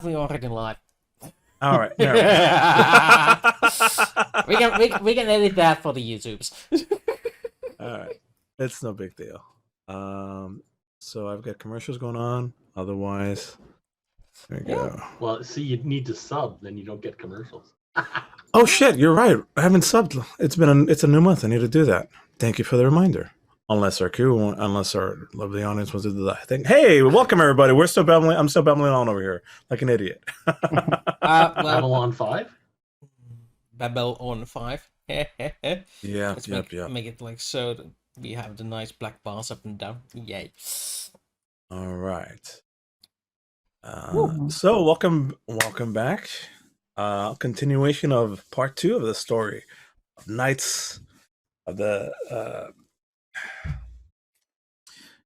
We already live. All right. we can edit that for the YouTubes. All right. It's no big deal. So I've got commercials going on. Otherwise, there we go. Well, see, you need to sub, then you don't get commercials. Oh shit, you're right. I haven't subbed. It's a new month. I need to do that. Thank you for the reminder. Unless our lovely audience wants to do that thing. Hey, welcome everybody. We're still babbling. I'm still babbling on over here like an idiot. Babylon 5? Babylon 5. Yeah, Make it like so that we have the nice black bars up and down. Yay. All right. So welcome back. Continuation of part 2 of the story of Knights of the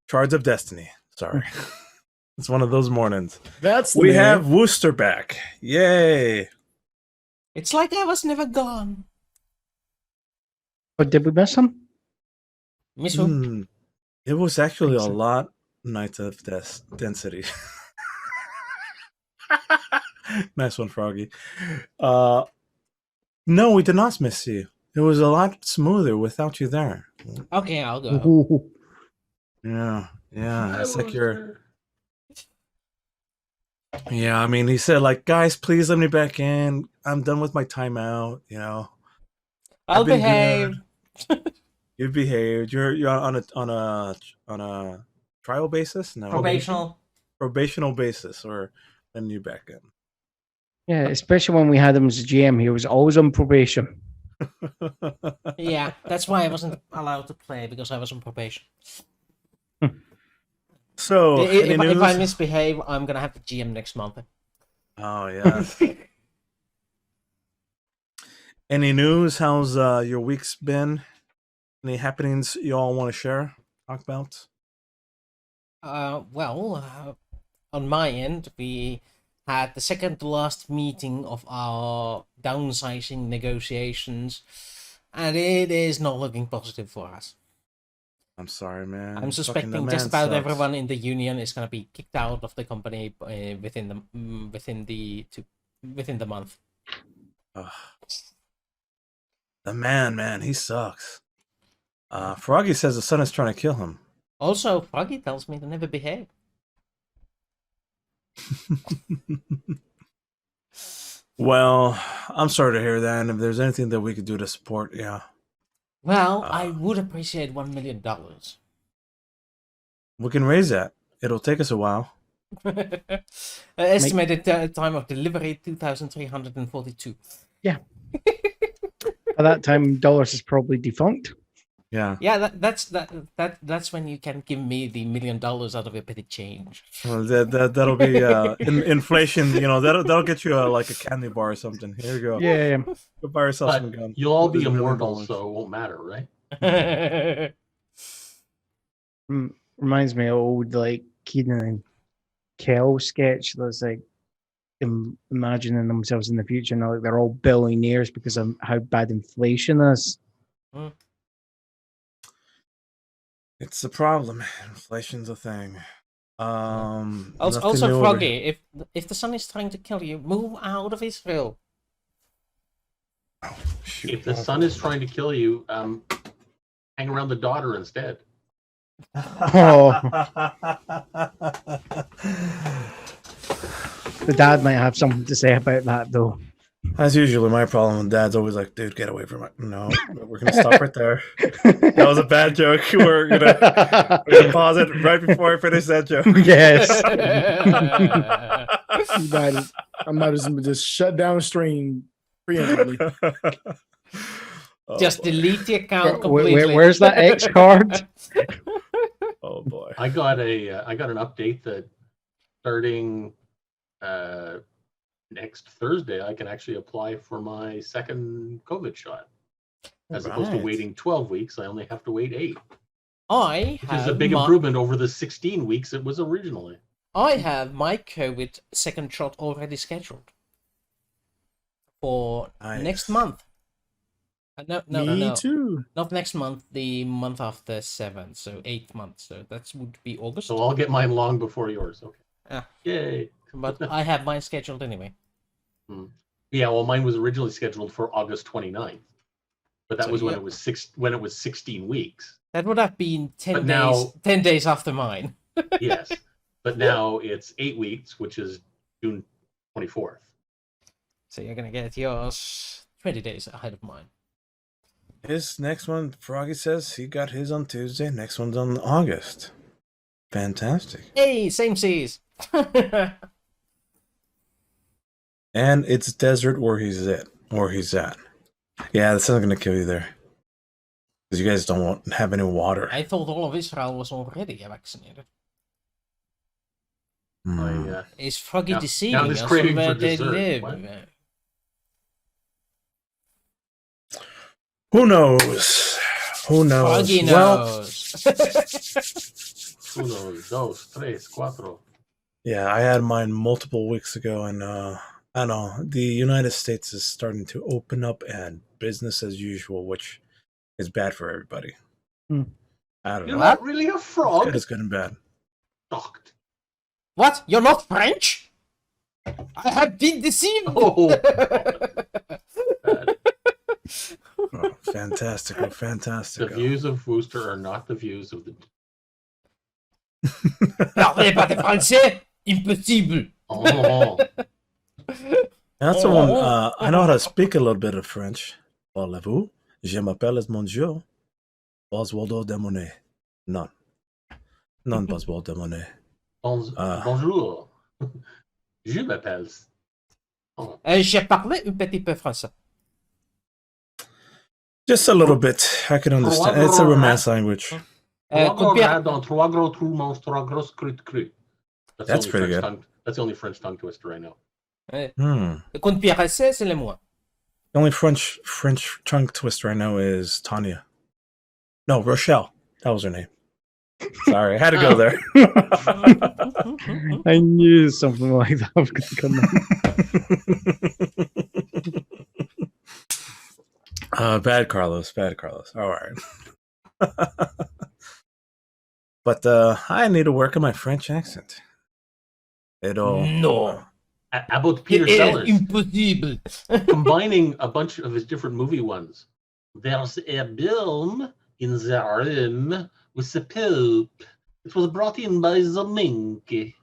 Shards of Destiny. Sorry. It's one of those mornings. We have Wooster back. Yay. It's like I was never gone. Oh, did we miss him? Miss who? It was actually a lot Knights of Density. Nice one, Froggy. No, we did not miss you. It was a lot smoother without you there. Okay, I'll go. Ooh. Yeah. It's like you're... Yeah, I mean, he said, like, guys, please let me back in. I'm done with my timeout, you know. I'll behave. You behaved. You're on a trial basis? No. Probational basis, or then you back in. Yeah, especially when we had him as a GM, he was always on probation. Yeah, that's why I wasn't allowed to play, because I was on probation. So, if I misbehave, I'm gonna have to GM next month. Oh yeah. Any news? How's your week's been? Any happenings you all want to share? Talk about? Well, on my end, we had the second to last meeting of our downsizing negotiations, and it is not looking positive for us. I'm sorry, man. I'm suspecting just about everyone in the union is going to be kicked out of the company within the month. The man, he sucks. Froggy says the sun is trying to kill him. Also, Froggy tells me to never behave. Well, I'm sorry to hear that. And if there's anything that we could do to support, yeah. Well, I would appreciate $1 million. We can raise that. It'll take us a while. Estimated time of delivery 2,342. Yeah. By that time, dollars is probably defunct. Yeah. Yeah, that's when you can give me the $1 million out of a petty change. Well, that'll be inflation. You know, that'll get you like a candy bar or something. Here you go. Yeah. Go buy yourself some gum. You'll all be immortal, so it won't matter, right? Reminds me of old like Keenan and Kel sketch. That's like imagining themselves in the future, and like they're all billionaires because of how bad inflation is. It's a problem. Inflation's a thing. Also, Froggy, if the sun is trying to kill you, move out of Israel. Oh, shoot. If the sun is trying to kill you, hang around the daughter instead. Oh, the dad might have something to say about that, though. That's usually my problem. Dad's always like, "Dude, get away from it." No, we're gonna stop right there. That was a bad joke. We're gonna pause it right before I finish that joke. Yes. I might as well just shut down stream preemptively. Just boy. delete the account completely. Where's that X card? Oh boy! I got an update that starting next Thursday, I can actually apply for my second COVID shot. As opposed to waiting 12 weeks, I only have to wait 8. Which is a big improvement over the 16 weeks it was originally. I have my COVID second shot already scheduled for next month. No. Me too. Not next month, the month after 7th, so 8th month. So that would be August. So I'll get mine long before yours. Okay. Yay! But I have mine scheduled anyway. Yeah, well, mine was originally scheduled for August 29th, but that So, was when yeah. it was 16 weeks. That would have been 10 But days. now- 10 days after mine. Yes, but now it's 8 weeks, which is June 24th. So you're gonna get yours 20 days ahead of mine. His next one, Froggy says he got his on Tuesday. Next one's on August. Fantastic. Hey, same seas. And it's desert where he's at. Yeah, that's not gonna kill you there. Because you guys don't have any water. I thought all of Israel was already vaccinated. Is Froggy Now deceiving this us craving from where for they dessert, live? what? Who knows? Who knows? Froggy Well, knows. Uno, dos, tres, cuatro. yeah, I had mine multiple weeks ago, and I don't know. The United States is starting to open up and business as usual, which is bad for everybody. I don't You're know. not really a frog. Good is good and bad. Shocked. What? You're not French? I have been deceived. Oh, Oh, fantastical, the fantastical. views of Wooster are not the views of the. Parlez pas de français? Impossible. Oh, That's the one. I know how to speak a little bit of French. Parlez-vous? Je m'appelle Monsieur Oswaldo de Monet. Non. Non, Oswaldo de Monet. bonjour. Je m'appelle. Oh. J'ai parlé un petit peu français. Just a little bit. I can understand. It's a Romance language. Trois gros Pierre- rats dans trois gros trous mangent trois grosses crues de cru. That's pretty good. That's the only French tongue twister I know. Quand Pierre sait, c'est le moi. The only French tongue twister I know is Tanya. No, Rochelle. That was her name. Sorry, I had to go there. I knew something like that was going to come out. Bad Carlos. All right. But I need to work on my French accent. No. About Peter Sellers. Impossible. Combining a bunch of his different movie ones. There's a film in the room with the Pope. It was brought in by the mink.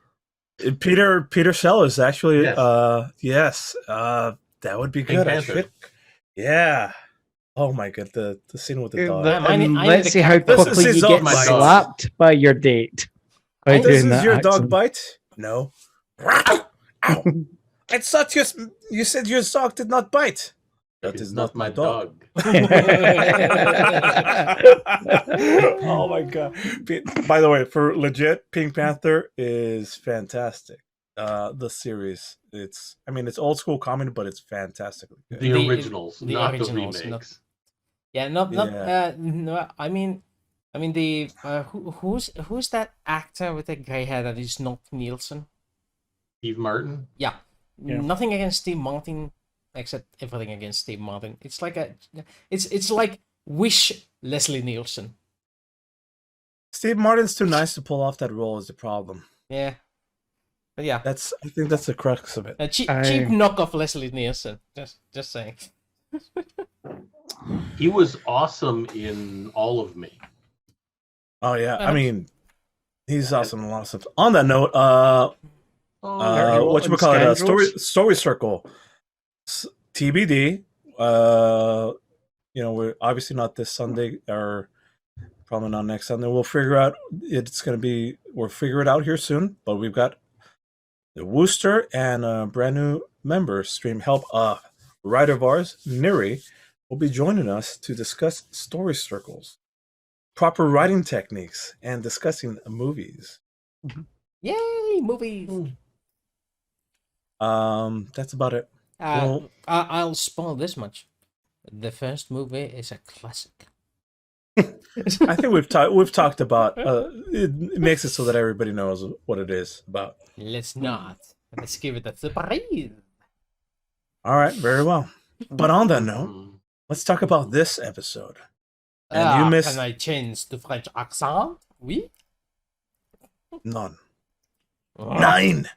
Peter Sellers, actually. Yes. Yes. That would be Pink good. I Panther. should. Yeah. Oh my god, the scene with the dog. Let's see how This quickly is you all get my dog. slapped by your date. By This doing is that your dog accent. bite? No. Ow! I thought you said your dog did not bite. That It's is not my dog. Oh my god! By the way, for legit, Pink Panther is fantastic. The series, it's old school comedy, but it's fantastically good. The The- originals, the not originals, the remakes. Yeah, not Yeah. no. I mean the who's that actor with the gray hair that is not Nielsen? Steve Martin. Yeah. Yeah. Nothing against Steve Martin, except everything against Steve Martin. It's like it's like Wish Leslie Nielsen. Steve Martin's too nice to pull off that role is the problem. Yeah, but yeah, I think that's the crux of it. a cheap knockoff Leslie Nielsen. Just saying. He was awesome in All of Me. Oh yeah, Uh-huh. I mean, he's awesome in a lot of stuff. On that note, what you call it? Story Circle, TBD. We're obviously not this Sunday, or probably not next Sunday. We'll figure out. We'll figure it out here soon. But we've got the Wooster and a brand new member stream help. Writer of ours, Neri, will be joining us to discuss story circles, proper writing techniques, and discussing movies. Yay, movies! That's about it. Well- I'll spoil this much. The first movie is a classic. I think we've talked about it makes it so that everybody knows what it is about. Let's not. Let's give it a surprise. All right, very well. But on that note, let's talk about this episode. And you missed Can I change the French accent? Oui. none. 9.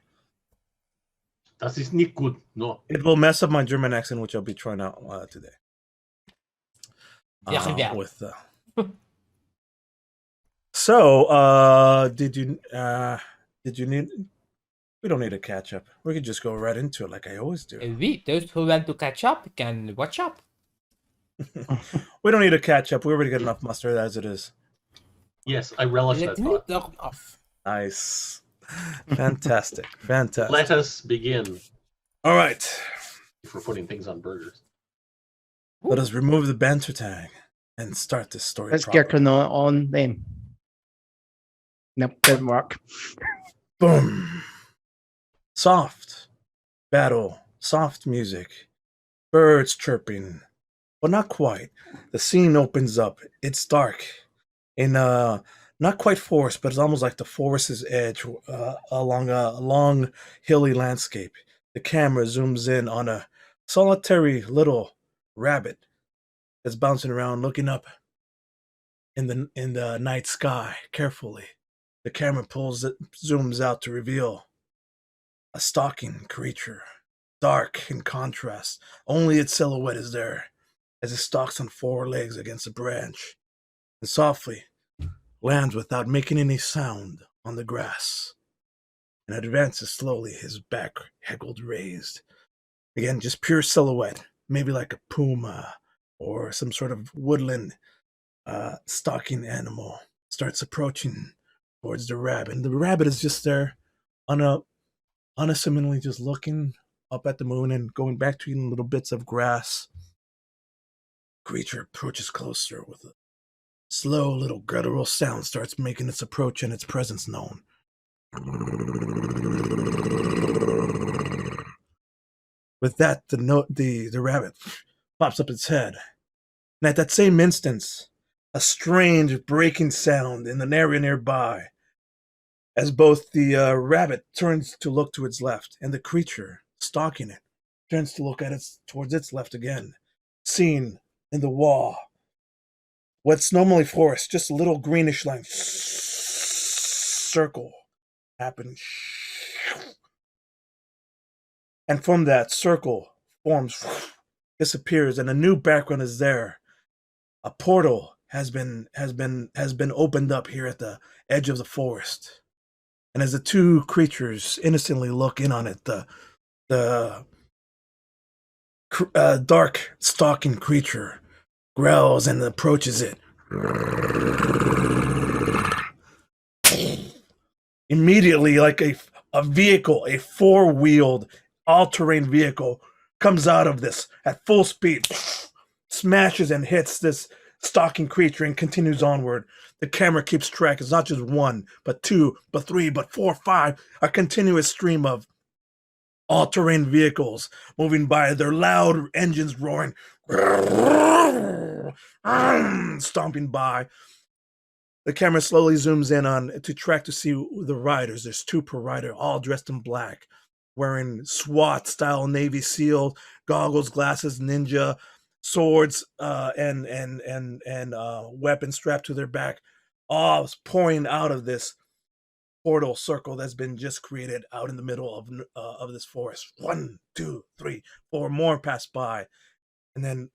Das ist nicht gut. No. It will mess up my German accent, which I'll be trying out today. So, did you need? We don't need to catch up. We could just go right into it, like I always do. Those who want to catch up can watch up. We don't need to catch up. We already got enough mustard as it is. Yes, I relish that thought. Nice. Fantastic. Fantastic. Let us begin. All right. For putting things on burgers. Let us remove the banter tag and start this story. Let's get on then. Nope, didn't work. Boom. Soft battle, soft music, birds chirping, but not quite. The scene opens up. It's dark in not quite forest, but it's almost like the forest's edge along a long hilly landscape. The camera zooms in on a solitary little rabbit that's bouncing around, looking up in the night sky carefully. The camera zooms out to reveal a stalking creature, dark in contrast. Only its silhouette is there as it stalks on 4 legs against a branch and softly lands without making any sound on the grass and advances slowly, his back heckled raised. Again, just pure silhouette, maybe like a puma or some sort of woodland stalking animal starts approaching towards the rabbit. And the rabbit is just there unassumingly just looking up at the moon and going back to eating little bits of grass. Creature approaches closer with a slow little guttural sound, starts making its approach and its presence known. With that, the rabbit pops up its head. And at that same instance, a strange breaking sound in the area nearby, as both the rabbit turns to look to its left, and the creature stalking it turns to look towards its left again, seen in the wall. What's normally forest, just a little greenish line, circle happens. And from that circle forms, disappears, and a new background is there. A portal has been opened up here at the edge of the forest. And as the 2 creatures innocently look in on it, the dark stalking creature growls and approaches it. Immediately, like a vehicle, a 4-wheeled, all-terrain vehicle comes out of this at full speed, smashes and hits this stalking creature and continues onward. The camera keeps track. It's not just 1, but 2, but 3, but 4, 5. A continuous stream of all-terrain vehicles moving by, their loud engines roaring, stomping by. The camera slowly zooms in to track to see the riders. There's 2 per rider, all dressed in black, wearing SWAT-style Navy SEAL goggles, glasses, ninja, swords, and weapons strapped to their back, all pouring out of this portal circle that's been just created out in the middle of this forest. 1, 2, 3, 4 more pass by, and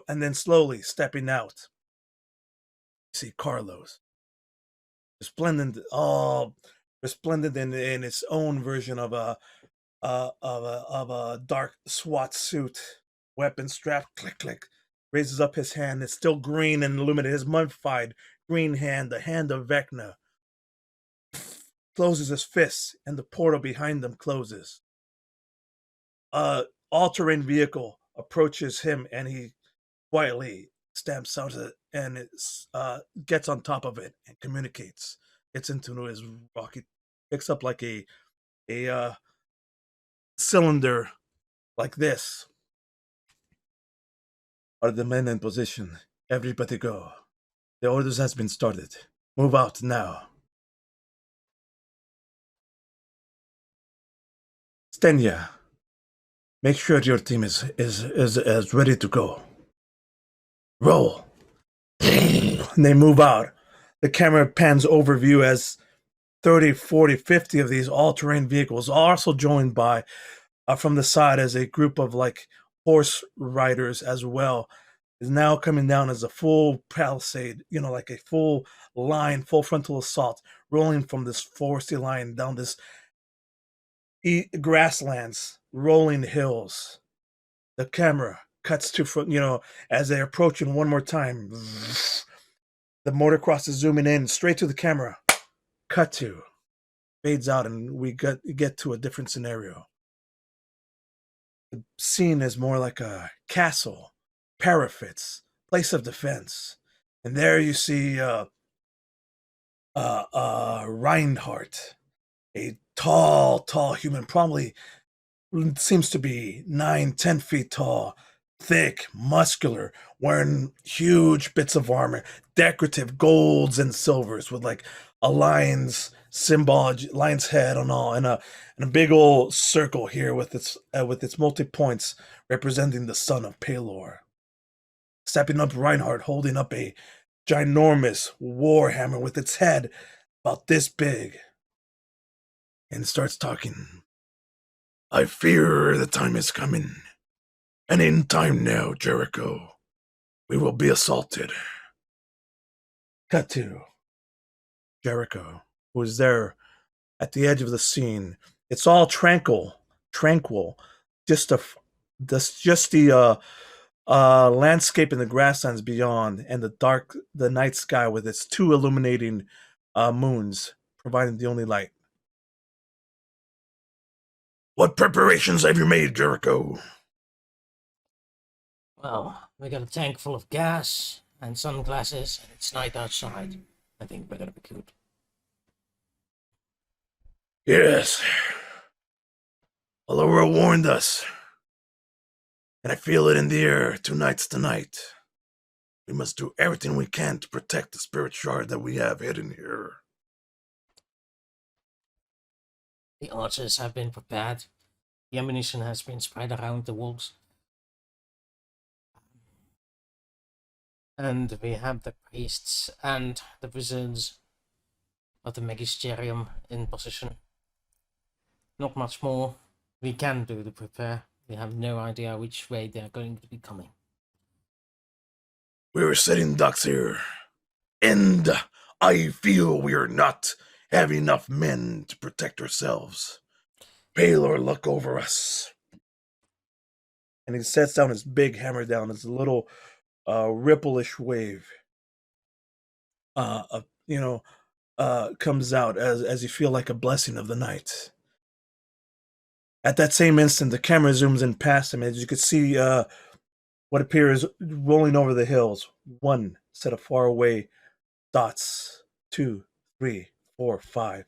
then slowly stepping out, you see Carlos, resplendent in its own version of a dark SWAT suit, weapon strapped, click click, raises up his hand. It's still green and illuminated. His mummified green hand, the hand of Vecna, closes his fists, and the portal behind them closes. All-terrain vehicle approaches him, and he quietly stamps out it and gets on top of it and communicates. Gets into his rocket, picks up like a cylinder like this. Are the men in position? Everybody go. The orders has been started. Move out now. Stenya, make sure your team is ready to go. Roll. And they move out. The camera pans overview as 30, 40, 50 of these all-terrain vehicles, also joined by from the side as a group of like horse riders as well, is now coming down as a full palisade, like a full line, full frontal assault, rolling from this foresty line down this grasslands, rolling hills. The camera cuts to as they're approaching one more time. The motocross is zooming in straight to the camera. Cut to, fades out, and we get to a different scenario. The scene is more like a castle, parapets, place of defense, and there you see Reinhardt, a tall human, probably seems to be 9-10 feet tall, thick, muscular, wearing huge bits of armor, decorative golds and silvers with like a lion's head on all, and a big old circle here with its multi points representing the son of Pelor. Stepping up, Reinhardt holding up a ginormous warhammer with its head about this big, and starts talking. I fear the time is coming, and in time now, Jericho, we will be assaulted. Cut to Jericho, who is there at the edge of the scene. It's all tranquil. Just the landscape and the grasslands beyond, and the night sky with its 2 illuminating moons providing the only light. What preparations have you made, Jericho? Well, we got a tank full of gas and sunglasses, and it's night outside. I think we're gonna be good. Yes. Allura warned us, and I feel it in the air 2 nights tonight. We must do everything we can to protect the spirit shard that we have hidden here. The archers have been prepared. The ammunition has been spread around the walls. And we have the priests and the wizards of the Magisterium in position. Not much more we can do to prepare. We have no idea which way they are going to be coming. We were sitting ducks here, and I feel we are not having enough men to protect ourselves. Pelor, look over us. And he sets down his big hammer down as a little ripple-ish wave comes out as you feel like a blessing of the night. At that same instant, the camera zooms in past him, as you can see what appears rolling over the hills. 1 set of faraway dots, 2, 3, 4, 5.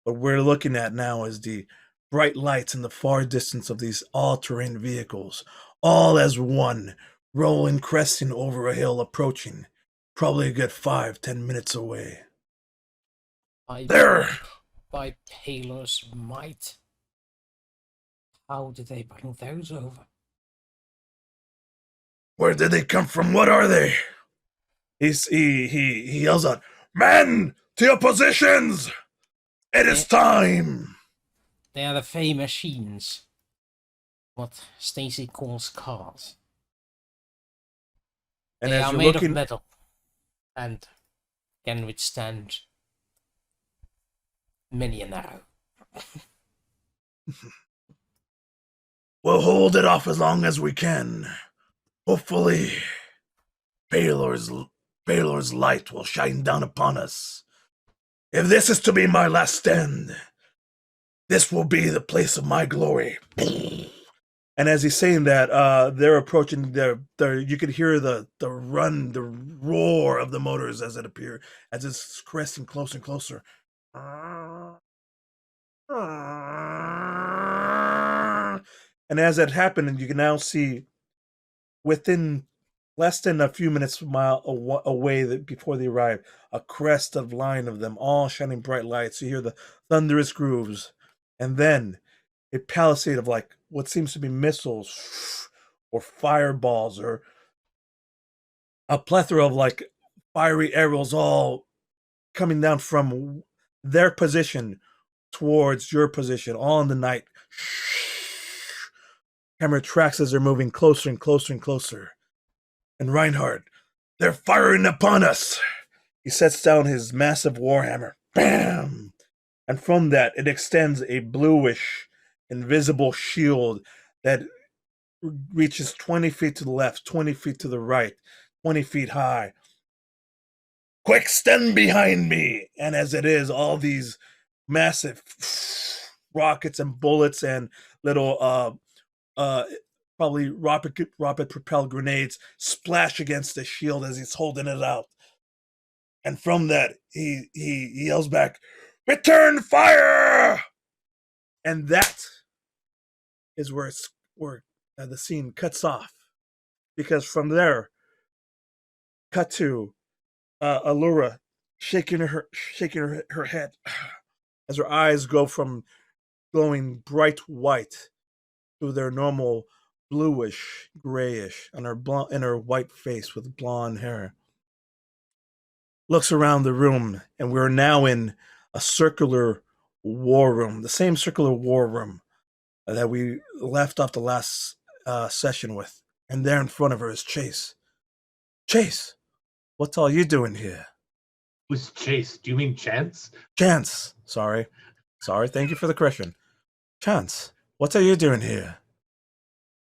What we're looking at now is the bright lights in the far distance of these all-terrain vehicles, all as one, rolling, cresting over a hill, approaching, probably a good 5-10 minutes away. There! By Pelor's might. How did they bring those over? Where did they come from? What are they? He yells out, "Men, to your positions! It is time!" They are the Fey machines. What Stacy calls cars. And they as are you're made looking... of metal and can withstand many an arrow. We'll hold it off as long as we can. Hopefully, Pelor's light will shine down upon us. If this is to be my last stand, this will be the place of my glory. And as he's saying that, they're approaching. You could hear the roar of the motors as it's cresting closer and closer. And as that happened, and you can now see within less than a few minutes away before they arrive, a crest of line of them, all shining bright lights. You hear the thunderous grooves, and then a palisade of like what seems to be missiles or fireballs or a plethora of like fiery arrows all coming down from their position towards your position, all in the night. Camera tracks as they're moving closer and closer and closer. And Reinhardt, they're firing upon us. He sets down his massive warhammer. Bam! And from that, it extends a bluish, invisible shield that reaches 20 feet to the left, 20 feet to the right, 20 feet high. Quick, stand behind me! And as it is, all these massive rockets and bullets and little probably rocket propelled grenades splash against the shield as he's holding it out. And from that, he yells back, "Return fire!" And that is where the scene cuts off, because from there, cut to Allura shaking her head as her eyes go from glowing bright white to their normal bluish grayish on her white face with blonde hair. Looks around the room, and we're now in a circular war room, the same circular war room that we left off the last session with. And there in front of her is Chase. Chase, what's all you doing here? Who's Chase? Do you mean Chance? Chance. Sorry. Thank you for the correction. Chance, what are you doing here?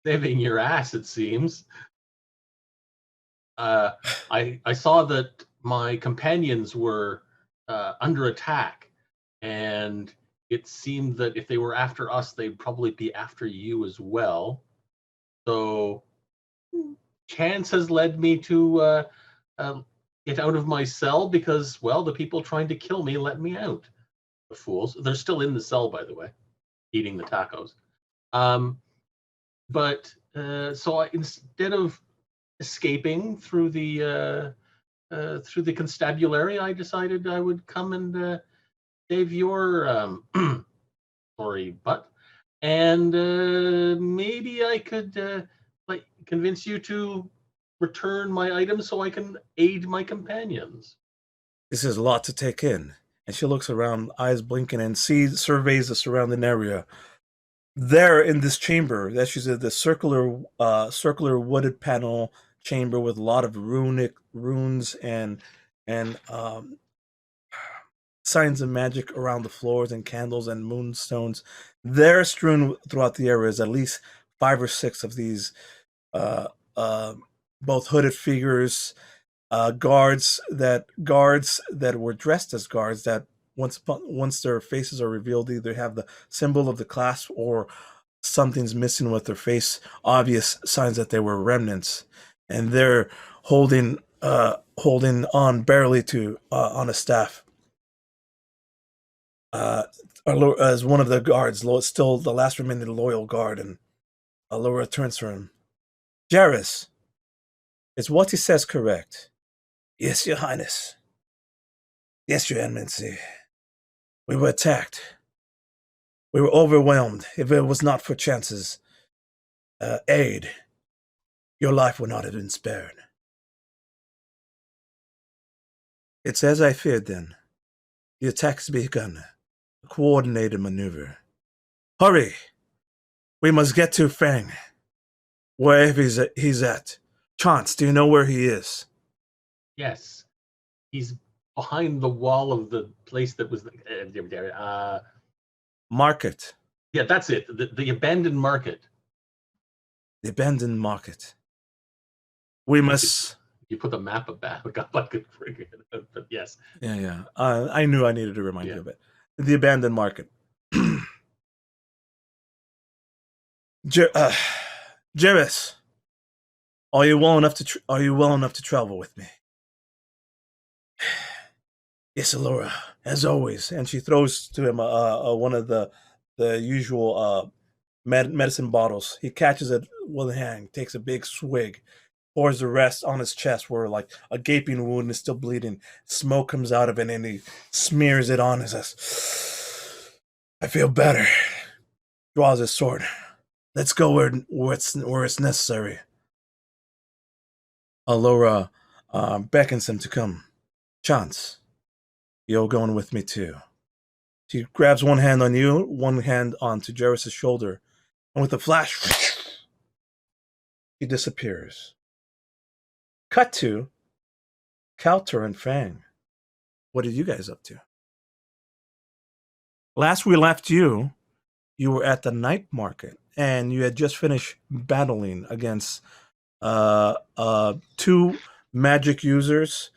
Saving your ass, it seems. I saw that my companions were under attack, and it seemed that if they were after us, they'd probably be after you as well. So Chance has led me to get out of my cell because, well, the people trying to kill me let me out. The fools. They're still in the cell, by the way, eating the tacos. But so instead of escaping through the constabulary, I decided I would come and save your sorry butt, and maybe I could like convince you to return my items so I can aid my companions. This is a lot to take in. And she looks around, eyes blinking, and surveys the surrounding area. There in this chamber, that she's at the circular wooded panel chamber with a lot of runes and signs of magic around the floors and candles and moonstones. There strewn throughout the area is at least 5 or 6 of these both hooded figures, guards that were dressed as guards that once their faces are revealed, either have the symbol of the class or something's missing with their face, obvious signs that they were remnants, and they're holding on barely to on a staff. As one of the guards, still the last remaining loyal guard, and Allura turns to him. Jairus, is what he says correct? Yes, Your Highness. Yes, Your Eminency. We were attacked. We were overwhelmed. If it was not for Chance's aid, your life would not have been spared. It's as I feared then. The attack has begun. A coordinated maneuver. Hurry! We must get to Fang. Wherever he's at. Chance, do you know where he is? Yes. He's behind the wall of the place that was Market. Yeah, that's it. The abandoned market. The abandoned market. We must... You put the map back up, I could figure it out, but yes. Yeah. I knew I needed to remind you of it. The abandoned market. Jairus, are you well enough to travel with me? Yes, Allura, as always. And she throws to him one of the usual medicine bottles. He catches it with a hand, takes a big swig, pours the rest on his chest where like a gaping wound is still bleeding. Smoke comes out of it, and he smears it on and says, I feel better. Draws his sword. Let's go where it's necessary. Allura beckons him to come. Chance, you're going with me too. She grabs one hand on you, one hand onto Jarvis' shoulder, and with a flash, he disappears. Cut to Kauter and Fang. What are you guys up to? Last we left you, you were at the night market, and you had just finished battling against 2 magic users.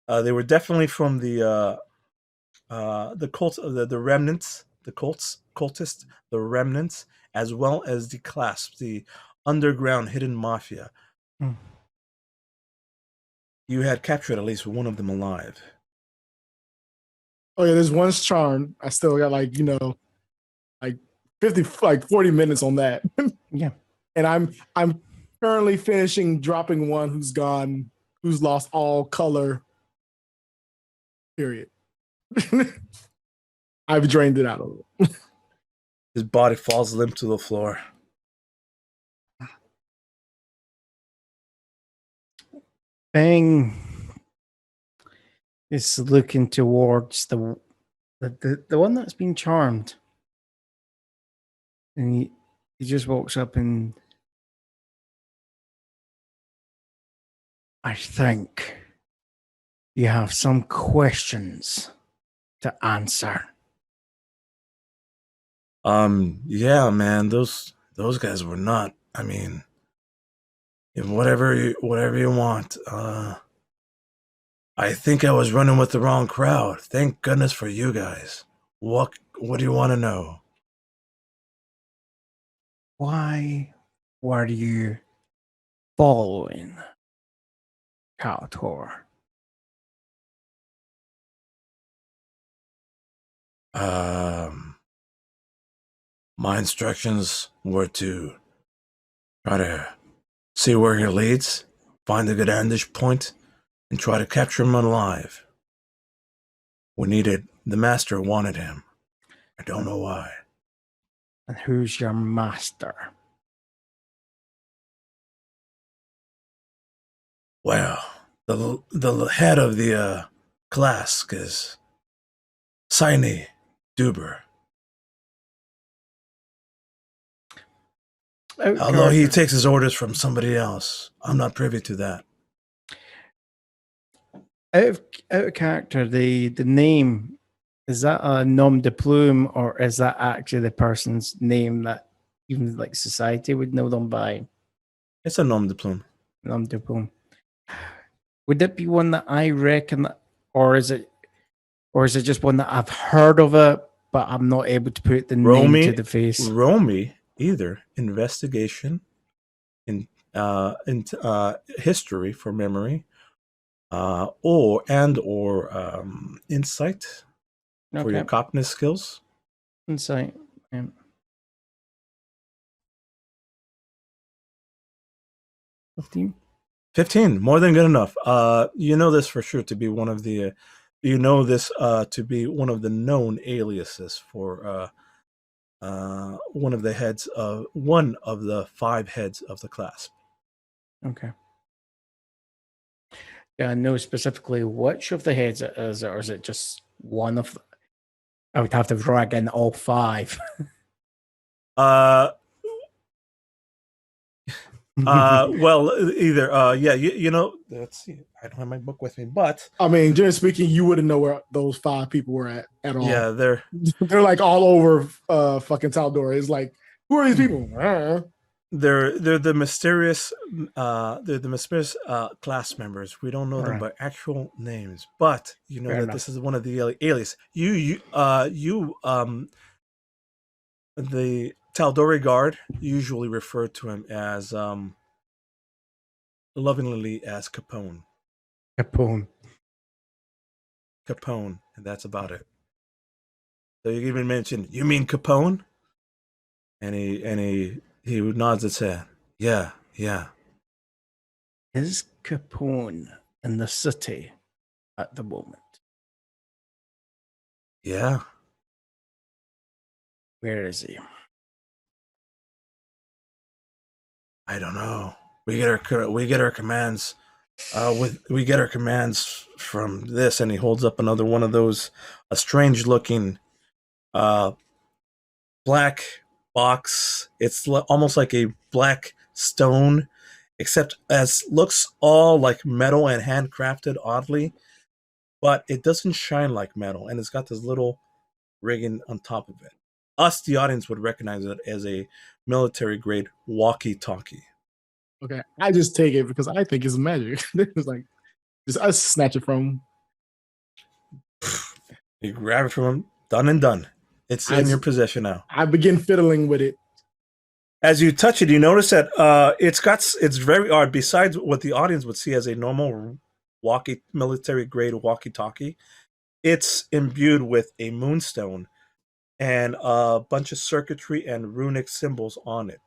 They were definitely from the cult, the remnants, the cultists, the remnants, as well as the clasp, the underground hidden mafia. You had captured at least one of them alive. Oh yeah, there's one's charmed. I still got like 40 minutes on that. Yeah. And I'm currently finishing dropping one who's lost all color. Period. I've drained it out a little. His body falls limp to the floor. Fang is looking towards the one that's been charmed. And he just walks up and I think you have some questions to answer. Yeah, man, those guys were not. I mean, if whatever you want. I think I was running with the wrong crowd. Thank goodness for you guys. What do you want to know? Why were you following Kautor? My instructions were to try to see where he leads, find a good ambush point, and try to capture him alive. The master wanted him. I don't know why. And who's your master? Well, the head of the class is Sine Duber. Although he takes his orders from somebody else, I'm not privy to that. Out of character, the name, is that a nom de plume or is that actually the person's name that even like society would know them by? It's a nom de plume. Nom de plume. Would it be one that I reckon, or is it just one that I've heard of it, but I'm not able to put the name to the face? Roll me either investigation in history for memory, or insight for your copness skills. Insight. Yeah. 15, more than good enough. You know this for sure to be one of the known aliases for one of the 5 heads of the class. Okay. Yeah, I know specifically which of the heads it is, or is it just one of them? I would have to drag in all 5. Well, either let's see. I don't have my book with me, but I mean, generally speaking, you wouldn't know where those 5 people were at all. Yeah, they're like all over fucking Taldora. It's like, who are these people? They're the mysterious class members. We don't know them by actual names, but you know that this is one of the alias. The Taldori guard usually refer to him as lovingly as Capone. Capone, and that's about it. So you even mentioned, you mean Capone? And he nods his head. Yeah. Is Capone in the city at the moment? Yeah. Where is he? I don't know. We get our commands. We get our commands from this, and he holds up another one of those, a strange looking black box. It's almost like a black stone, except as looks all like metal and handcrafted oddly, but it doesn't shine like metal, and it's got this little rigging on top of it. Us, the audience, would recognize it as a military grade walkie-talkie. Okay, I just take it because I think it's magic. It's like just I snatch it from him. You grab it from him, done and done. It's in your possession now. I begin fiddling with it. As you touch it, you notice that it's very odd. Besides what the audience would see as a normal military grade walkie-talkie, it's imbued with a moonstone and a bunch of circuitry and runic symbols on it.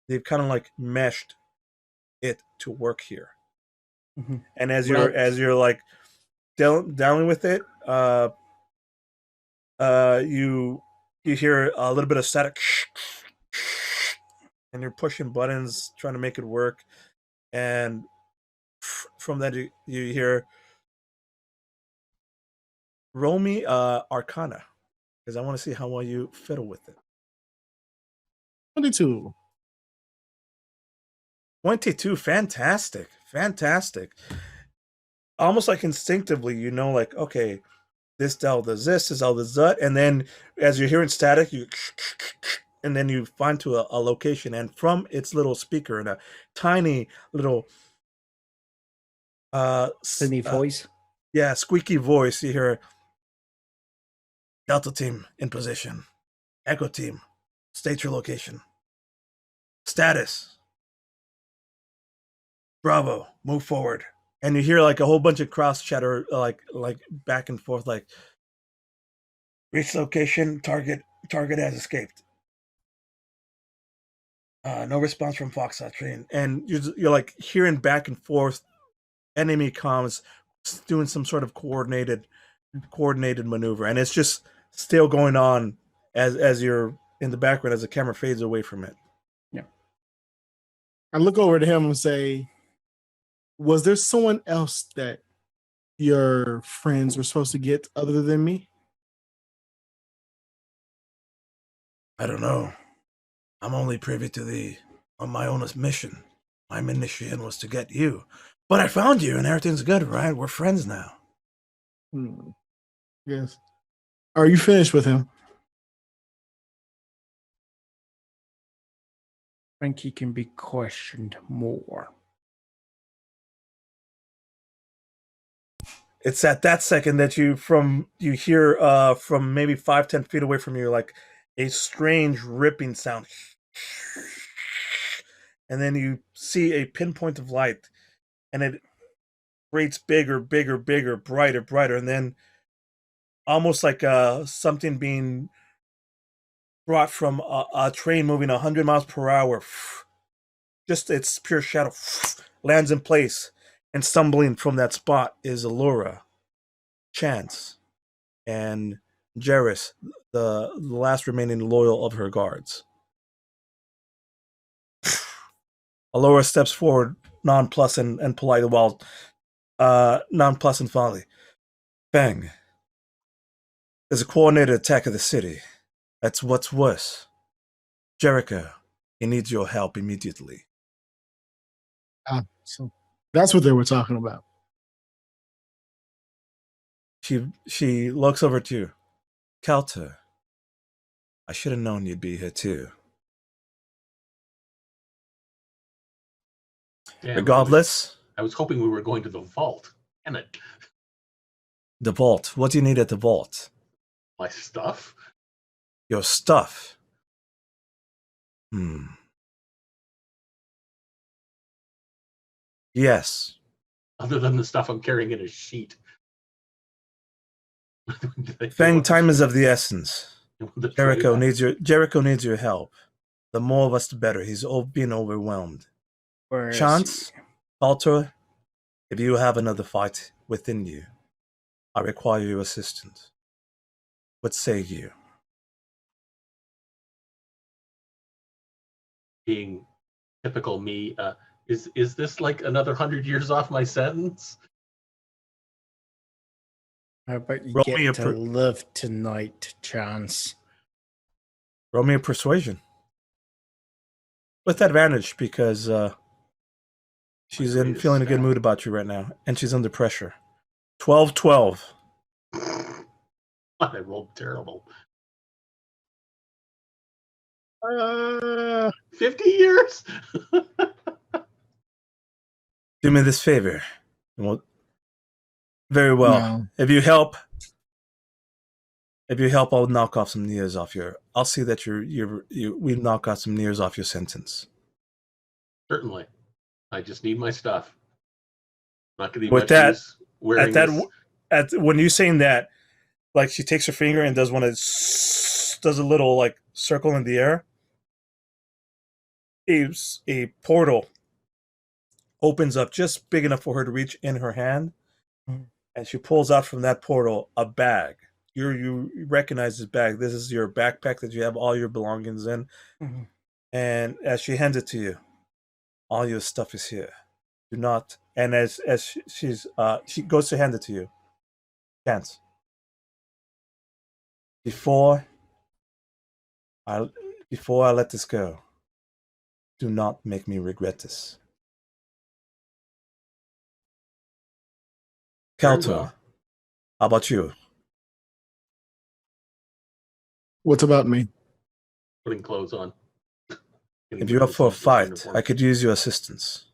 They've kind of like meshed it to work here. Mm-hmm. And as you're like dealing with it, you hear a little bit of static, and you're pushing buttons trying to make it work. And from that, you hear, roll me Arcana, because I want to see how well you fiddle with it. 22. 22, fantastic. Almost like instinctively, you know, like, okay, this Dell does this Dell does that, and then as you're hearing static, and then you find to a location, and from its little speaker and a tiny little voice. Yeah, squeaky voice, you hear, Delta team in position. Echo team, state your location. Status. Bravo, move forward. And you hear like a whole bunch of cross chatter, like back and forth, like, reach location, target has escaped. No response from Foxtrot train. And you're like hearing back and forth enemy comms doing some sort of coordinated maneuver, and it's just still going on as you're in the background as the camera fades away from it. Yeah. I look over to him and say, was there someone else that your friends were supposed to get other than me? I don't know. I'm only privy to on my own mission. My mission was to get you. But I found you and everything's good, right? We're friends now. Yes. Are you finished with him? I think he can be questioned more. It's at that second that you hear from maybe 5-10 feet away from you, like a strange ripping sound. And then you see a pinpoint of light, and it creates bigger, brighter, and then almost like something being brought from a train moving 100 miles per hour. Just its pure shadow lands in place, and stumbling from that spot is Allura, Chance, and Jeris, the last remaining loyal of her guards. Allura steps forward, nonplussed and polite, while nonplussed and fondly. Bang. There's a coordinated attack of the city. That's what's worse. Jerico, he needs your help immediately. So that's what they were talking about. She looks over to you. Kelter, I should have known you'd be here too. Damn, Regardless, I was hoping we were going to the vault. Damn it. The vault. What do you need at the vault? My stuff? Your stuff. Yes. Other than the stuff I'm carrying in a sheet. Fang, time is of the essence. Jerico needs your help. The more of us, the better. He's being overwhelmed. Chance, Alter, if you have another fight within you, I require your assistance. What say you? Being typical me, is this like another 100 years off my sentence? How about you get to live tonight, Chance? Roll me a persuasion. With advantage, because she's feeling a good mood about you right now, and she's under pressure. 12-12. I rolled terrible. 50 years. Do me this favor. Well, very well. No. If you help, I'll knock off some years off your. I'll see that we knock off some years off your sentence. Certainly. I just need my stuff. Not going to be With much that, use wearing this. When you're saying that, like she takes her finger and does does a little like circle in the air. A portal opens up just big enough for her to reach in her hand, and she pulls out from that portal a bag. You recognize this bag. This is your backpack that you have all your belongings in. Mm-hmm. And as she hands it to you, all your stuff is here. Do not. And as she goes to hand it to you, Chance. Before I let this go, do not make me regret this. Kalto, Well. how about you? What's about me? Putting clothes on. If you're up for a fight, I could use your assistance.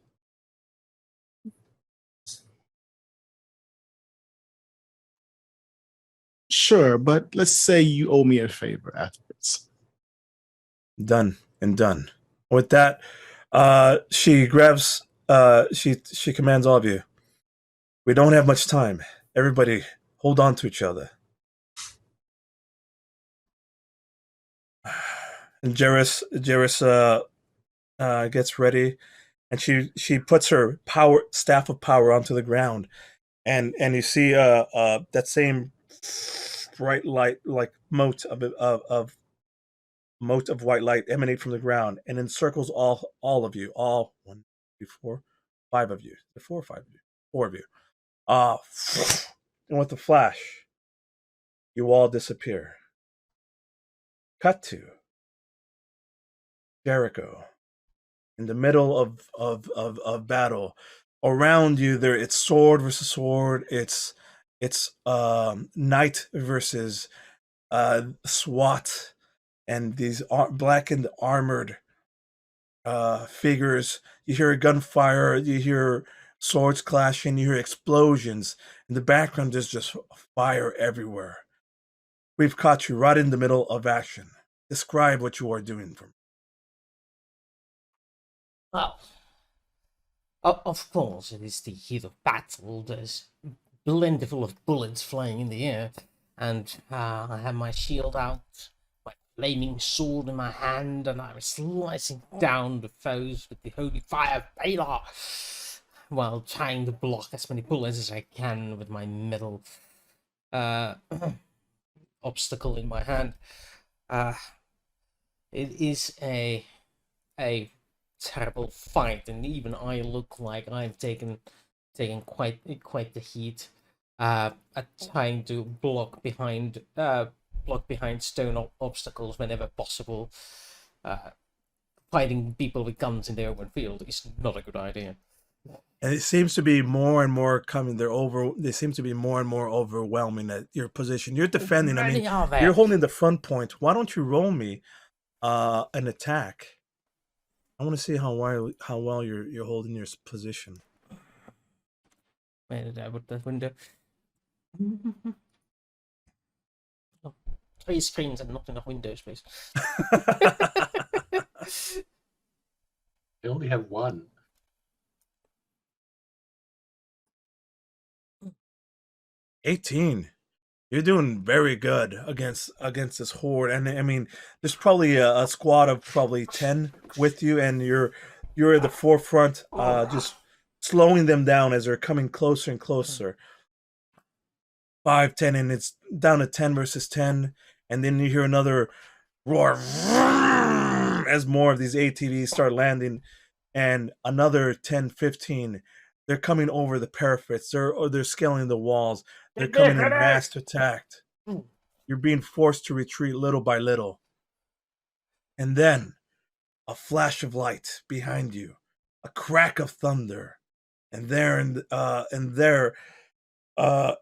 Sure, but let's say you owe me a favor afterwards. Done and done. With that, she grabs. She commands all of you. We don't have much time. Everybody, hold on to each other. And Jairus gets ready, and she puts her staff of power onto the ground, and you see that same bright light, like mote of white light emanate from the ground and encircles all of you, all 1, 2, 4, 5 of you, 4 or 5 of you, 4 of you. And with the flash, you all disappear. Cut to Jericho in the middle of battle. Around you, it's sword versus sword. It's knight versus SWAT, and these blackened armored figures. You hear gunfire. You hear swords clashing. You hear explosions. In the background, there's just fire everywhere. We've caught you right in the middle of action. Describe what you are doing for me. Well, of course, it is the heat of battle. There's plentiful of bullets flying in the air, and I have my shield out, my flaming sword in my hand, and I'm slicing down the foes with the holy fire of Baylor, while trying to block as many bullets as I can with my metal obstacle in my hand. It is a terrible fight, and even I look like I've taken quite the heat. At trying to block behind stone obstacles whenever possible. Fighting people with guns in the open field is not a good idea. And it seems to be more and more coming. They seem to be more and more overwhelming at your position. You're defending. I mean, you're holding the front point. Why don't you roll me an attack? I want to see how well you're holding your position. Where did I put that window? Oh, 3 screens and not enough windows, please. They only have 1. $18. You're doing very good against this horde, and I mean, there's probably a squad of probably 10 with you, and you're at the forefront, just slowing them down as they're coming closer and closer. 5, 10, and it's down to 10 versus 10, and then you hear another roar as more of these ATVs start landing, and another 10, 15. They're coming over the parapets. They're scaling the walls. They're coming in mass attack. You're being forced to retreat little by little. And then a flash of light behind you, a crack of thunder, and there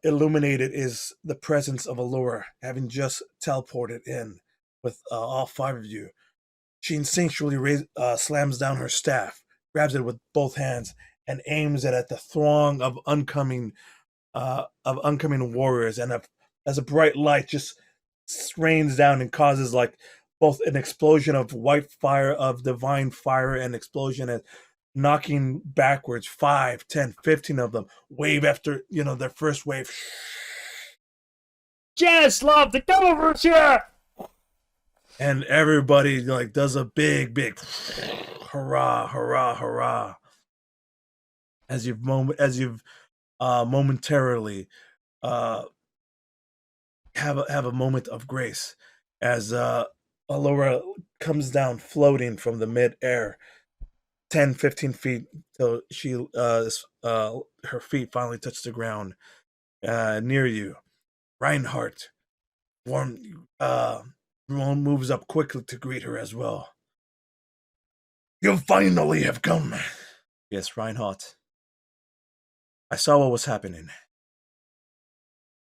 illuminated is the presence of Allura, having just teleported in with all 5 of you. She instinctually slams down her staff, grabs it with both hands, and aims it at the throng of oncoming warriors. And as a bright light just rains down and causes like both an explosion of white fire, of divine fire, and explosion and knocking backwards 5, 10, 15 of them, wave after, their first wave. Yes, love, the over here! And everybody like does a big hurrah, hurrah, hurrah. As you've momentarily have a moment of grace as Allura comes down floating from the mid-air 10, 15 feet till she her feet finally touch the ground near you. Reinhardt moves up quickly to greet her as well. You finally have come. Yes, Reinhardt. I saw what was happening.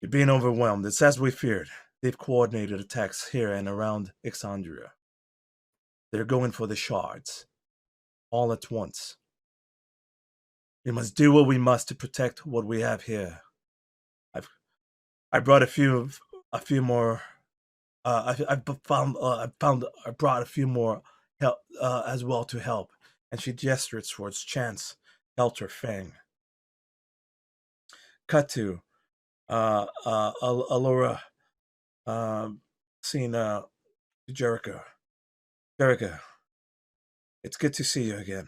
You're being overwhelmed. It's as we feared. They've coordinated attacks here and around Exandria. They're going for the shards. All at once. We must do what we must to protect what we have here. I brought a few more. I brought a few more help as well to help. And she gestured towards Chance, Helter, Fang. Cut to Allura seeing Jericho. Jericho, it's good to see you again.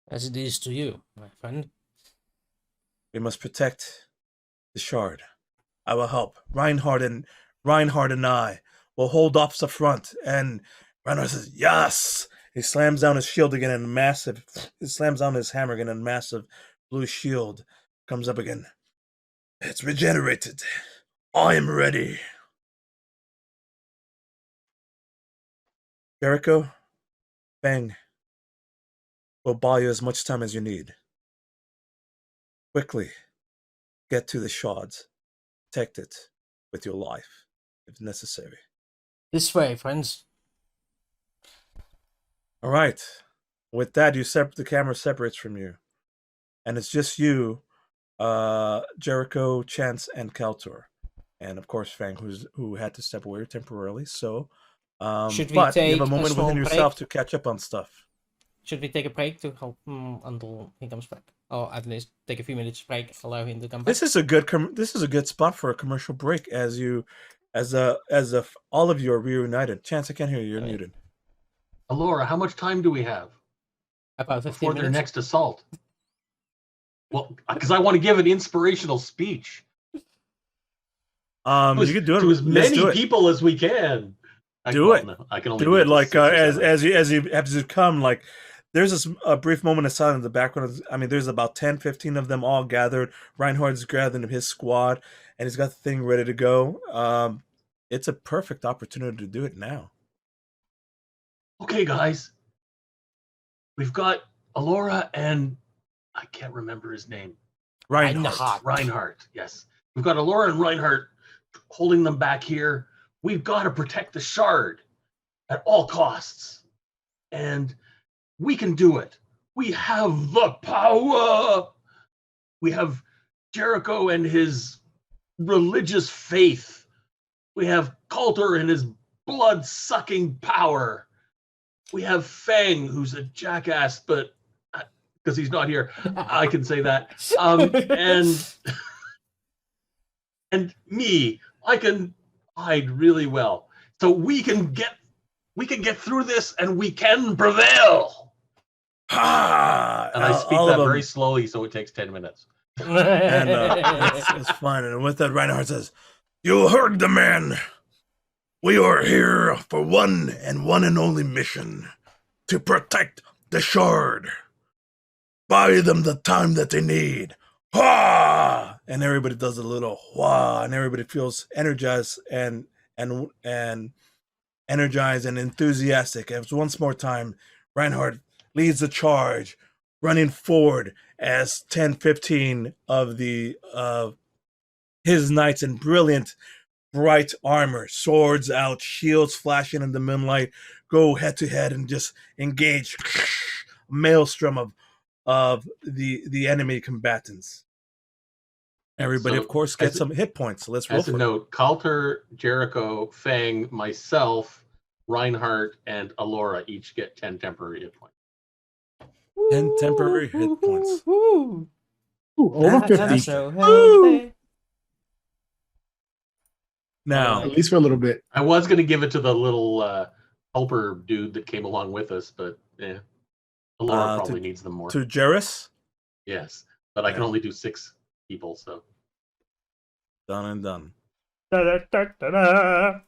As it is to you, my friend. We must protect the shard. I will help. Reinhardt and I will hold off the front. And Reinhardt says, yes! He slams down his shield again and he slams down his hammer again and massive blue shield comes up again. It's regenerated. I am ready. Jericho, Fang, will buy you as much time as you need. Quickly, get to the shards. Protect it with your life, if necessary. This way, friends. All right. With that, the camera separates from you. And it's just you, Jericho, Chance, and Kaltor. And of course, Fang, who had to step away temporarily. So, Should we but take you have a moment within yourself break? to catch up on stuff. Should we take a break to help him until he comes back, or at least take a few minutes break, allow him to come back? This is a good spot for a commercial break as all of you are reunited. Chance, I can't hear you. You're muted. Allura, how much time do we have? About 15 before minutes. Their next assault. Well, because I want to give an inspirational speech. You can do it to as many people as we can. I can only do it like as you come. Like there's a brief moment of silence in the background. I mean, there's about 10, 15 of them all gathered. Reinhardt's gathered his squad, and he's got the thing ready to go. It's a perfect opportunity to do it now. Okay, guys. We've got Allura and I can't remember his name. Reinhardt, yes. We've got Allura and Reinhardt holding them back here. We've got to protect the shard at all costs. And we can do it. We have the power. We have Jericho and his religious faith. We have Coulter and his blood-sucking power. We have Fang, who's a jackass, but because he's not here, I can say that. And me, I can hide really well. So we can get through this, and we can prevail. And I speak that very slowly, so it takes 10 minutes. And it's fine. And with that, Reinhardt says, "You heard the man. We are here for one and only mission: to protect the shard. Buy them the time that they need." Ha! And everybody does a little wah, and everybody feels energized and energized and enthusiastic. As once more time, Reinhardt leads the charge, running forward as 10, 15 of his knights in brilliant, bright armor, swords out, shields flashing in the moonlight, go head to head and just engage a maelstrom of the enemy combatants. Everybody, of course, gets some hit points. So let's roll. As a note, Coulter, Jericho, Fang, myself, Reinhardt, and Alora each get 10 temporary hit points. 10 temporary hit points. Ooh, over 50. So healthy. Now, At least for a little bit. I was going to give it to the little helper dude that came along with us, but yeah, Alora probably needs them more. To Jeris? Yes, but I can only do 6 people, so. Done and done. Da-da-da-da-da.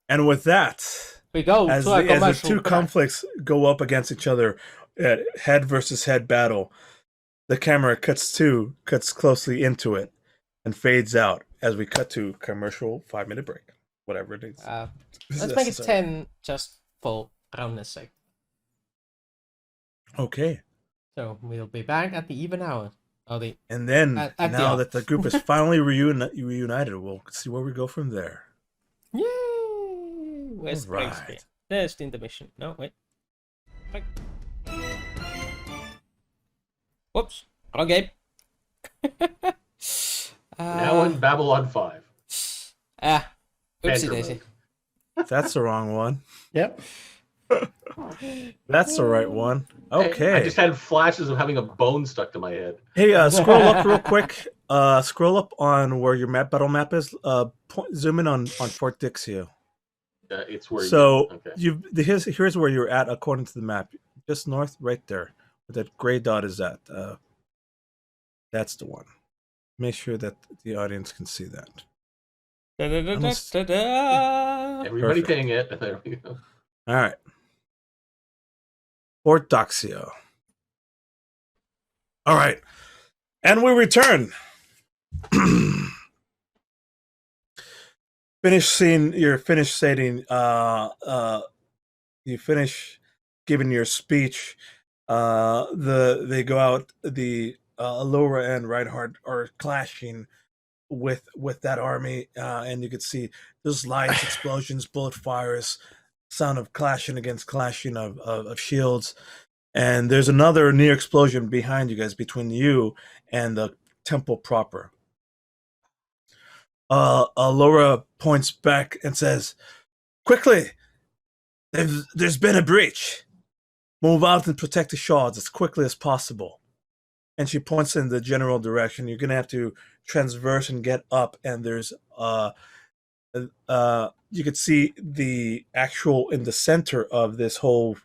And with that, We go as to our the commercial two break. conflicts go up against each other at head versus head battle, the camera cuts closely into it and fades out as we cut to commercial 5-minute break, whatever it is. Let's make it 10 just for roundness sake. Okay. So we'll be back at the even hour. And then, at the now hour. that the group is finally reunited, we'll see where we go from there. Yay! Where's All right. Grace? There's the intermission. No, wait. Wait. Whoops. Wrong game. Now in Babylon 5. Oopsie Andrew daisy. mode. That's the wrong one. Yep. That's the right one. Okay. I just had flashes of having a bone stuck to my head. Hey, scroll up real quick. Scroll up on where your battle map is. Zoom in on Fort Daxio. It's where Here's where you're at according to the map. Just north, right there. Where that gray dot is at. That's the one. Make sure that the audience can see that. Everybody Perfect. paying it. There we go. All right. Fort Daxio. All right. And we return. Finish saying, you finish giving your speech. They go out, the Alora and Reinhardt are clashing with that army, and you can see there's lights, explosions, bullet fires, sound of clashing against clashing of shields, and there's another near explosion behind you guys, between you and the temple proper. Laura points back and says, "Quickly, there's been a breach. Move out and protect the shards as quickly as possible." And she points in the general direction. You're gonna have to transverse and get up, and there's you could see the actual, in the center of this whole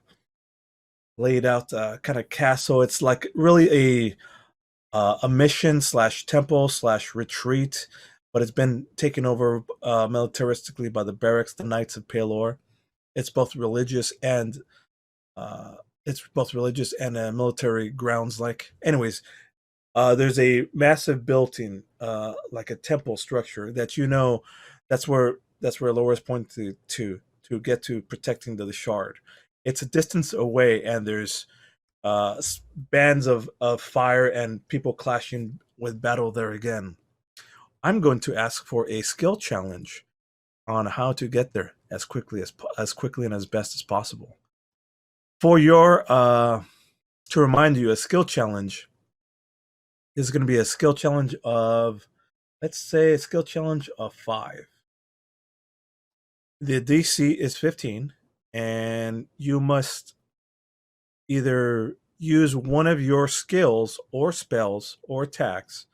laid out kind of castle. It's like really a mission / temple / retreat, but it's been taken over militaristically by the barracks, the Knights of Palor. It's both religious and military grounds. Like, anyways, there's a massive building, like a temple structure that that's where Laura's pointing to get to protecting the shard. It's a distance away, and there's bands of fire and people clashing with battle there again. I'm going to ask for a skill challenge on how to get there as quickly and as best as possible. For your to remind you, a skill challenge is going to be a skill challenge of, let's say, a skill challenge of 5. The DC is 15, and you must either use one of your skills or spells or attacks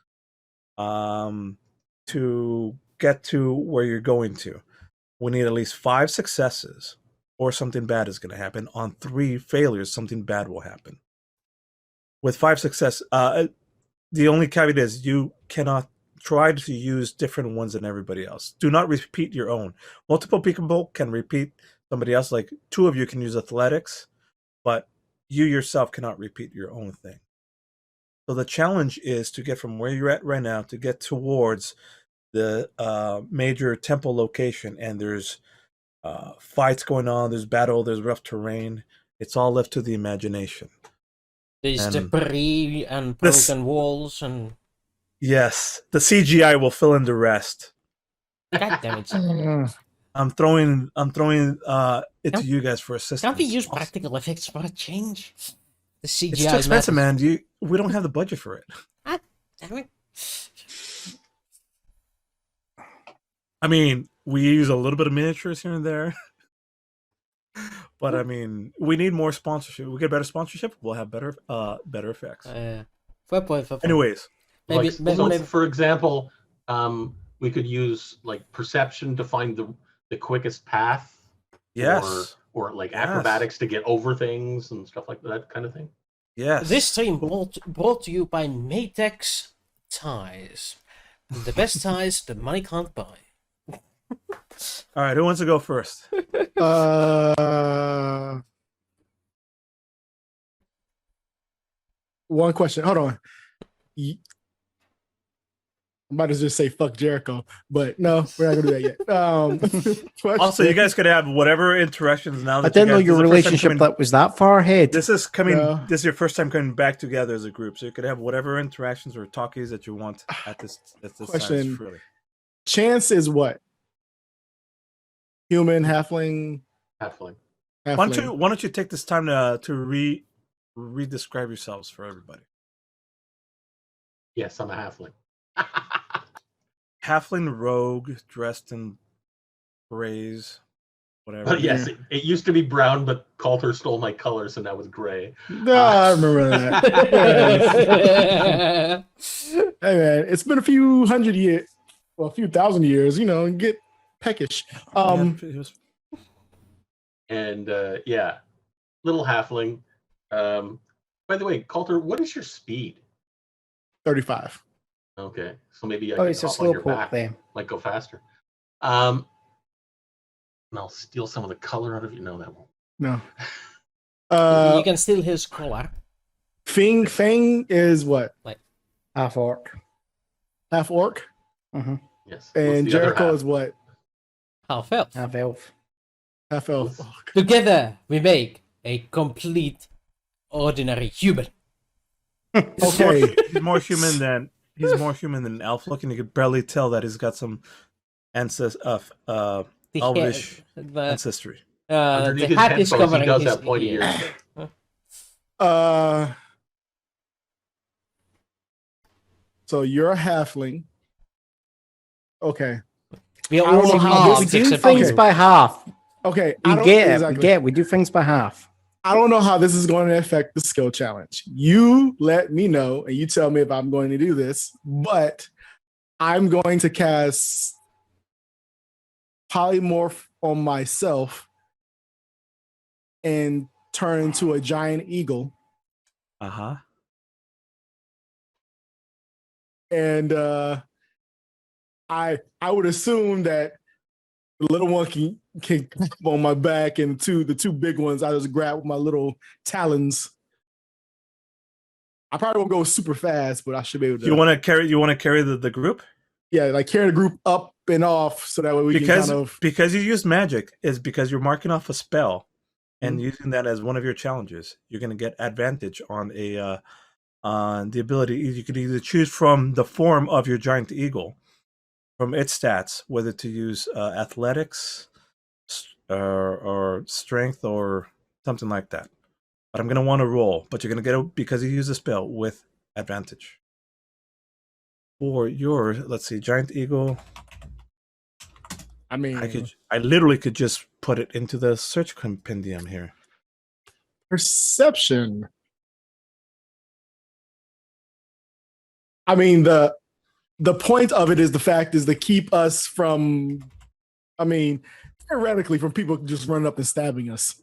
to get to where you're going to. We need at least 5 successes, or something bad is going to happen. On 3 failures, something bad will happen. With 5 success, the only caveat is you cannot try to use different ones than everybody else. Do not repeat your own. Multiple people can repeat somebody else. Like 2 of you can use athletics, but you yourself cannot repeat your own thing. So the challenge is to get from where you're at right now to get towards the major temple location, and there's fights going on. There's battle. There's rough terrain. It's all left to the imagination. There's And debris and this- broken walls and... Yes, the CGI will fill in the rest. God damn it. I'm throwing it to you guys for assistance. Can't we use practical effects for a change? The CGI It's too expensive, matters. man. We don't have the budget for it. Ah, damn it. I mean, we use a little bit of miniatures here and there. But I mean, we need more sponsorship. We get better sponsorship, we'll have better effects. Fair point. Anyways, Maybe, so for example, we could use like perception to find the quickest path. yes. Or like acrobatics to get over things and stuff like that kind of thing. Yes. This stream brought to you by Matex Ties. The best ties that money can't buy. All right, who wants to go first? One question. Hold on. I'm about to just say fuck Jericho, but no, we're not gonna do that yet. Also, you guys could have whatever interactions now. I didn't know your relationship that was that far ahead. This is coming. No. This is your first time coming back together as a group, so you could have whatever interactions or talkies that you want at this question. Freely. Chance is what? Human, halfling. Halfling. Why don't you take this time to re-describe yourselves for everybody? Yes, I'm a halfling. Halfling rogue dressed in grays, whatever. Yes, it used to be brown, but Coulter stole my colors and that was gray. No, I remember that. Hey man, it's been a few hundred years, well, a few thousand years. You know, get peckish. And little halfling. By the way, Coulter, what is your speed? 35. Okay, so maybe I Oh, can it's a hop on your slow back, there. like go faster. And I'll steal some of the color out of you. No, that won't. No. You can steal his collar. Fang is what? Like half orc. Half orc. Mm-hmm. Yes. And Jericho is what? Half elf. Half elf. Half elf. Together we make a complete ordinary human. Okay. He's more human than an elf looking. You could barely tell that he's got some elvish ancestry. Underneath his headphones, he does have pointy ears. So you're a halfling. Okay. We all we do things by half. Okay. We do things by half. I don't know how this is going to affect the skill challenge. You let me know and you tell me if I'm going to do this, but I'm going to cast polymorph on myself and turn into a giant eagle. Uh-huh. And I would assume that the little one can come on my back, and the two big ones I just grab with my little talons. I probably won't go super fast, but I should be able to. You want to carry the group? Yeah, like carry the group up and off, so that way we can kind of. Because you use magic is because you're marking off a spell, and using that as one of your challenges. You're going to get advantage on the ability. You could either choose from the form of your giant eagle, from its stats, whether to use athletics or strength or something like that. But I'm going to want to roll, but you're going to get it because you use a spell with advantage. For your, let's see, giant eagle. I mean, I literally could just put it into the search compendium here. Perception. I mean, the point of it is the fact is to keep us from, I mean, theoretically, from people just running up and stabbing us.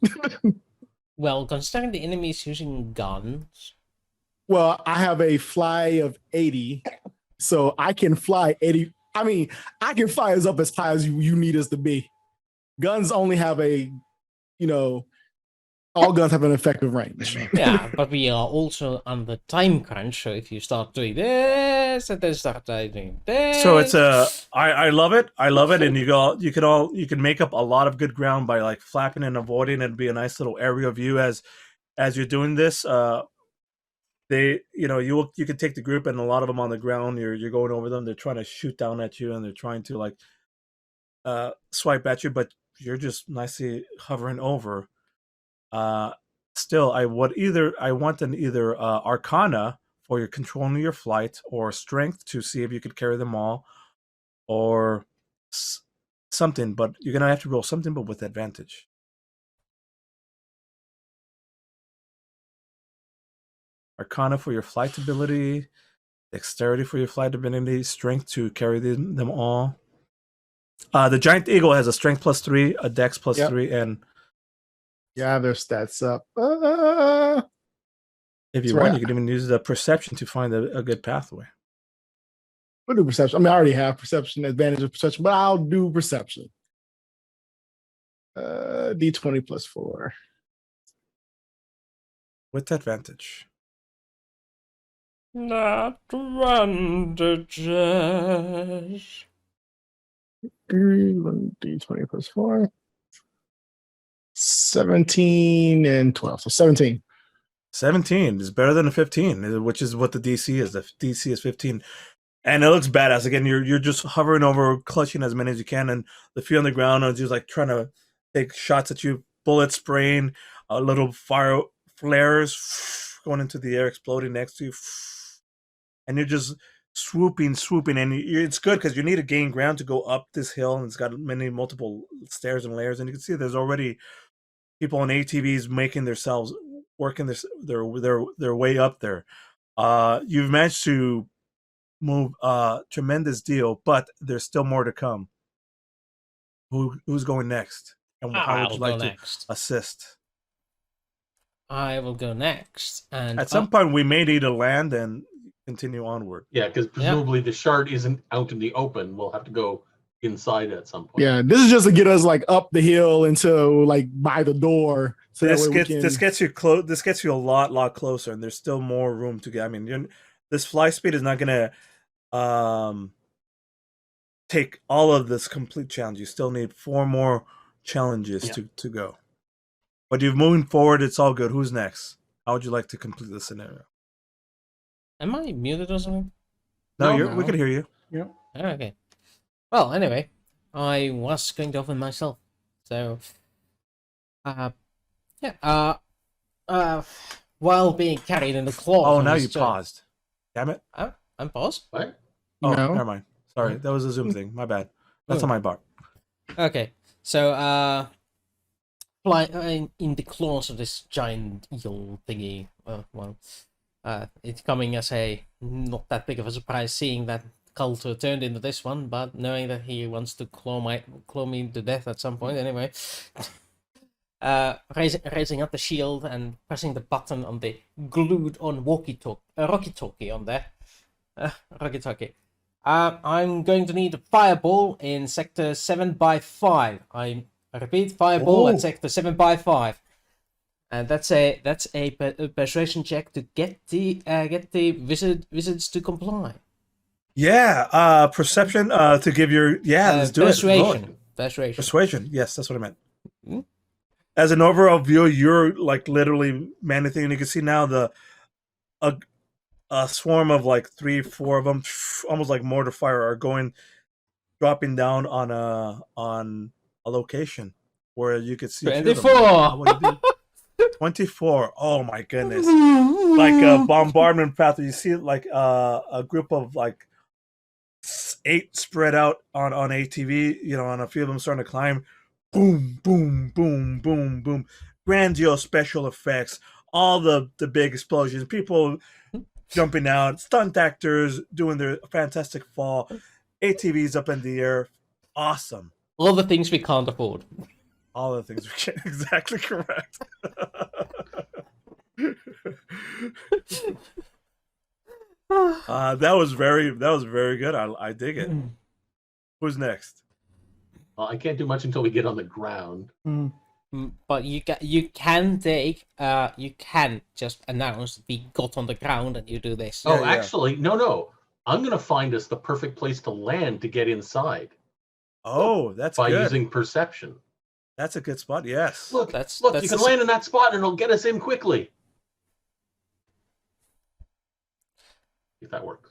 Well, considering the enemy is using guns. Well, I have a fly of 80, so I can fly 80. I mean, I can fly us up as high as you need us to be. Guns only have a, All guns have an effective range. Yeah, but we are also on the time crunch. So if you start doing this and then start doing this, So it's I love it. I love it, and you can make up a lot of good ground by like flapping and avoiding. It'd be a nice little aerial view as you're doing this. You can take the group and a lot of them on the ground. You're going over them. They're trying to shoot down at you and they're trying to like swipe at you, but you're just nicely hovering over. Still, I want either Arcana for your controlling your flight, or Strength to see if you could carry them all, or something. But you're gonna have to roll something, but with advantage. Arcana for your flight ability, Dexterity for your flight ability, Strength to carry them all. The Giant Eagle has a Strength +3, a Dex +3, and Yeah, their stats up. if you want, you can even use the Perception to find a good pathway. We'll do Perception. I mean, I already have Perception, advantage of Perception, but I'll do Perception. D20 +4. With advantage. not advantages. D20 +4. 17 and 12. So 17. 17 is better than a 15, which is what the DC is. The DC is 15. And it looks badass. Again, you're just hovering over, clutching as many as you can, and the few on the ground are just like trying to take shots at you, bullets spraying, little fire flares going into the air, exploding next to you. And you're just swooping, and it's good because you need to gain ground to go up this hill, and it's got multiple stairs and layers, and you can see there's already people on ATVs making themselves working their way up there. You've managed to move tremendous deal, but there's still more to come. Who's going next, and how would you like to assist? I will go next, and at some point we may need to land and continue onward. Yeah, because presumably the shard isn't out in the open. We'll have to go inside at some point. Yeah, this is just to get us like up the hill into like by the door. So this gets you close. This gets you a lot closer, and there's still more room to get. I mean, this fly speed is not gonna take all of this complete challenge. You still need 4 more challenges to go. But you're moving forward. It's all good. Who's next? How would you like to complete the scenario? Am I muted or something? No, we can hear you. Yeah. Okay. Well, anyway, I was going to open myself. So, while being carried in the claw. Oh, now you paused. Damn it. I'm paused? What? Oh, no. Never mind. Sorry, that was a Zoom thing. My bad. That's on my part. Okay, so, flying in the claws of this giant eel thingy. It's coming as not that big of a surprise seeing that Coulter turned into this one, but knowing that he wants to claw me to death at some point anyway. Raising up the shield and pressing the button on the glued-on walkie-talkie on there. Walkie-talkie. I'm going to need a fireball in sector 7x5. I repeat, fireball at sector 7x5. And that's a persuasion check to get the wizards to comply. Yeah, perception to give your let's do persuasion. Persuasion. Persuasion. Yes, that's what I meant. Mm-hmm. As an overall view, you're like literally manifesting, and you can see now a swarm of like 3-4 of them, almost like mortar fire, are dropping down on a location where you could see 24. 24. Oh my goodness! Like a bombardment path. You see like a group of like 8 spread out on ATV. On a few of them starting to climb. Boom, boom, boom, boom, boom. Grandiose special effects. All the big explosions. People jumping out. Stunt actors doing their fantastic fall. ATVs up in the air. Awesome. All the things we can't afford. All the things we can't. Exactly correct. That was very good. I dig it. Who's next? Well, I can't do much until we get on the ground. But you can just announce we got on the ground and you do this. Oh, actually, no. I'm going to find us the perfect place to land to get inside. Oh, that's by good. using perception. That's a good spot. Yes. Look, you can land in that spot and it'll get us in quickly. If that works.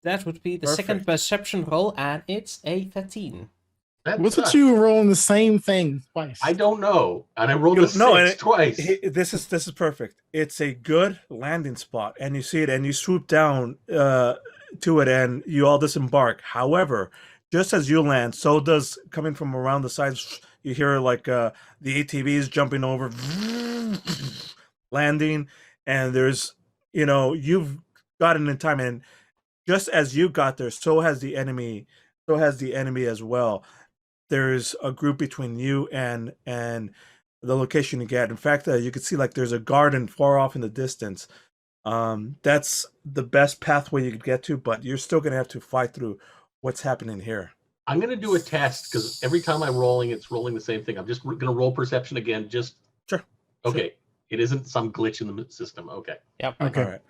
That would be the second perception roll, and it's a 13. What's with you rolling the same thing twice? I don't know, and I rolled a 6 twice. This is perfect. It's a good landing spot, and you see it, and you swoop down to it, and you all disembark. However, just as you land, so does coming from around the sides. You hear like the ATVs jumping over, landing, and there's you've gotten in time, and just as you got there, so has the enemy. So has the enemy as well. There's a group between you and the location you get. In fact, you can see like there's a garden far off in the distance. That's the best pathway you could get to, but you're still gonna have to fight through what's happening here. I'm gonna do a test because every time I'm rolling, it's rolling the same thing. I'm just gonna roll perception again. Just sure. Okay, sure. It isn't some glitch in the system. Okay. Yep. Okay. All right.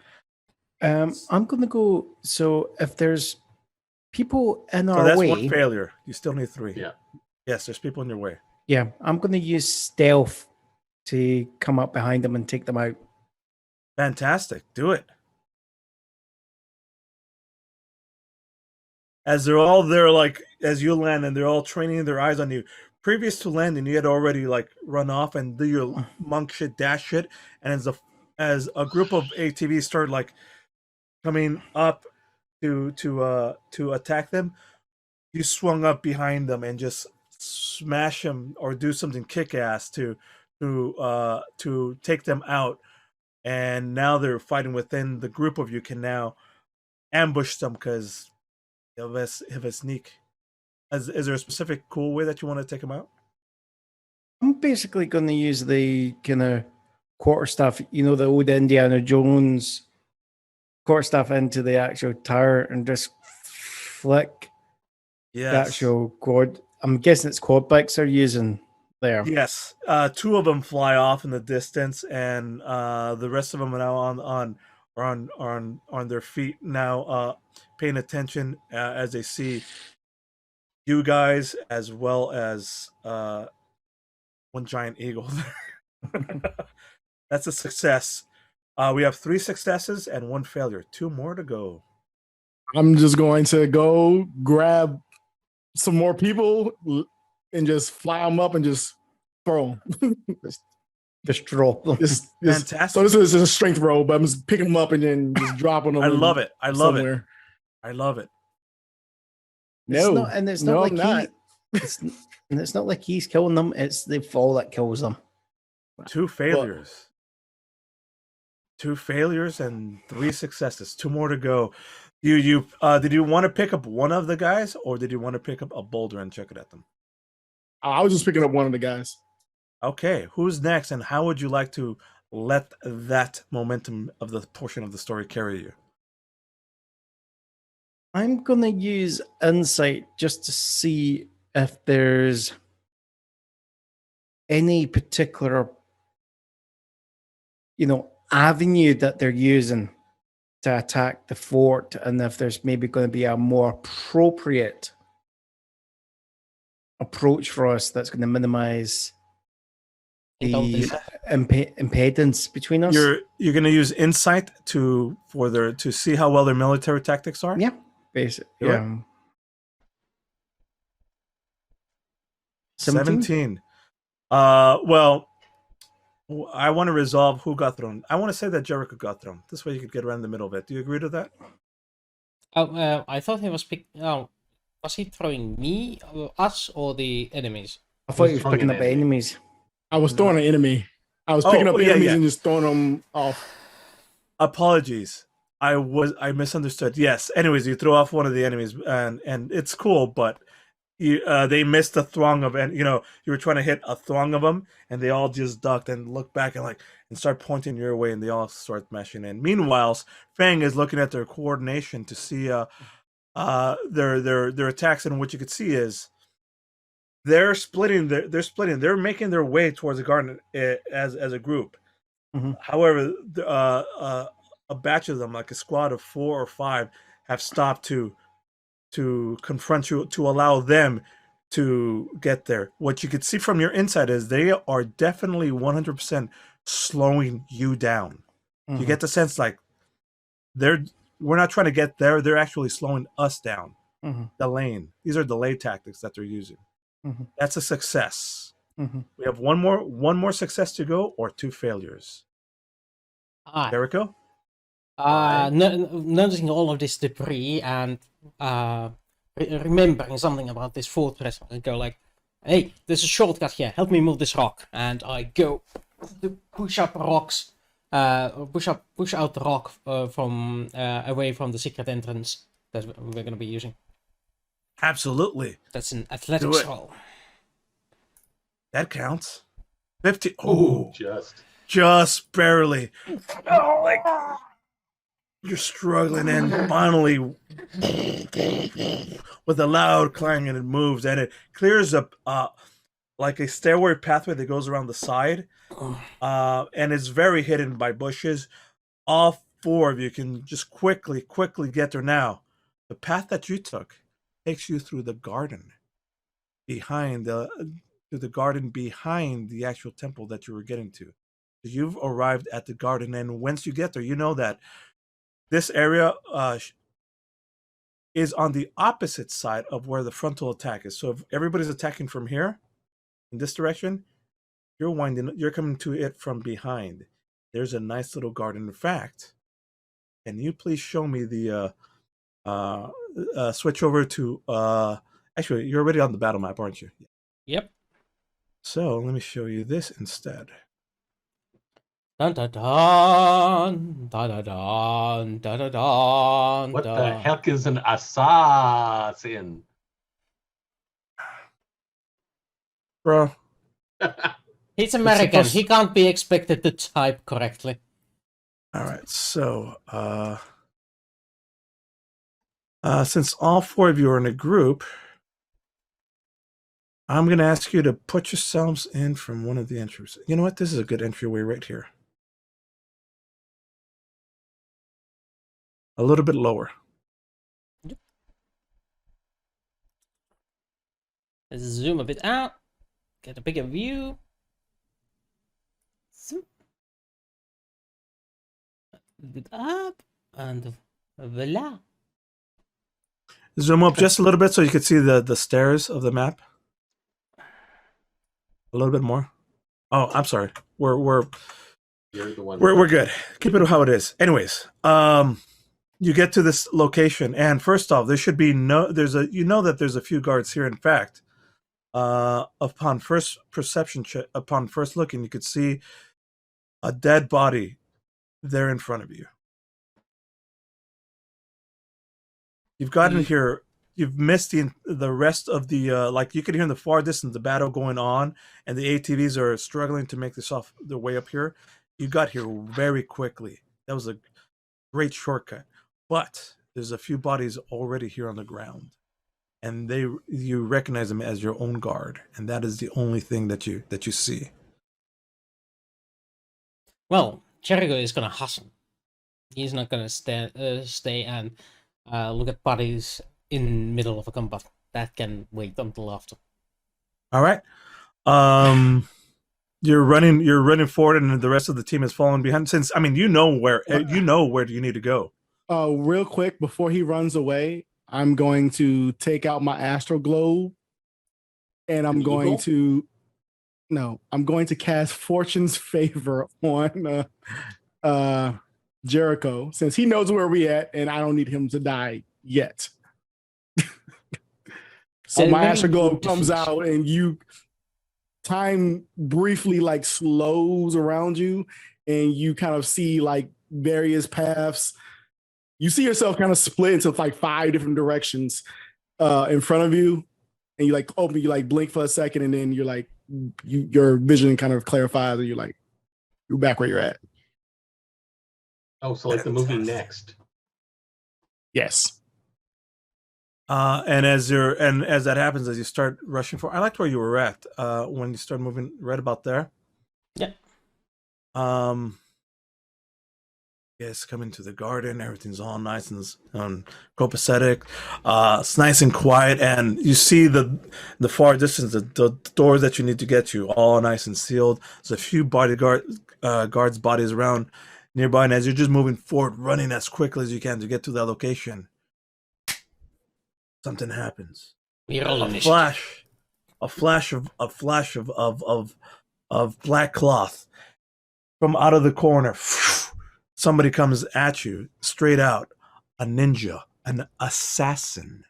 I'm gonna go. So if there's people in our that's way, one failure. You still need 3. Yeah. Yes, there's people in your way. Yeah, I'm gonna use stealth to come up behind them and take them out. Fantastic. Do it. As they're all there, like as you land, and they're all training their eyes on you. Previous to landing, you had already like run off and do your monk shit, dash shit, and as a group of ATVs start like coming up to attack them, you swung up behind them and just smash them or do something kick-ass to take them out. And now they're fighting within the group of you. Can now ambush them because of a sneak. Is there a specific cool way that you want to take them out? I'm basically going to use the kind of quarterstaff, the old Indiana Jones quarterstaff into the actual tower and just flick the actual quad. I'm guessing it's quad bikes they're using there. Yes, 2 of them fly off in the distance, and the rest of them are now on their feet now, paying attention as they see you guys as well as one giant eagle. That's a success. We have 3 successes and 1 failure. 2 more to go. I'm just going to go grab some more people and just fly them up and just throw them. just throw them. Fantastic. So this is a strength roll, but I'm just picking them up and then just dropping them. I love it. I love somewhere. it. I love it. It's not like he's killing them. It's the fall that kills them. 2 failures. 2 failures and 3 successes. 2 more to go. Did you want to pick up one of the guys, or did you want to pick up a boulder and check it at them? I was just picking up one of the guys. Okay, who's next, and how would you like to let that momentum of the portion of the story carry you? I'm gonna use insight just to see if there's any particular, avenue that they're using to attack the fort, and if there's maybe going to be a more appropriate approach for us that's going to minimize the impedance between us. You're going to use insight to see how well their military tactics are. Yeah, basically. Yeah. 17. Well, I want to resolve who got thrown. I want to say that Jericho got thrown. This way you could get around the middle of it. Do you agree to that? Oh, I thought he was was he throwing me, us, or the enemies? I thought he was picking up enemies. I was throwing an enemy. I was picking up enemies and just throwing them off. Apologies. I misunderstood. Yes. Anyways, you threw off one of the enemies, and it's cool, but they missed a throng of, and you were trying to hit a throng of them, and they all just ducked and looked back and start pointing your way, and they all start mashing in. Meanwhile, Fang is looking at their coordination to see their attacks, and what you could see is they're splitting. They're splitting. They're making their way towards the garden as a group. However, a batch of them, like a squad of 4 or 5, have stopped to confront you, to allow them to get there. What you could see from your inside is they are definitely 100% slowing you down. You get the sense like we're not trying to get there. They're actually slowing us down. Delaying. These are delay tactics that they're using. That's a success. We have one more success to go, or 2 failures. Jericho? Noticing all of this debris and remembering something about this fortress, I go like, hey, there's a shortcut here, help me move this rock. And I go to push up rocks, push out the rock from away from the secret entrance that we're going to be using. Absolutely. That's an athletics roll. That counts. 50. Oh, just barely. Oh, like you're struggling, and finally, with a loud clang, and it moves, and it clears up like a stairway pathway that goes around the side, and it's very hidden by bushes. All 4 of you can just quickly get there now. The path that you took takes you through the garden behind the actual temple that you were getting to. You've arrived at the garden, and once you get there, you know that this area is on the opposite side of where the frontal attack is. So if everybody's attacking from here, in this direction, you're coming to it from behind. There's a nice little garden. In fact, can you please show me the switch over to actually, you're already on the battle map, aren't you? Yep. So let me show you this instead. Dun dun dun dun dun dun dun dun dun. What the heck is an assassin? Bro. He's American. He can't be expected to type correctly. All right, so since all 4 of you are in a group, I'm going to ask you to put yourselves in from one of the entries. You know what? This is a good entryway right here. A little bit lower. Yep. Let's zoom a bit out. Get a bigger view. Zoom. A bit up. And voila. Zoom up just a little bit so you can see the stairs of the map. A little bit more. Oh, I'm sorry. We're good. Keep it how it is. Anyways, you get to this location, and first off, there should be there's a few guards here. In fact, upon first looking, you could see a dead body there in front of you. You've gotten here. You've missed the rest of the like you could hear in the far distance the battle going on, and the ATVs are struggling to make their way up here. You got here very quickly. That was a great shortcut. But there's a few bodies already here on the ground, and you recognize them as your own guard, and that is the only thing that you see. Well, Jericho is gonna hustle. He's not gonna stay and look at bodies in middle of a combat. That can wait until after. All right. You're running forward, and the rest of the team is falling behind. Since you know where you need to go. Real quick before he runs away, I'm going to take out my astral globe, and I'm going to cast Fortune's Favor on Jericho, since he knows where we at, and I don't need him to die yet. So my astral globe comes out, and time briefly like slows around you, and you kind of see like various paths. You see yourself kind of split into like 5 different directions in front of you, and you blink for a second, and then you're like, your vision kind of clarifies, and you're back where you're at. Oh, so like the movie Next. Yes. And as that happens, as you start rushing for, I liked where you were at when you start moving right about there. Yeah. Yes, come into the garden. Everything's all nice and copacetic. It's nice and quiet, and you see the far distance, the doors that you need to get to, all nice and sealed. There's a few guards' bodies around nearby, and as you're just moving forward, running as quickly as you can to get to that location, something happens. A flash of black cloth from out of the corner. Somebody comes at you straight out. A ninja, an assassin,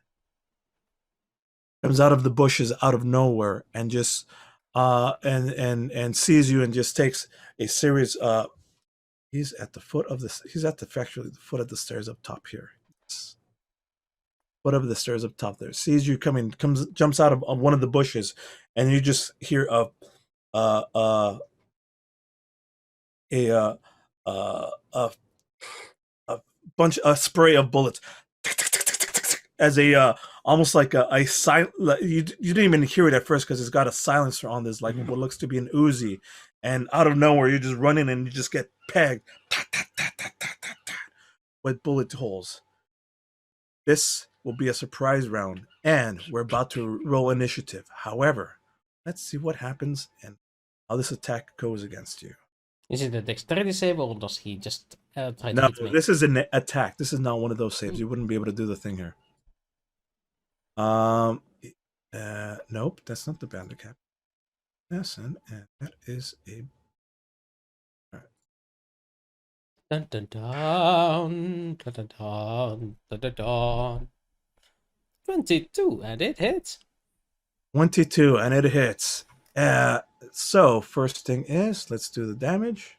comes out of the bushes, out of nowhere, and just and sees you and just takes a serious. He's at the foot of this. He's at the foot of the stairs up top here. Foot of the stairs up top there. Sees you coming, jumps out of one of the bushes, and you just hear a spray of bullets as almost like a silent. You didn't even hear it at first because it's got a silencer on this, like what looks to be an Uzi, and out of nowhere you're just running and you just get pegged with bullet holes. This will be a surprise round, and we're about to roll initiative. However, let's see what happens and how this attack goes against you. Is it a dexterity save, or does he just try to No, hit me? this is an attack. This is not one of those saves. You wouldn't be able to do the thing here. Nope, that's not the bandit cap. Assassin, and that is a. Dun dun dun dun dun dun dun dun dun. 22, and it hits. 22, and it hits. So first thing is, let's do the damage.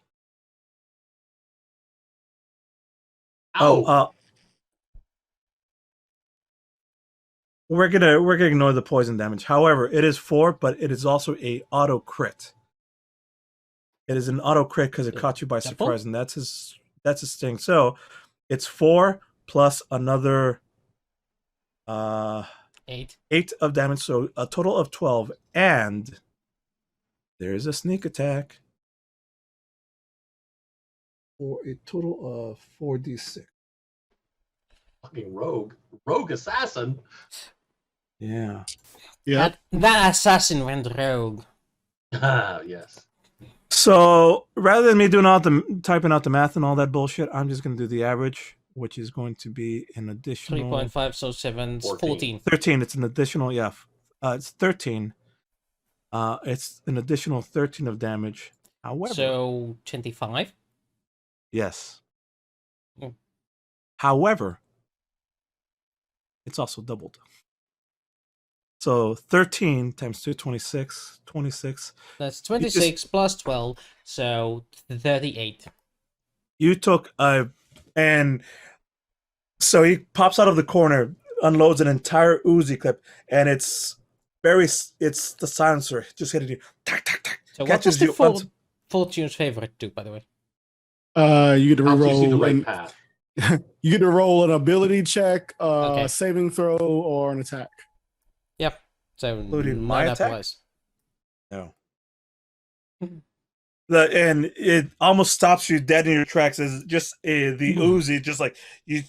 Ow. We're gonna ignore the poison damage. However, it is 4, but it is also a auto crit. It is an auto crit because it caught you by surprise, and that's his thing. So it's 4 plus another 8 of damage, so a total of 12. And there's a sneak attack for a total of 4d6. Fucking rogue assassin. Yeah. That assassin went rogue. Ah, yes. So rather than me doing typing out the math and all that bullshit, I'm just going to do the average, which is going to be an additional 3.5, so 7, 14. 13. It's an additional, it's 13. It's an additional 13 of damage. However, So 25. yes. Mm. However, it's also doubled. So 13 times 2, 26. 26. That's 26 plus 12, so 38. You took and so he pops out of the corner, unloads an entire Uzi clip, and it's the silencer just hitting you. Tack, tack, tack. So Catches what was you. Fortune's favorite too, by the way? You get to Helps you see the reroll. right path. You get to roll an ability check, Okay. saving throw, or an attack. Yep. So Including not my attack? otherwise. No. And it almost stops you dead in your tracks as just the Uzi, just like you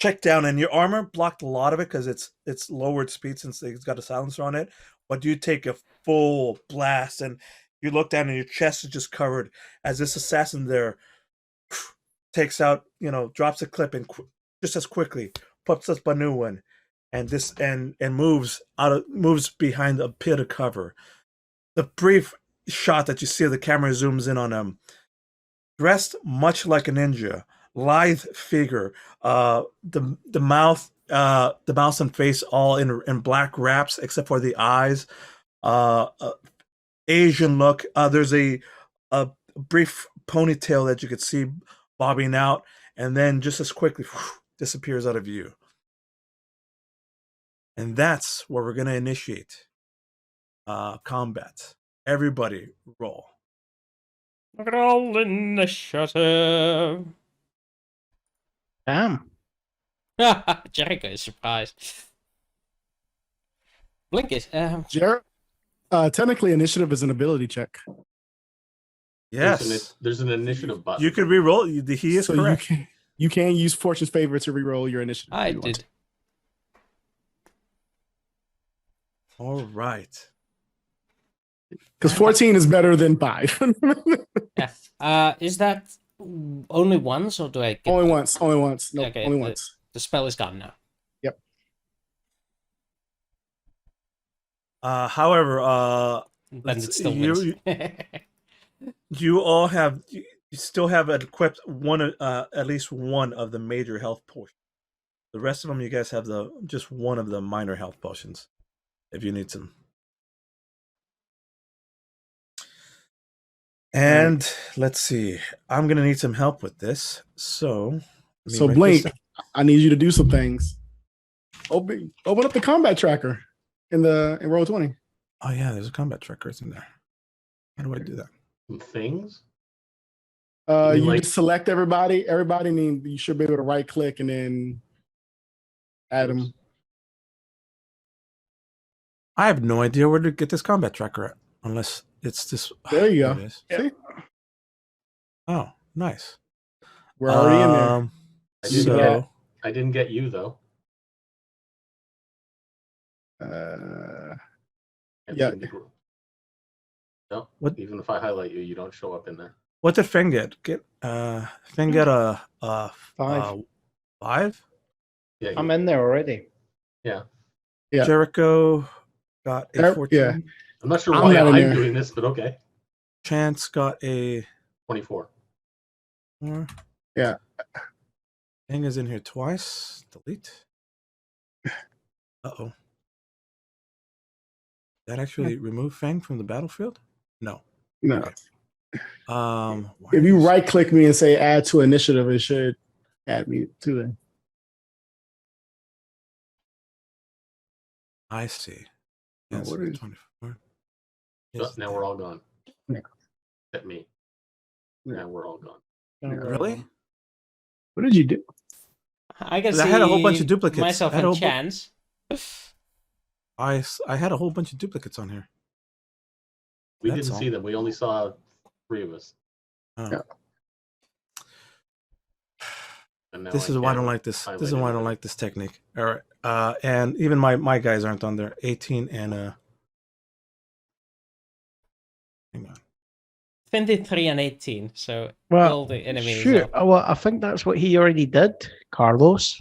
check down, and your armor blocked a lot of it because it's lowered speed since it's got a silencer on it. But you take a full blast, and you look down, and your chest is just covered as this assassin there takes out, drops a clip and just as quickly puts up a new one, and moves behind a pit of cover. The brief shot that you see, the camera zooms in on him, dressed much like a ninja, lithe figure, the mouth and face all in black wraps except for the eyes, Asian look. There's a brief ponytail that you could see bobbing out, and then just as quickly disappears out of view. And that's where we're going to initiate combat. Everybody roll. Roll initiative. Damn. Jericho is surprised. Blink is. Technically, initiative is an ability check. Yes. There's an initiative button. You could re-roll. He is So correct. you can use Fortune's favor to re-roll your initiative. I did. All right. Because 14 is better than 5. Yeah. Is that only once, or do I get Only once. Only once. No, Okay, only once. the spell is gone now? However, Then it still you, wins. you all have you still have equipped one at least one of the major health potions. The rest of them, you guys have just one of the minor health potions, if you need some. And let's see, I'm gonna need some help with this. So Blink, I need you to do some things. Open up the combat tracker in Roll20. Oh yeah, there's a combat tracker in there. How do I do that? Some things. You just select everybody. Everybody, you should be able to right click and then add them. I have no idea where to get this combat tracker at, unless it's this. There you go. It is. See? Oh, nice. We're already in there. I didn't get you though. Yeah. No. What? Even if I highlight you, you don't show up in there. What did Feng get? Feng get a 5? 5? Yeah. I'm in there already. Yeah. Jericho got a 14. Yeah. I'm not sure why I'm doing this, but okay. Chance got a 24. 4. Yeah. Feng is in here twice. Delete. Uh-oh. That actually remove Feng from the battlefield? No. No. Okay. If you right click me and say add to initiative, it should add me to it. I see. Oh, Yes, what is- 24. Now we're all gone. Yeah. Except me. Yeah. Now we're all gone. Really? What did you do? I can see I had a whole bunch of duplicates. myself I had a and whole Chance. I had a whole bunch of duplicates on here. We That's didn't all. see them. We only saw 3 of us. Oh. Yeah. And now This is why I don't like this. This is why I don't like this technique. All right. And even my guys aren't on there. 18 and hang on. 23 and 18. So Well, all the enemies. shoot. are- Well, I think that's what he already did, Carlos.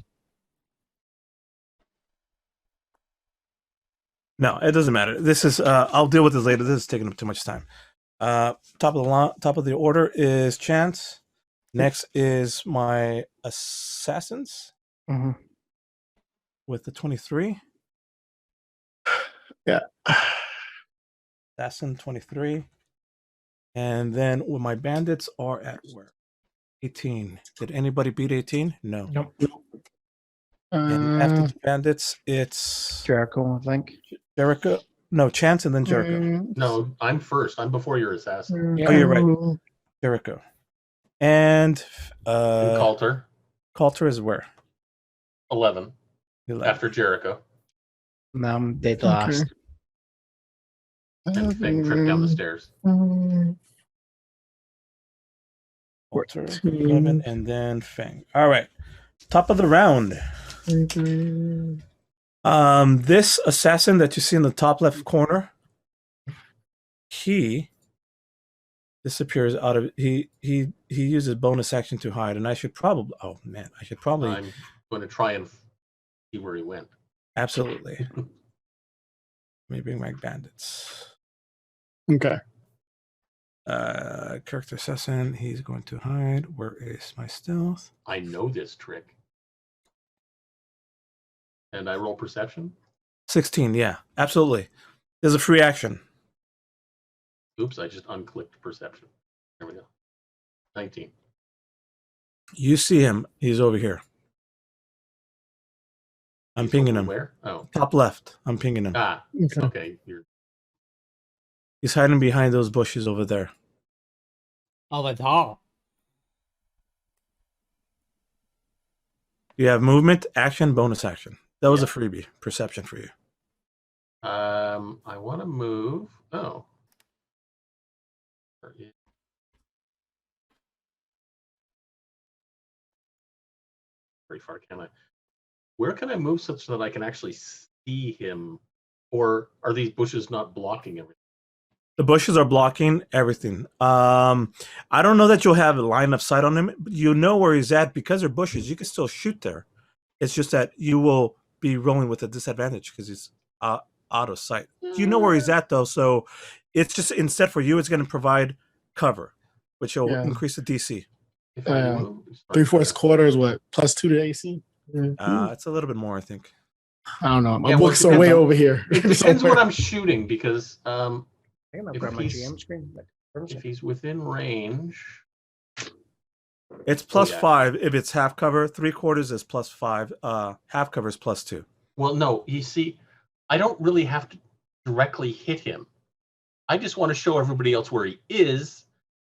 No, it doesn't matter. This is I'll deal with this later. This is taking up too much time. Top of the order is Chance. Next is my assassins Mm-hmm. with the 23. Yeah. Assassin 23. And then with my bandits are at where? 18. Did anybody beat 18? No. Nope. And after the bandits, it's Jericho, I think. Jericho. No, Chance and then Jericho. No, I'm first. I'm before your assassin. Oh, you're right. Jericho. And And Coulter, Coulter is where? 11. 11. After Jericho. No, I'm dead last. And Feng tripped down the stairs. Coulter, 11, and then Feng. All right. Top of the round. This assassin that you see in the top left corner, he disappears out of he uses bonus action to hide, and I should probably I'm going to try and see where he went. absolutely. Let me bring my bandits. Okay. Character assassin, he's going to hide. Where is my stealth? I know this trick. And I roll perception. 16, yeah, absolutely. There's a free action. Oops, I just unclicked perception. There we go. 19. You see him, he's over here. I'm He's pinging over him. Where? Oh. Top left. I'm pinging him. Ah, Okay. okay. He's hiding behind those bushes over there. Oh, at all. You have movement, action, bonus action. That was a freebie. Perception for you. I want to move. Oh. Very far, can I? Where can I move such that I can actually see him? Or are these bushes not blocking everything? The bushes are blocking everything. I don't know that you'll have a line of sight on him, but you know where he's at because they're bushes. You can still shoot there. It's just that you will be rolling with a disadvantage because he's out of sight. You know where he's at though, so it's just instead for you, it's going to provide cover, which will increase the DC. If I move, 3/4 quarter is what? +2 to AC? It's a little bit more, I think. I don't know. My books are way over here. It depends what I'm shooting because if he's within range, it's +5 if it's half cover. 3/4 is +5. Half cover is +2. Well, no, you see, I don't really have to directly hit him. I just want to show everybody else where he is,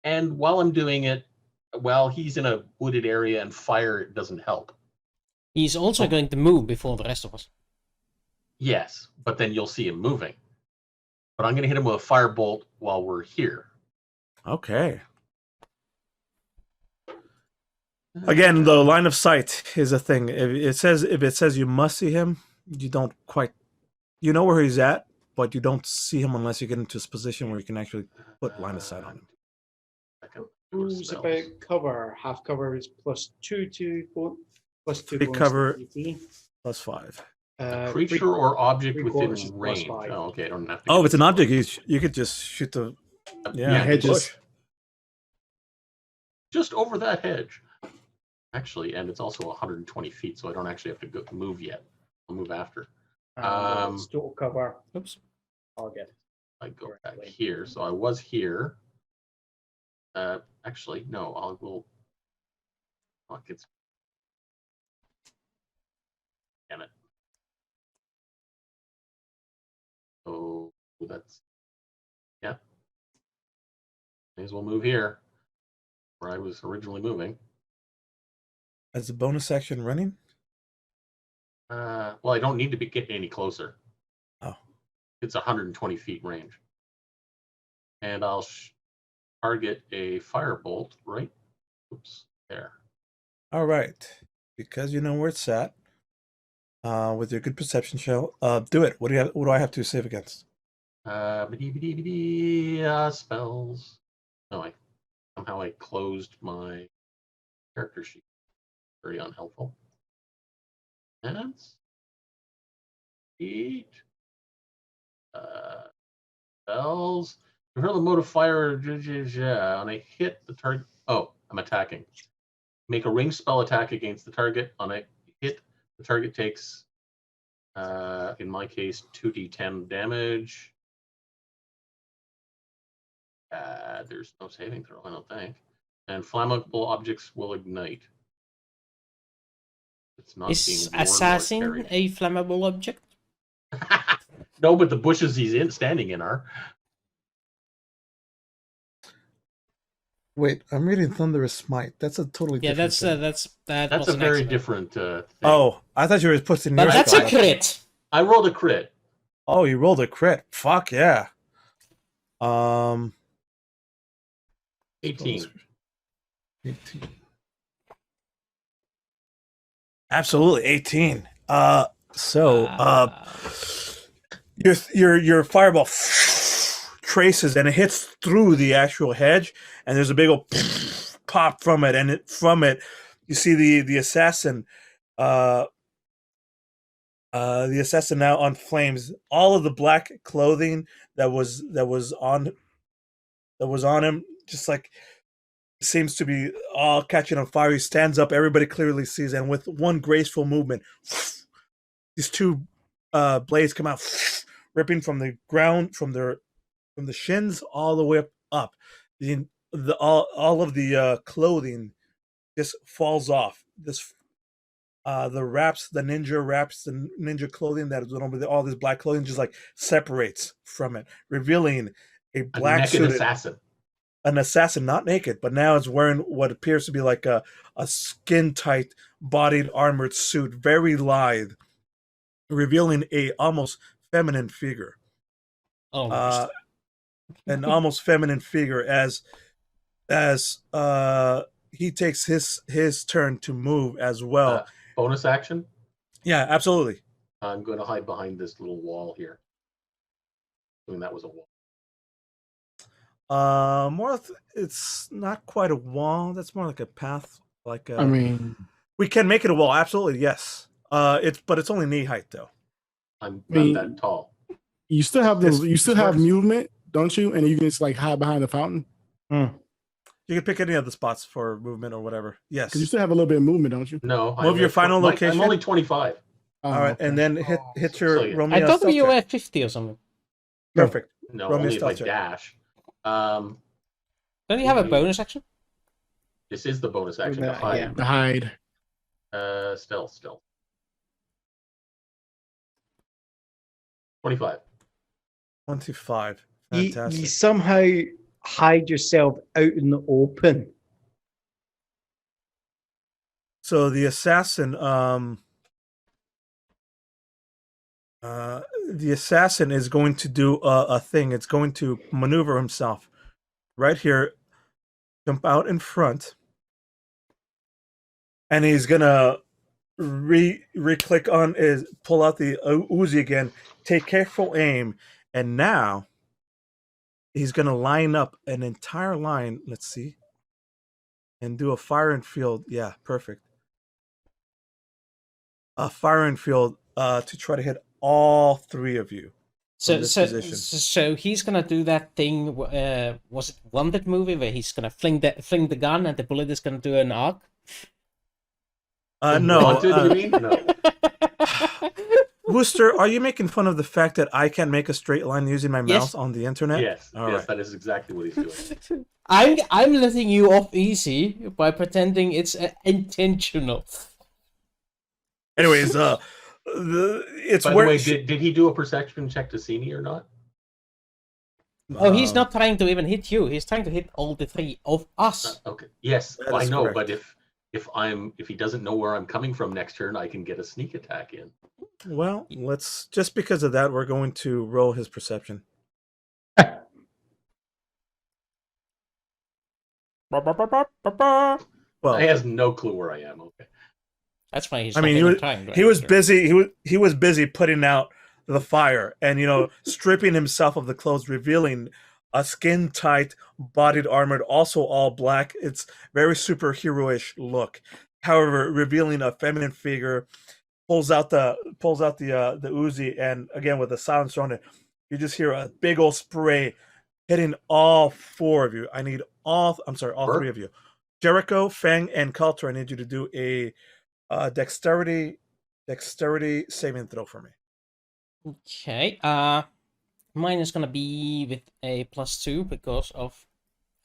and while I'm doing it, while he's in a wooded area and fire doesn't help. He's also going to move before the rest of us. Yes, but then you'll see him moving. But I'm going to hit him with a firebolt while we're here. Okay. Again, the line of sight is a thing. If it says you must see him, you don't quite. You know where he's at, but you don't see him unless you get into his position where you can actually put line of sight on him. Rules about cover. Half cover is +2 to +2. Free cover +5. Creature or object within range. Oh, okay. I don't have to. Oh, if it's an object, you could just shoot the hedges. Just over that hedge. Actually, and it's also 120 feet, so I don't actually have to move yet. I'll move after. It's total cover. Oops. I'll get it. I go back here. So I was here. Actually, no, I will. Oh, it's. Damn it. So that's. Yeah. May as well move here, where I was originally moving. As a bonus action running? Well, I don't need to be getting any closer. Oh. It's 120 feet range. And I'll target a firebolt right there. All right. Because you know where it's at, with your good perception shell, do it. What do I have to save against? Spells. No, somehow I closed my character sheet. Very unhelpful. And eat. Spells. You heard the mode of fire. On a hit, the target. Oh, I'm attacking. Make a ranged spell attack against the target. On a hit, the target takes, in my case, 2d10 damage. There's no saving throw, I don't think. And flammable objects will ignite. It's not. Is assassin a flammable object? No, but the bushes he's standing in are. Wait, I'm reading Thunderous Smite. That's a totally different thing. That's a very different thing. Oh, I thought you were putting. But that's a crit. I rolled a crit. Oh, you rolled a crit. Fuck yeah. 18. Absolutely 18. Your fireball traces and it hits through the actual hedge, and there's a big old pop from it, and from it you see the assassin. The assassin now on flames. All of the black clothing that was on him, just like, seems to be all catching on fire. He stands up. Everybody clearly sees, and with one graceful movement, these two blades come out, ripping from the ground, from the shins all the way up. All of the clothing just falls off. The ninja clothing that is over there, all this black clothing just like separates from it, revealing a black suited assassin. An assassin, not naked, but now is wearing what appears to be like a skin-tight, bodied, armored suit, very lithe, revealing a almost feminine figure. Almost. An almost feminine figure as he takes his turn to move as well. Bonus action? Yeah, absolutely. I'm going to hide behind this little wall here. I mean, that was a wall. It's not quite a wall. That's more like a path. I mean, we can make it a wall. Absolutely, yes. It's only knee height though. I'm not that tall. You still have have movement, don't you? And you can just like hide behind the fountain. You can pick any of the spots for movement or whatever. Yes, because you still have a little bit of movement, don't you? No, move your final location. I'm only 25. All right, okay. And then hit your Romeo. I thought you were at 50 or something. Perfect. No, Romeo only if I dash. Don't you have a bonus action? This is the bonus action to hide. Yeah, to hide. Stealth. 25. 25. Fantastic. You somehow hide yourself out in the open. So the assassin, is going to do a thing. It's going to maneuver himself right here, jump out in front, and he's gonna re-click on pull out the Uzi again, take careful aim, and now he's gonna line up an entire line. Let's see, and do a firing field. Yeah, perfect. A firing field to try to hit all three of you. So he's gonna do that thing. Was it Wanted movie where he's gonna fling the gun and the bullet is gonna do an arc? No. Wanted, you mean? No. Wooster, are you making fun of the fact that I can make a straight line using my mouse on the internet? Yes. All right. That is exactly what he's doing. I'm letting you off easy by pretending it's intentional. Anyways, it's By where. the way, did he do a perception check to see me or not? Oh, he's not trying to even hit you. He's trying to hit all the three of us. Okay. Yes, I know, correct. but if he doesn't know where I'm coming from next turn, I can get a sneak attack in. Well, let's just because of that, we're going to roll his perception. Well, he has no clue where I am. Okay. That's why he's. I mean, he was busy. He was busy putting out the fire and stripping himself of the clothes, revealing a skin tight, bodied armored, also all black. It's very superhero-ish look. However, revealing a feminine figure, pulls out the Uzi, and again with the silencer on it, you just hear a big old spray hitting all four of you. I need all three of you. Jerico, Fang, and Coulter, I need you to do a dexterity saving throw for me. Okay. Mine is gonna be with a +2 because of.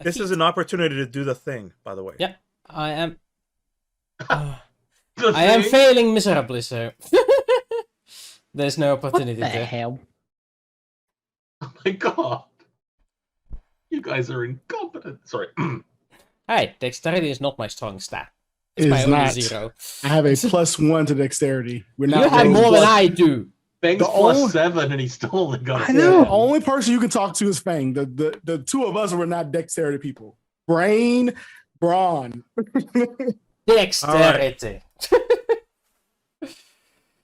This is an opportunity to do the thing, by the way. Yeah, I am. I am failing miserably, so there's no opportunity What the there. hell? Oh my god! You guys are incompetent. Sorry. Hey, dexterity is not my strong stat. It It's my is only not. 0. I have a +1 to dexterity. We're not. You have more than I do. Fang's The only- +7, and he still only got. I know. The only person you can talk to is Fang. The two of us were not dexterity people. Brawn. Dexterity.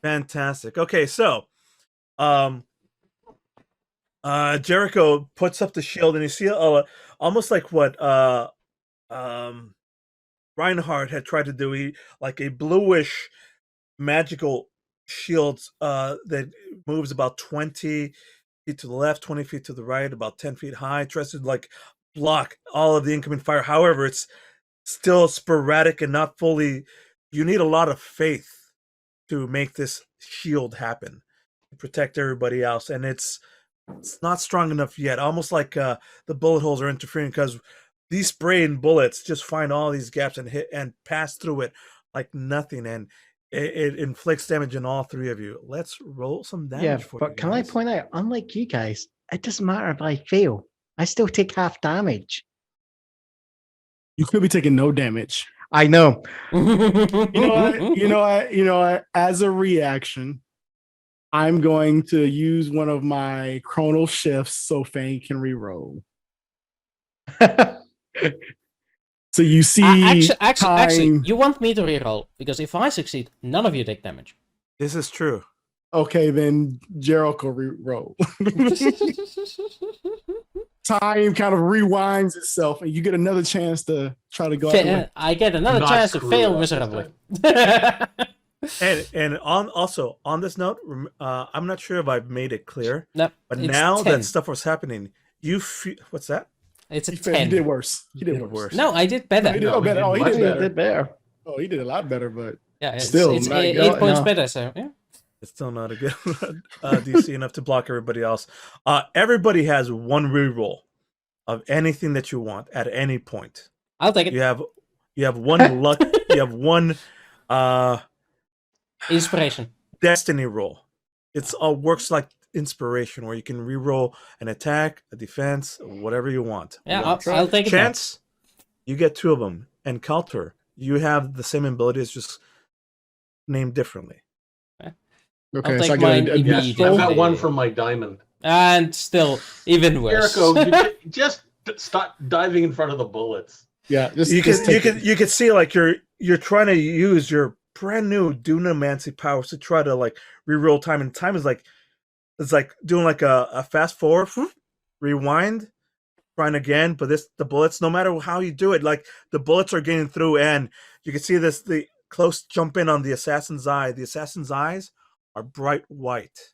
Fantastic. Okay, so Jericho puts up the shield, and you see almost like what Reinhardt had tried to do, like a bluish magical shield that moves about 20 feet to the left, 20 feet to the right, about 10 feet high, tries to like block all of the incoming fire. However, it's still sporadic and not fully. You need a lot of faith to make this shield happen, to protect everybody else, and it's not strong enough yet. Almost like the bullet holes are interfering, because these spraying bullets just find all these gaps and hit and pass through it like nothing, and it inflicts damage on all three of you. Let's roll some damage for you. But can I point out, unlike you guys, it doesn't matter if I fail. I still take half damage. You could be taking no damage. I know. You know what? As a reaction, I'm going to use one of my chronal shifts so Fang can reroll. So you see, actually, you want me to reroll because if I succeed, none of you take damage. This is true. Okay, then Jericho reroll. Time kind of rewinds itself, and you get another chance to try to go. I get another chance to fail miserably. And on this note, I'm not sure if I've made it clear. Nope, but now 10. That stuff was happening, you feel what's that? It's a 10. He did worse. He did worse. No, I did better. No, he did better. He did better. Oh, he did a lot better, but yeah, still, it's 8 points better. So yeah, it's still not a good DC enough to block everybody else. Everybody has one reroll of anything that you want at any point. I'll take it. You have one luck. You have one inspiration. Destiny roll. It's all works like inspiration, where you can reroll an attack, a defense, whatever you want. Yeah, I'll take it. Chance, you get 2 of them, and Coulter, you have the same abilities, just named differently. Okay, so I've got one from my diamond, and still even worse. Jericho, just stop diving in front of the bullets. Yeah, you can see like you're trying to use your brand new Dunamancy powers to try to like reroll time, and time is like it's like doing like a fast forward, rewind, trying again. But the bullets, no matter how you do it, like the bullets are getting through, and you can see the close jump in on the assassin's eye. The assassin's eyes are bright white.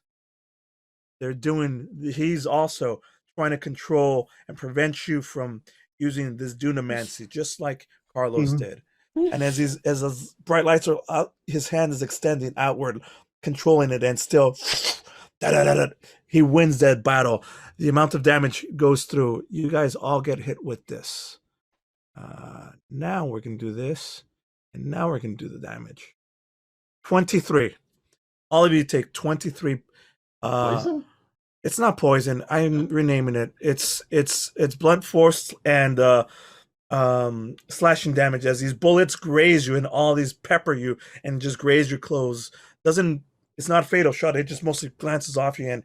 He's also trying to control and prevent you from using this Dunamancy, just like Carlos did. And as his bright lights are out, his hand is extending outward, controlling it, and still he wins that battle. The amount of damage goes through. You guys all get hit with this. Now we're going to do this, and now we're going to do the damage. 23. All of you take 23. Poison? It's not poison. I'm renaming it. It's blunt force and slashing damage as these bullets graze you and all these pepper you and just graze your clothes. It's not a fatal shot. It just mostly glances off you, and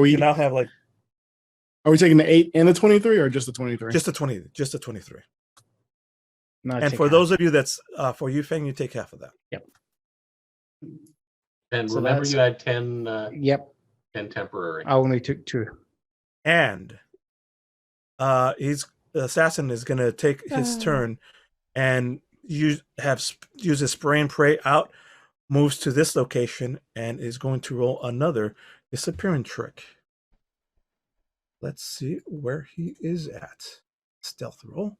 you now have like. Are we taking the 8 and the 23, or just the 23? Just the 20. Just the 23. And for those of you that's for you, Fang, you take half of that. Yep. And so remember, you had 10. Yep. 10 temporary. I only took 2. And the assassin is going to take his turn, and use his spray and pray out, moves to this location, and is going to roll another disappearing trick. Let's see where he is at. Stealth roll.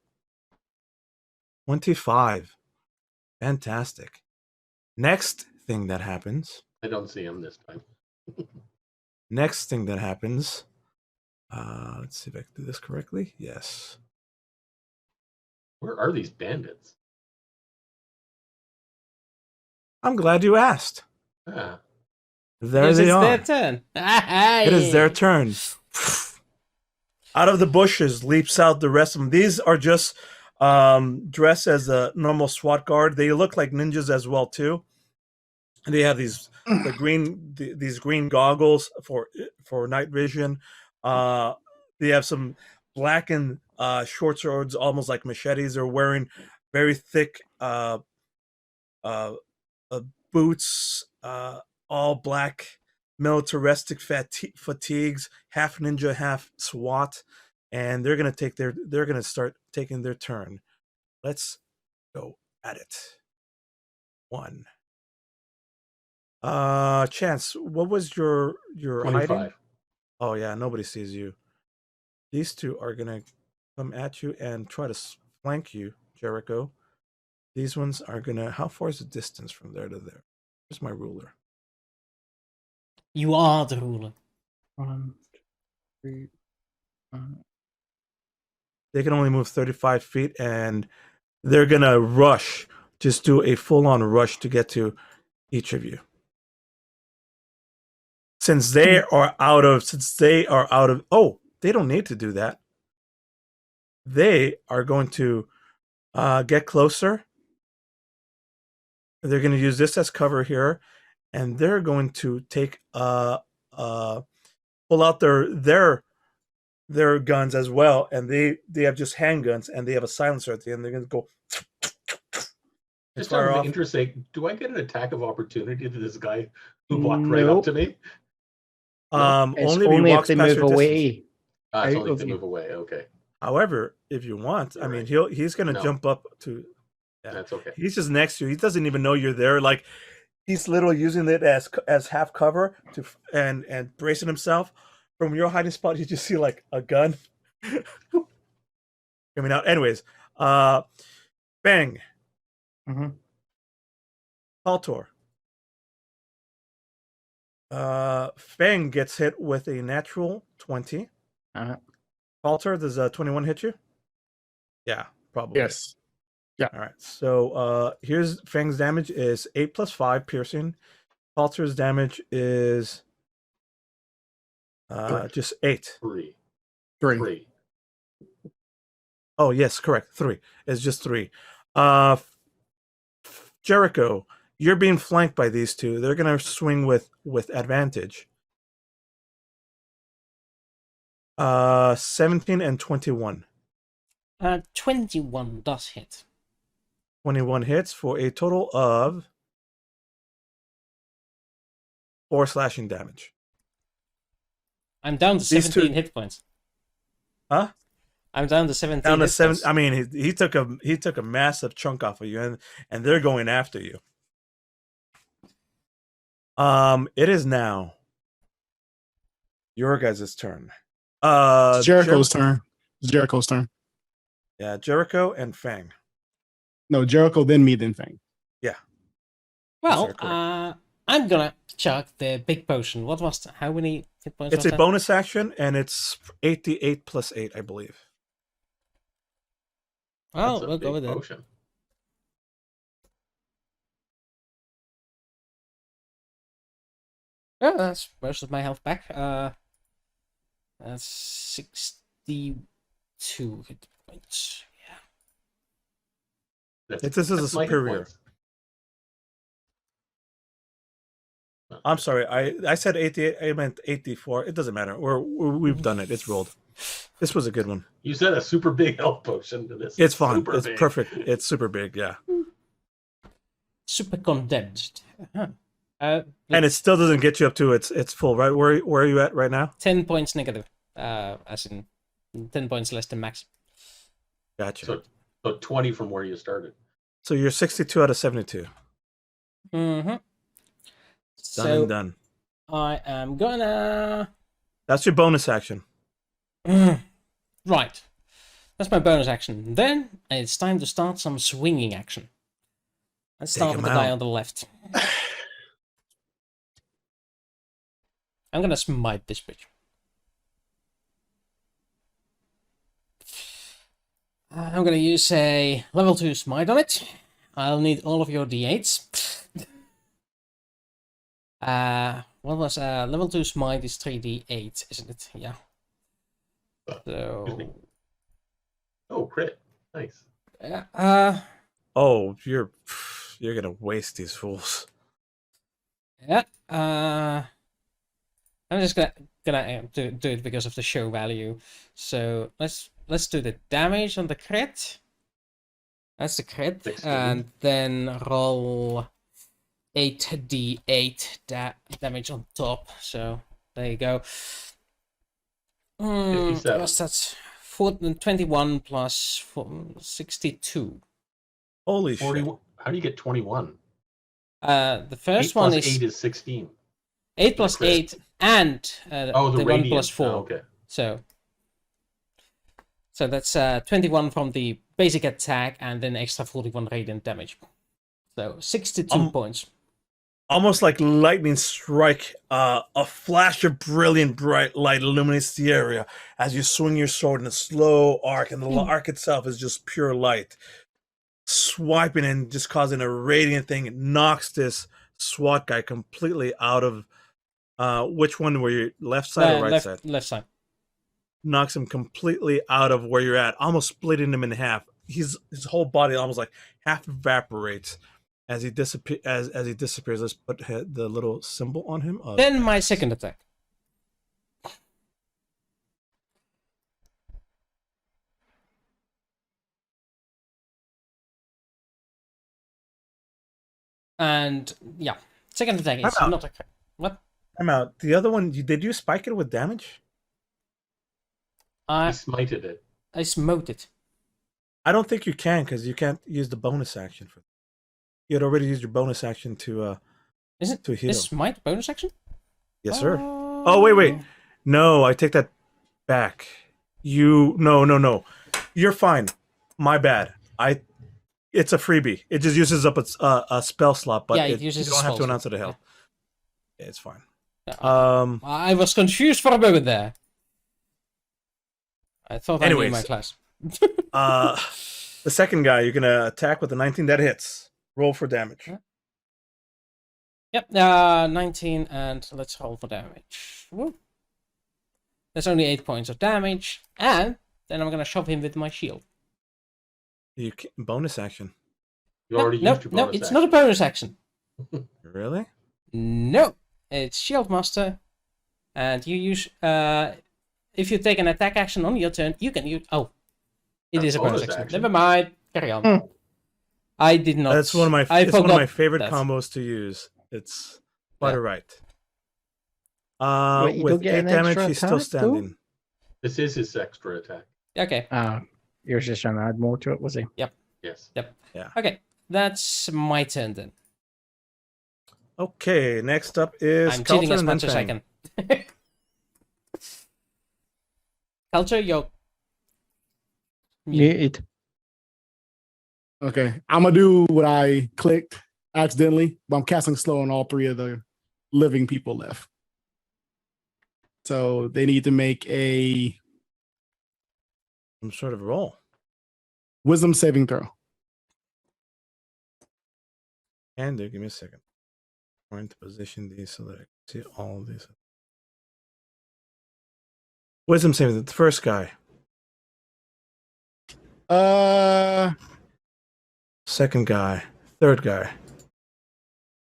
25. Fantastic. Next thing that happens. I don't see him this time. Next thing that happens. Let's see if I can do this correctly. Yes. Where are these bandits? I'm glad you asked. Ah. There they are. It's their turn. It is their turn. Out of the bushes leaps out the rest of them. These are just dressed as a normal SWAT guard. They look like ninjas as well too. And they have these green goggles for night vision. They have some blackened short swords, almost like machetes. They're wearing very thick boots, all black militaristic fatigues, half ninja, half SWAT, and they're gonna start taking their turn. Let's go at it. 1. Chance, what was your 25. hiding? Oh yeah, nobody sees you. These 2 are gonna come at you and try to flank you, Jericho. These ones are gonna. How far is the distance from there to there? Where's my ruler? You are the ruler. 1, 3. They can only move 35 feet, and they're gonna rush. Just do a full-on rush to get to each of you. Since they are out of. Oh, they don't need to do that. They are going to get closer. They're going to use this as cover here, and they're going to take pull out their guns as well, and they have just handguns, and they have a silencer at the end. They're going to go. Just out of interest sake, do I get an attack of opportunity to this guy who walked right up to me? Only if they move away. It's only if they move away. Okay. However, if you want, I mean, he's going to jump up to. Yeah. That's okay. He's just next to you. He doesn't even know you're there. Like, he's literally using it as half cover and bracing himself. From your hiding spot, you just see like a gun coming out. Anyways, bang. Mm-hmm. Paltor. Fang gets hit with a natural 20. Paltor, does a 21 hit you? Yeah, probably. Yes. Yeah. All right. So here's Fang's damage is 8 plus 5 piercing. Paltor's damage is just 8. 3. Oh yes, correct. 3. It's just 3. Jericho, you're being flanked by these two. They're gonna swing with advantage. 17 and 21. 21 does hit. 21 hits for a total of 4 slashing damage. I'm down to 17 hit points. Huh? I'm down to 17. Down to 7. I mean, he took a massive chunk off of you, and they're going after you. It is now your guys' turn. Jericho's turn. It's Jericho's turn. Yeah, Jericho and Fang. No, Jericho, then me, then Fang. Yeah. Well, I'm gonna chug the big potion. What was how many hit points? It's a bonus action, and it's 88 plus 8, I believe. Oh, we'll go with it. Oh, that's most of my health back. That's 62 hit points. Yeah. This is a superior. I'm sorry, I said 88. I meant 84. It doesn't matter. We've done it. It's rolled. This was a good one. You said a super big health potion to this. It's fun. It's big. Perfect. It's super big. Yeah. Super condensed. And it still doesn't get you up to its full, right? Where are you at right now? 10 points negative. As in 10 points less than max. Gotcha. So 20 from where you started. So you're 62 out of 72. Mm-hmm. Done and done. I am gonna... That's your bonus action. Right. That's my bonus action. Then it's time to start some swinging action. Let's start with the guy on the left. I'm gonna smite this bitch. I'm gonna use a level 2 smite on it. I'll need all of your d8s. What was level 2 smite is 3d8, isn't it? Yeah. So. Oh, crit! Nice. Yeah. Oh, you're gonna waste these fools. Yeah. I'm just gonna do it because of the show value. So let's do the damage on the crit. That's the crit, 16. and then roll 8d8 damage on top. So there you go. 57. Yes, that's 21 plus 62. Holy 40, shit! How do you get 21? The first 8 one plus is 8 is 16. 8 plus 8 and the 1 plus 4. Oh, okay. So that's 21 from the basic attack and then extra 41 radiant damage. So 62 points. Almost like lightning strike, a flash of brilliant bright light illuminates the area as you swing your sword in a slow arc, and the arc itself is just pure light. Swiping and just causing a radiant thing. It knocks this SWAT guy completely out of which one were you, left side or right side? Left side. Knocks him completely out of where you're at, almost splitting him in half. His whole body almost like half evaporates. As he disappears, let's put the little symbol on him. Then my second attack. And yeah, second attack is not a what? I'm out. The other one, did you spike it with damage? I smited it. I smote it. I don't think you can because you can't use the bonus action for. You had already used your bonus action to. Is it? To heal. Is smite bonus action? Yes, sir. Oh wait. No, I take that back. No. You're fine. My bad. It's a freebie. It just uses up a spell slot, but it uses you don't have to announce slot. it ahead. Yeah, it's fine. I was confused for a moment there. I thought I knew my class. The second guy, you're gonna attack with a 19 that hits. Roll for damage. Yep, 19, and let's roll for damage. Woo. That's only 8 points of damage, and then I'm gonna shove him with my shield. You bonus action. You already used your bonus it's action. not a bonus action. Really? No, it's Shield Master, and you use if you take an attack action on your turn, you can use. Oh, it is a bonus action. Never mind. Carry on. I did not. That's one of my. It's one of my favorite combos to use. It's quite alright. With 8 damage, he's still standing. Too? This is his extra attack. Okay. You're just trying to add more to it, was he? Yep. Yes. Yep. Yeah. Okay, that's my turn then. Okay, next up is I'm Culture cheating as and much as I then can. Culture, yo. Muted. Okay, I'm gonna do what I clicked accidentally, but I'm casting slow on all 3 of the living people left. So they need to make a some sort of roll. wisdom saving throw. And give me a second. I'm going to position these so that I can see all of these. Wisdom saving. The first guy. Second guy. Third guy.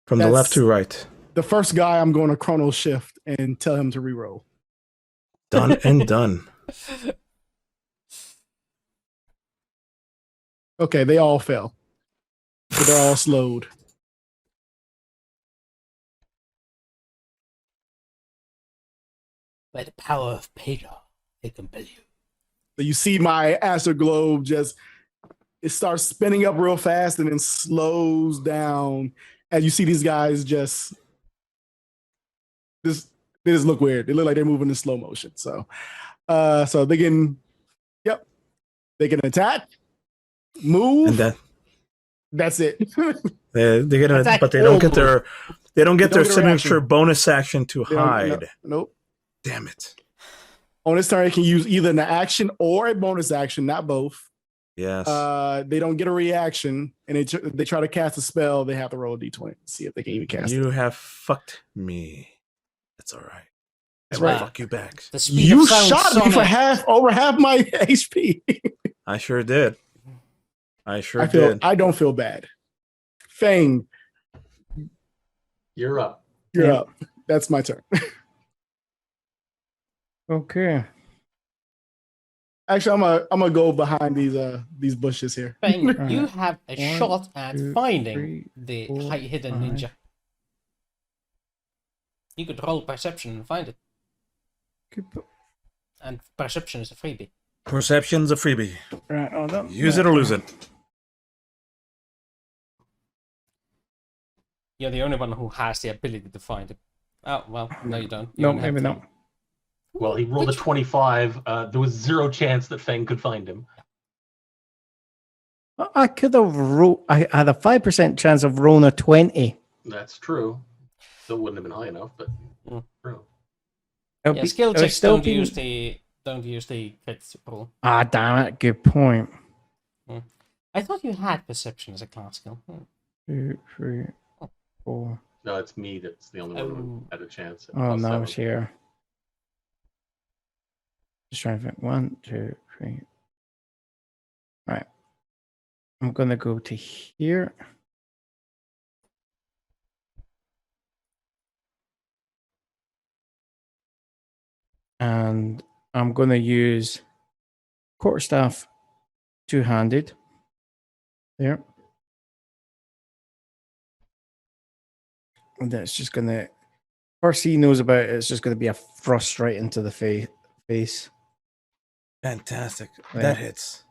From the left to right. The first guy, I'm going to chrono shift and tell him to reroll. Done and done. Okay, they all fell. So they're all slowed. By the power of Peter, I compel you. So you see my astral globe it starts spinning up real fast and then slows down. And you see these guys they just look weird. They look like they're moving in slow motion. So they can attack, move. And that's it. they get an Attack but they don't get their get signature reaction. bonus action to hide. Nope. Damn it. On this turn, you can use either an action or a bonus action, not both. Yes. They don't get a reaction, and they try to cast a spell. They have to roll a d20 to see if they can even cast it. You have fucked me. That's all right. That's I will right. fuck you back. You shot me for over half my HP. I sure did. I did. I don't feel bad. Fang, You're up. you're up. That's my turn. Okay. Actually, I'm gonna go behind these bushes here. Fang, you Alright. have a 1, shot at 2, finding 3, the 4, hidden 5. ninja. You could roll perception and find it. And perception is a freebie. Perception's a freebie. Right, hold on. Use it or lose it. You're the only one who has the ability to find it. Oh, well, no you don't. You No, only have maybe three. not. Well, he rolled a 25. There was 0 chance that Fang could find him. I could have I had a 5% chance of rolling a 20. That's true. Still wouldn't have been high enough, but true. Yeah, skill checks don't use the crit roll. Ah, damn it. Good point. I thought you had perception as a class skill. 2, 3, 4. No, it's me that's the only one who had a chance. at Oh, plus no, 7. it's here. Just trying to think. 1, 2, 3. Right. I'm going to go to here. And I'm going to use quarterstaff two-handed. There. And that's just going to, first he knows about it, it's just going to be a thrust right into the face. Fantastic. Yeah. That hits.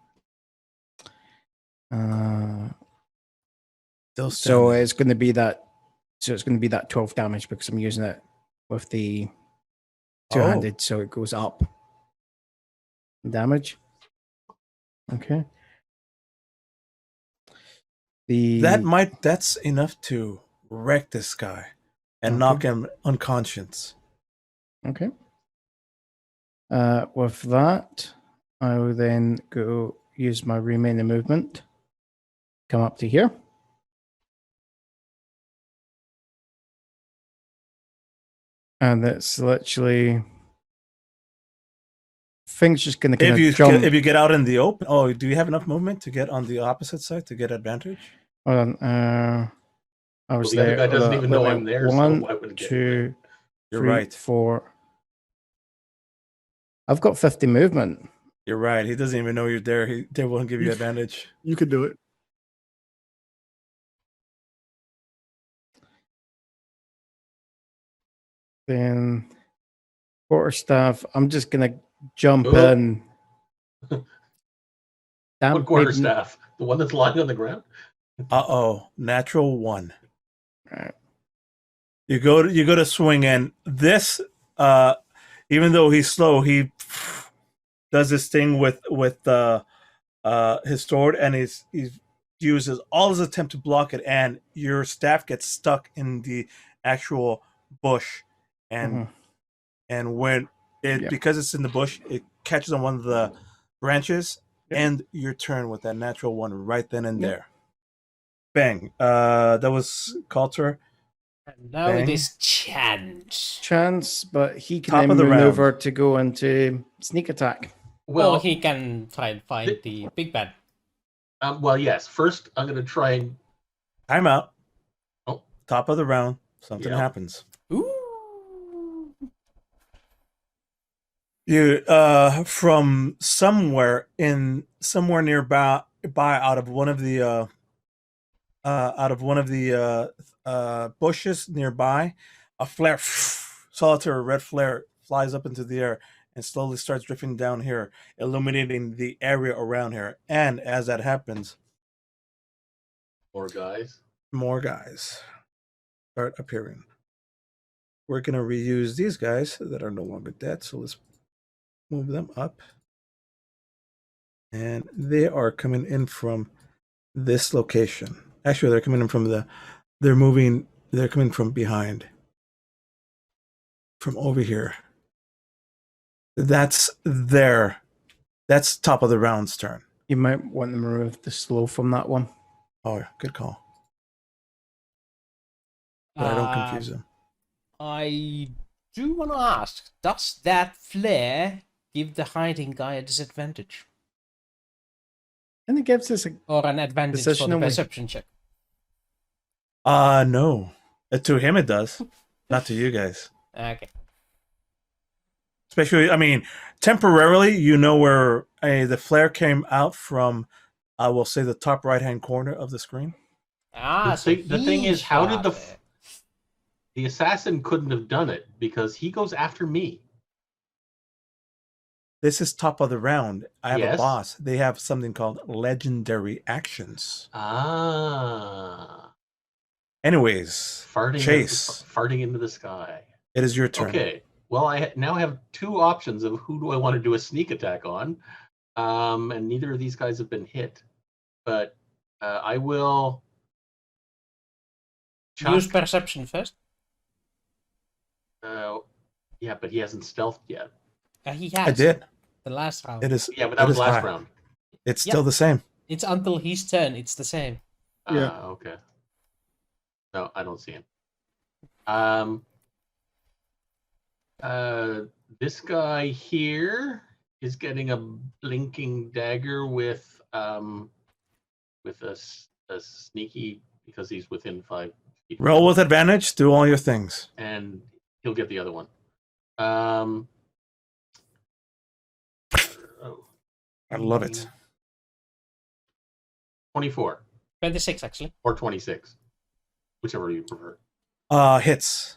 Still So standing. it's going to be that. So it's going to be that 12 damage because I'm using it with the two-handed, so it goes up in damage. Okay. That's enough to wreck this guy and knock him unconscious. Okay. With that, I will then go use my remaining movement. Come up to here. And that's literally things just going to kind of jump. If you get out in the open, do you have enough movement to get on the opposite side to get advantage? Hold on. I was the there. other guy doesn't even know I'm there. One, so I wouldn't get 2, You're 3, right. 4. I've got 50 movement. You're right. He doesn't even know you're there. They won't give you advantage. You could do it. Then quarterstaff. I'm just gonna jump in. What quarterstaff? The one that's lying on the ground? Natural 1. Right. You go to swing in. This even though he's slow, he does this thing with his sword, and he uses all his attempt to block it, and your staff gets stuck in the actual bush, and when it because it's in the bush, it catches on one of the branches, and your turn with that natural 1 right then and there. Bang. That was Coulter. And now it is Chance. But he can then maneuver to go into sneak attack. Well, he can try and find the big bad. Well, yes. First, I'm going to try and... Time out. Oh. Top of the round. Something happens. Ooh. You from somewhere nearby, out of one of the bushes nearby, a flare, solitary red flare, flies up into the air and slowly starts drifting down here, illuminating the area around here. And as that happens, more guys start appearing. We're gonna reuse these guys that are no longer dead, so let's move them up. And they are coming in from this location. Actually, they're coming in from they're coming from behind. From over here. That's top of the round's turn. You might want to remove the slow from that one. Oh, good call. But I don't confuse them. I do want to ask, does that flare give the hiding guy a disadvantage? And it gives us or an advantage for the perception check. No. To him it does. Not to you guys. Okay. Especially, I mean, temporarily, you know where the flare came out from, I will say, the top right-hand corner of the screen. The thing is, how did the assassin couldn't have done it because he goes after me. This is top of the round. I have a boss. They have something called legendary actions. Anyways, Chase. Farting into the sky. It is your turn. Okay. Well, I now have 2 options of who do I want to do a sneak attack on. And neither of these guys have been hit. But I will... Use perception first. Yeah, but he hasn't stealthed yet. He has. I did. The last round. It is. Yeah, but that was last round. It's still the same. It's until his turn. It's the same. Okay. No, I don't see him. This guy here is getting a blinking dagger with a sneaky because he's within 5 feet. Roll with advantage. Do all your things. And he'll get the other one. I love it. 24 26 actually. or 26, whichever you prefer. Hits.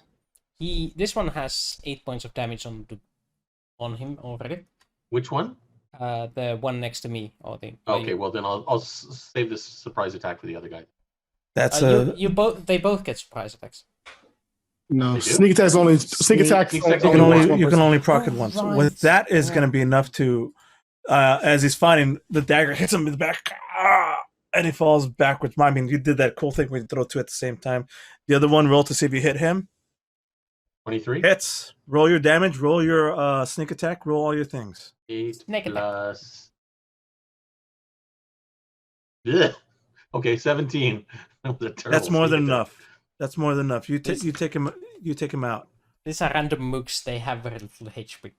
This one has 8 points of damage on him already. Which one? The one next to me, or the. Okay, well then I'll save this surprise attack for the other guy. That's They both get surprise attacks. No, They do? sneak attack's only sneak attack. Sneak attack's you only can only only one you can person. only proc it Oh, once. right. With that is Yeah. going to be enough to, as he's fighting, the dagger hits him in the back, and he falls backwards. I mean, you did that cool thing where you throw two at the same time. The other one, roll to see if you hit him. 23. Hits. Roll your damage. Roll your sneak attack. Roll all your things. 8 Sneak attack. plus. Ugh. Okay, 17. That was a terrible That's more sneak than attack. enough. That's more than enough. You take him. You take him out. These are random mooks. They have very little HP.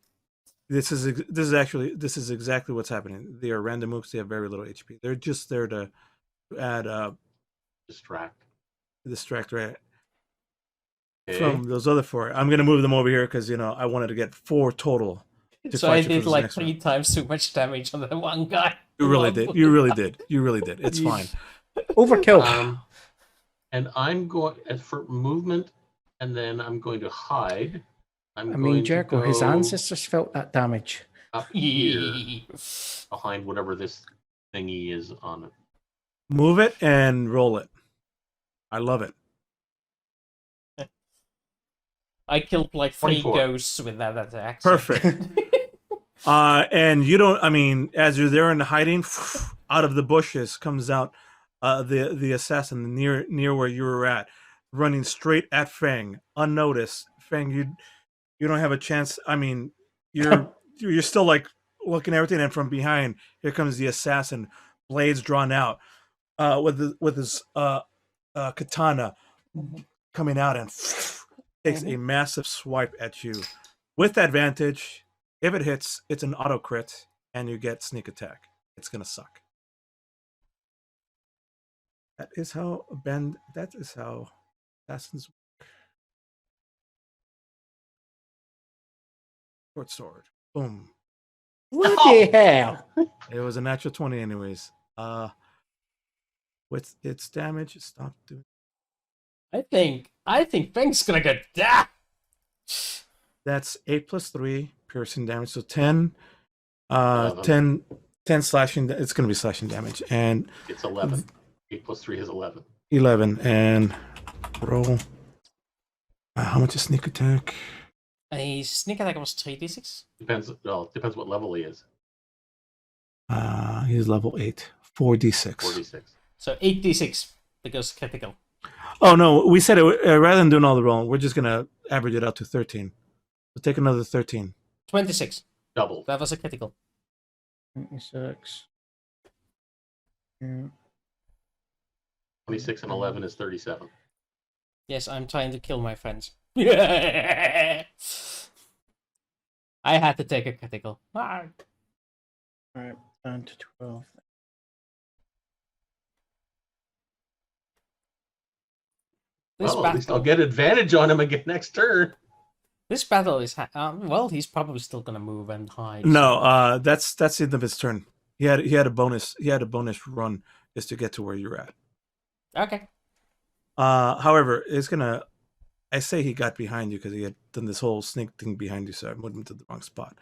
This is exactly what's happening. They are random mooks. They have very little HP. They're just there to add distract right Okay. from those other four. I'm gonna move them over here because I wanted to get 4 total. To So I fight you for did this like next 3 round. times too much damage on the one guy. You really did. You really did. You really did. It's fine. Overkill. And I'm going for movement, and then I'm going to hide. I mean, Jericho, his ancestors felt that damage. up here behind whatever this thingy is on it. Move it and roll it. I love it. I killed like 3 24. ghosts with that attack. so- Perfect. And you don't. I mean, as you're there in hiding, out of the bushes comes out the assassin near where you were at, running straight at Fang, unnoticed. Fang, you don't have a chance. I mean, you're still like looking at everything, and from behind, here comes the assassin, blades drawn out, with his katana coming out and takes a massive swipe at you. With advantage, if it hits, it's an auto crit, and you get sneak attack. It's gonna suck. That is how assassins work. Short sword. Boom. What the hell? It was a natural 20 anyways. With its damage, stop doing. I think Fang's gonna get that. That's 8 plus 3 piercing damage, so 10. 11. 10 slashing. It's going to be slashing damage, and It's 11. 8 plus 3 is 11. 11. And roll. How much is sneak attack? A sneak attack was 3d6. Depends what level he is. He's level 8. 4d6. 46. So 8d6 because critical. Oh no, we said it rather than doing all the rolling, we're just going to average it out to 13. So take another 13. 26. Double. That was a critical. 26. Yeah. 26 and 11 is 37. Yes, I'm trying to kill my friends. I had to take a critical. Ah. All right, down to 12. Well, at least I'll get advantage on him again next turn. This battle is well. He's probably still gonna move and hide. No, that's the end of his turn. He had a bonus run just to get to where you're at. Okay. However, it's gonna. I say he got behind you because he had done this whole sneak thing behind you, so I moved him to the wrong spot.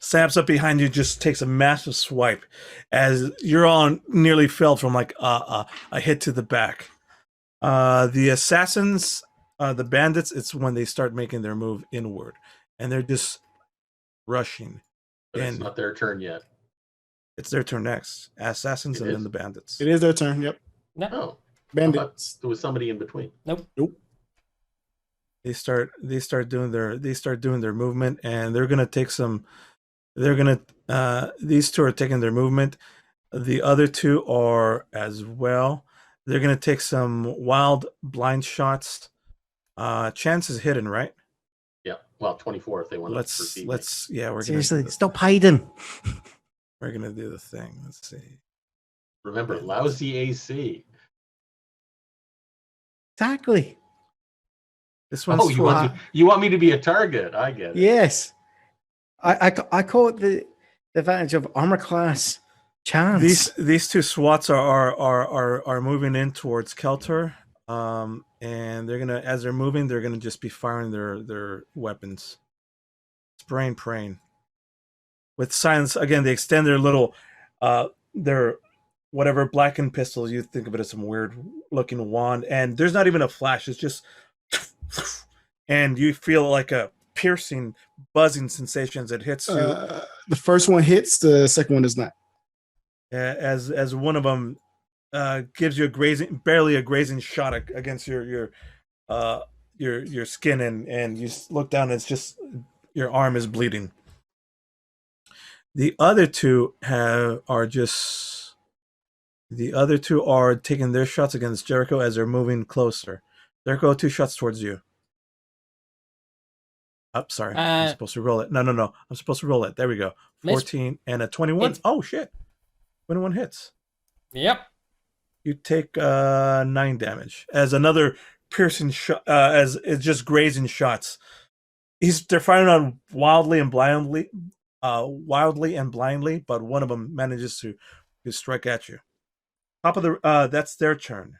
Snaps up behind you, just takes a massive swipe as you're all nearly felled from like a hit to the back. The assassins, the bandits, it's when they start making their move inward, and they're just rushing. But it's And not their turn yet. it's their turn next. Assassins It and is? then the bandits. It is their turn. Yep. No. Oh, I thought Bandits. there was somebody in between. They start doing their movement, and they're gonna take some. They're gonna. These two are taking their movement. The other two are as well. They're gonna take some wild blind shots. Chance is hidden, right? Yeah, well, 24 if they want to proceed. We're Seriously, gonna stop hiding. we're gonna do the thing. Let's see. Remember, lousy AC. Exactly. This one's Oh, you want me to be a target? I get it. Yes. I caught the the advantage of armor class chance. These two SWATs are moving in towards Kelter, and they're gonna, as they're moving, they're gonna just be firing their weapons, spraying, praying with silence. Again, they extend their little, their whatever blackened pistols. You think of it as some weird looking wand, and there's not even a flash. It's just, and you feel like a piercing, buzzing sensation as it hits you. The first one hits, the second one does not. As one of them gives you barely a grazing shot against your skin, and you look down, and it's just your arm is bleeding. The other two are taking their shots against Jericho as they're moving closer. Jericho, 2 shots towards you. Oh, sorry. I'm supposed to roll it. No. I'm supposed to roll it. There we go. 14 and a 21. Oh, shit. 21 hits. Yep. You take 9 damage. As another piercing shot, as it's just grazing shots. They're firing on wildly and blindly, but one of them manages to strike at you. Top of the that's their turn.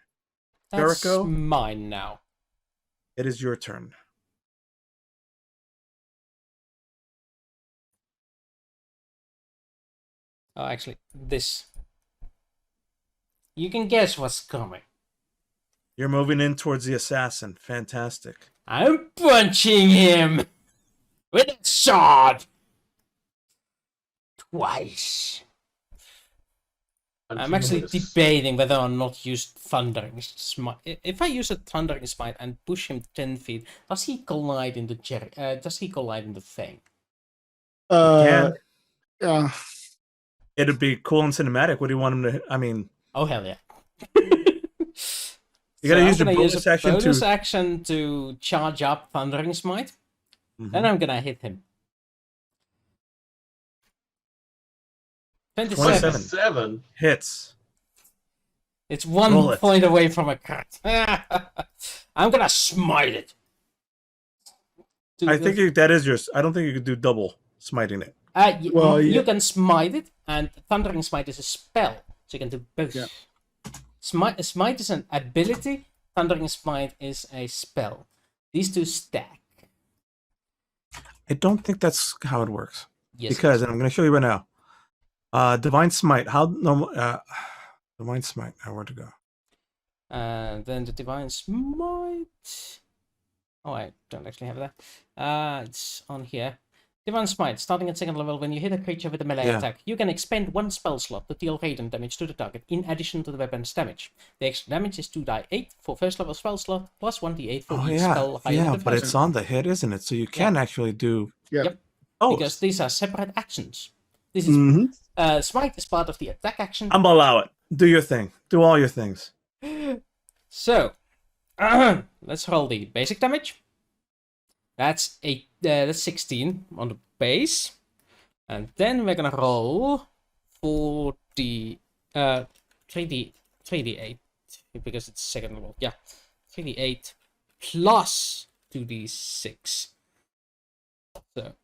That's Jericho, mine now. it is your turn. Oh, actually, this. You can guess what's coming. You're moving in towards the assassin. Fantastic. I'm punching him with a sword twice. I'm actually debating whether or not use Thundering Smite. If I use a Thundering Smite and push him 10 feet, does he collide in the does he collide in the thing? Yeah. It'd be cool and cinematic. What do you want him to? I mean, oh hell yeah! You gotta use your bonus action to charge up Thundering Smite. Then I'm gonna hit him. 27 hits. It's 1 point away from a crit. I'm gonna smite it. I think that is yours. I don't think you could do double smiting it. You can smite it, and Thundering Smite is a spell, so you can do both. Yeah. Smite is an ability. Thundering Smite is a spell. These two stack. I don't think that's how it works. Yes, because, and I'm going to show you right now. Divine Smite. How normal? Divine Smite. Now where to go? Then the Divine Smite. Oh, I don't actually have that. It's on here. Divine Smite, starting at 2nd level, when you hit a creature with a melee attack, you can expend 1 spell slot to deal radiant damage to the target, in addition to the weapon's damage. The extra damage is 2d8 for 1st level spell slot, plus 1d8 for each spell higher than the but it's on the hit, isn't it? So you can actually do... Yep. Oh, because these are separate actions. This is Smite is part of the attack action. I'm gonna allow it. Do your thing. Do all your things. So, let's roll the basic damage. That's 16 on the base, and then we're gonna roll 3d8 because it's 2nd level. Yeah, 3d8 plus 2d6. So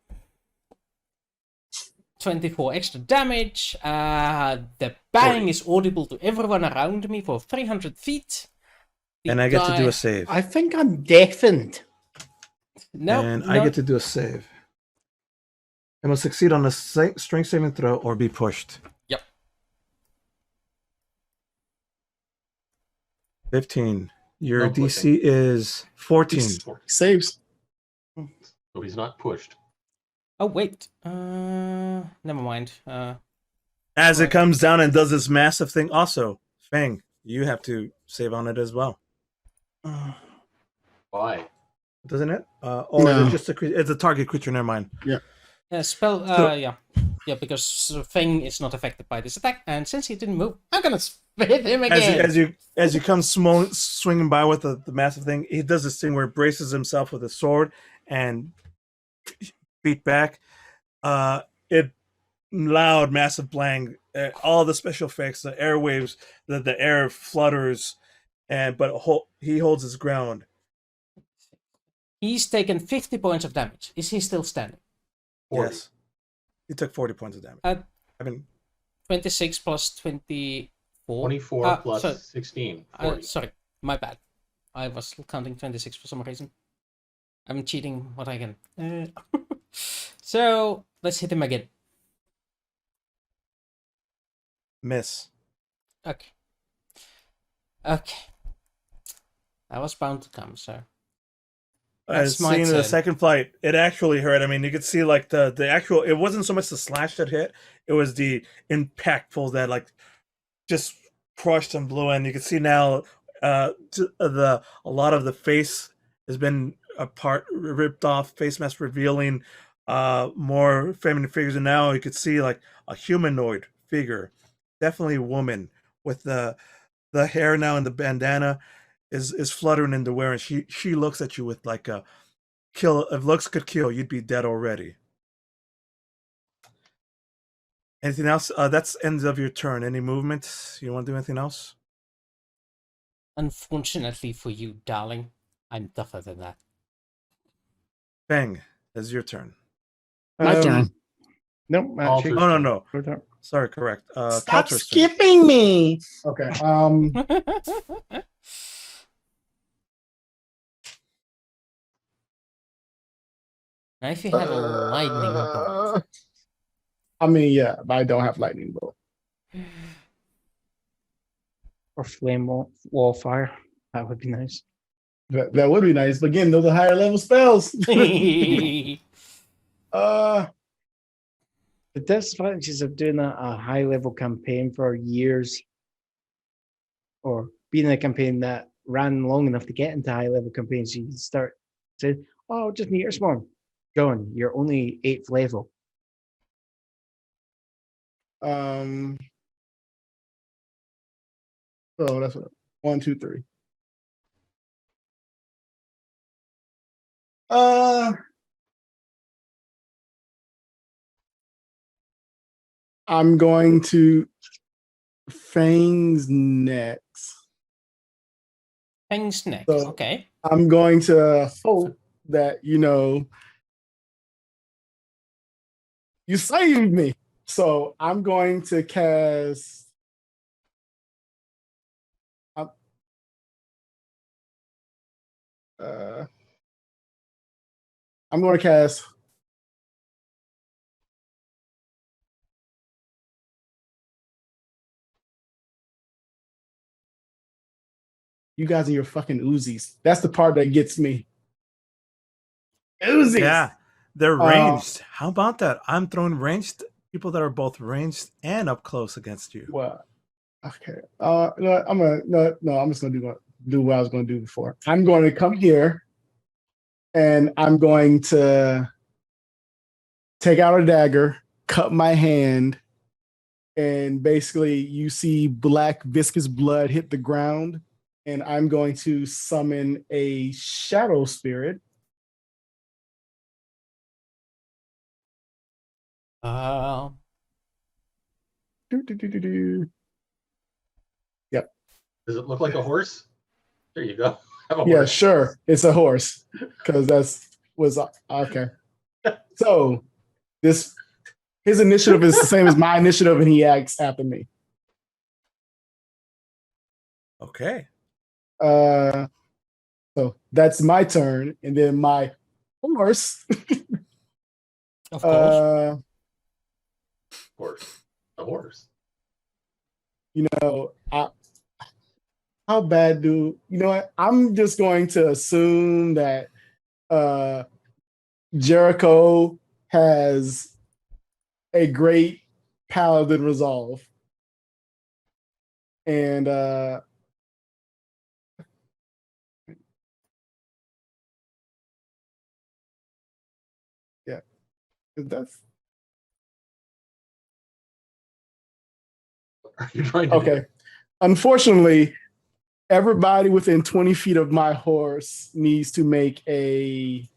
24 extra damage. The bang is audible to everyone around me for 300 feet. And I get to do a save. I think I'm deafened. No, I get to do a save. I must succeed on a strength saving throw or be pushed. Yep. 15. Your DC is 14. Saves. So he's not pushed. Oh wait. Never mind. As it comes down and does this massive thing, also, Fang, you have to save on it as well. Why? Doesn't it? Or no. It's a target creature, never mind. Yeah. Spell, yeah, because Fang is not affected by this attack, and since he didn't move, I'm gonna hit him again. As you come swinging by with the massive thing, he does this thing where he braces himself with a sword and beat back. It loud, massive blang, all the special effects, the airwaves, the air flutters, but he holds his ground. He's taken 50 points of damage. Is he still standing? 40. Yes. You took 40 points of damage. Uh, I mean, 26 plus 24. 24 plus sorry. 16. 40. Sorry, my bad. I was counting 26 for some reason. I'm cheating what I can. So let's hit him again. miss. Okay. Okay. That was bound to come, so. As That's my seen in the turn. second flight, it actually hurt. I mean, you could see like the actual. It wasn't so much the slash that hit; it was the impactful that like just crushed and blew in. You can see now a lot of the face has been ripped off, face mask revealing more feminine figures, and now you could see like a humanoid figure, definitely a woman with the hair now and the bandana is fluttering in the wear, and she looks at you with like a kill. If looks could kill, you'd be dead already. Anything else? That's ends of your turn. Any movements? You want to do anything else? Unfortunately for you, darling, I'm tougher than that. Bang, it's your turn. My turn. Nope. Alter's Oh, turn. no. Sorry, correct. Stop Kalter's turn. skipping me. Okay. Now, if you have a lightning bolt. I mean, yeah, but I don't have lightning bolt. Or flame wall fire. That would be nice. That would be nice. But again, those are higher level spells. The disadvantages of doing a high level campaign for years, or being in a campaign that ran long enough to get into high level campaigns, you start to, oh, just meter swarm. Going, you're only 8th level. So that's what 1, 2, 3. I'm going to Fang's next. Fang's next, So, okay. I'm going to hope that, you saved me. So I'm going to cast. I'm going to cast. You guys and your fucking Uzis. That's the part that gets me. Uzis. Yeah, they're ranged. How about that? I'm throwing ranged people that are both ranged and up close against you. What? Okay. No, I'm just gonna do what I was gonna do before. I'm going to come here, and I'm going to take out a dagger, cut my hand, and basically you see black viscous blood hit the ground, and I'm going to summon a shadow spirit. Yep. Does it look like a horse? There you go. Yeah, horse. Sure. It's a horse because was okay. So his initiative is the same as my initiative, and he acts after me. Okay. So that's my turn, and then my horse. Of course. A horse. How bad do you know what? I'm just going to assume that Jericho has a great paladin resolve. And yeah, that's Are you trying to okay. Unfortunately, everybody within 20 feet of my horse needs to make a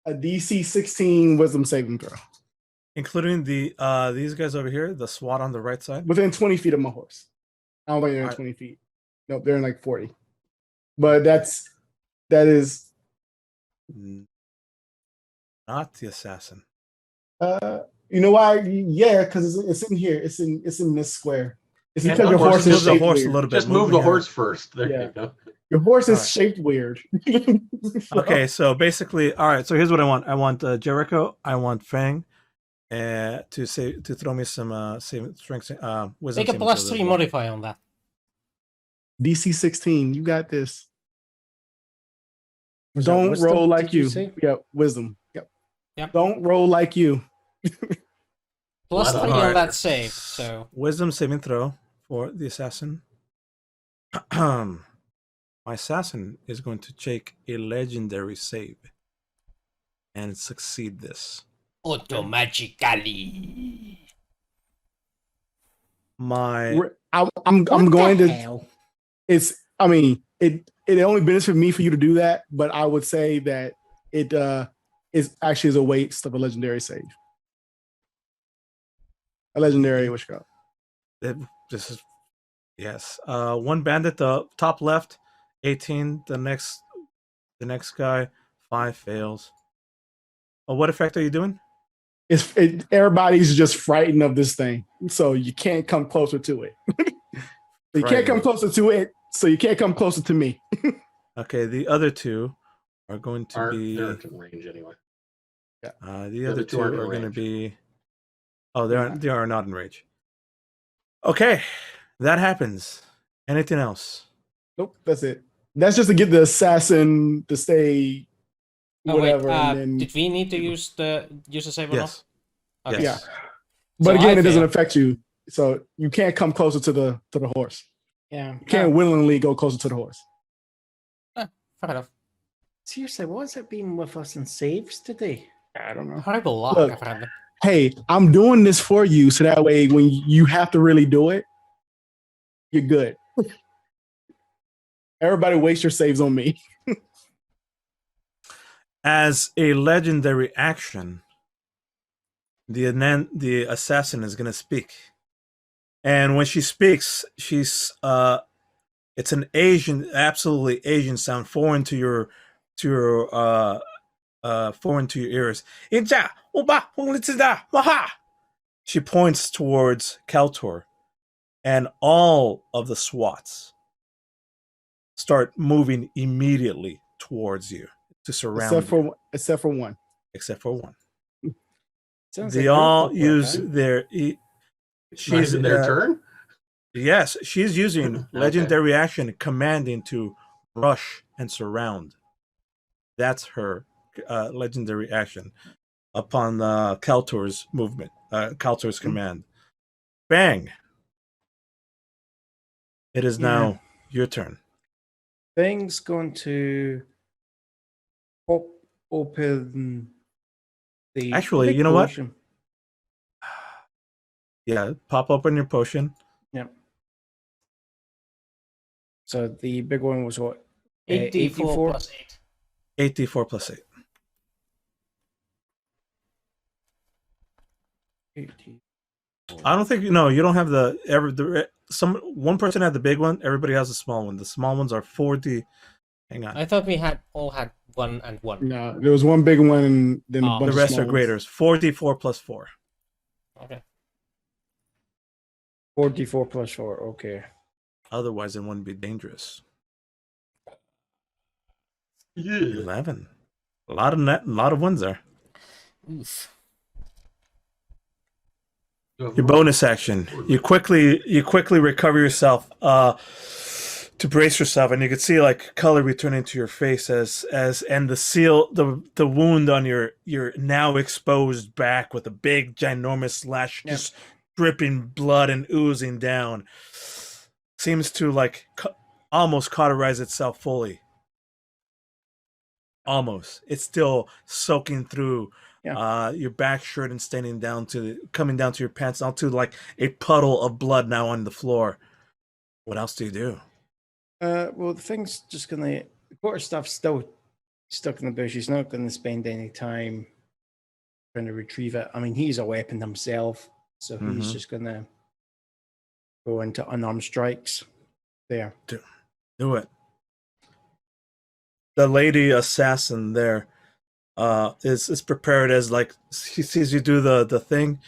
DC 16 wisdom saving throw. Including the these guys over here, the SWAT on the right side? Within 20 feet of my horse. I don't think they're in 20 feet. Nope, they're in like 40. But that is Not the assassin. You know why? Yeah, because it's in here. It's in this square. It's Yeah, because of your course, horse move is the shaped horse a weird. little bit. Just move the here. horse first. There Yeah. you go. Your horse is Alright. shaped weird. So- Okay, so basically, all right. So here's what I want. I want Jericho. I want Fang, to throw me some strength, wisdom. Take a saving plus throws 3 as well. modifier on that. DC 16. You got this. Was that Don't wisdom, roll like did you you. say? Yep, wisdom. Yep. Yep. Don't roll like you. Plus Well, 3 alright. on that save, so... Wisdom saving throw for the assassin. My assassin is going to take a legendary save and succeed this. Automagically. My I'm going to. Hell? It's. I mean, it only benefits me for you to do that, but I would say that it is actually is a waste of a legendary save. A legendary, what you call it? this is yes. One bandit, the top left, 18. The next guy, 5 fails. Oh, what effect are you doing? Everybody's just frightened of this thing, so you can't come closer to it. You can't come closer to it, so you can't come closer to me. Okay, the other two are going to be. They're in range anyway. The other two aren't in are going to range. be. Oh, they are not in range. Okay, that happens. Anything else? Nope, that's it. That's just to get the assassin to stay whatever. Oh, wait, and then, did we need to use a save or Yes. not? Okay. Yes. Yeah. But So again, I it doesn't fail. affect you, so you can't come closer to the horse. Yeah. You can't willingly go closer to the horse. Fair enough. Seriously, what's it been with us in saves today? I don't know. Horrible luck, Look. apparently. Hey, I'm doing this for you, so that way when you have to really do it, you're good. Everybody waste your saves on me. As a legendary action, the assassin is going to speak, and when she speaks, she's it's an absolutely Asian sound, foreign to your foreign to your ears. She points towards Kaltor, and all of the SWATs start moving immediately towards you to surround you. Except for one. Except for one. Sounds They like all group work, use huh? their. It's not even their turn. Yes, she's using Okay. legendary action, commanding to rush and surround. That's her legendary action upon Kaltor's movement, Kaltor's command. Bang! It is now your turn. Thing's going to pop open the. Actually, big you know what? potion. Yeah, pop open your potion. Yep. So the big one was what? 84 plus 8. 8d4 plus 8. 80. I don't think you don't have one person had the big one, everybody has the small one. The small ones are 4d. Hang on. I thought we all had 1 and 1. No, there was one big one and then a bunch The of rest small are ones. graders. 4d4 plus 4. Okay. 4d4 plus 4. Okay. Otherwise, it wouldn't be dangerous. Yeah. 11. A lot of ones there. Oof. Your bonus action. You quickly recover yourself to brace yourself, and you can see like color returning to your face as and the wound on your now exposed back with a big ginormous slash just dripping blood and oozing down seems to like almost cauterize itself fully. Almost. It's still soaking through your back shirt and coming down to your pants, onto like a puddle of blood now on the floor. What else do you do? Well, the thing's just gonna. The quarter stuff's still stuck in the bush. He's not gonna spend any time trying to retrieve it. I mean, he's a weapon himself, so he's just gonna go into unarmed strikes. There. Do it. The lady assassin there is prepared as like she sees you do the thing,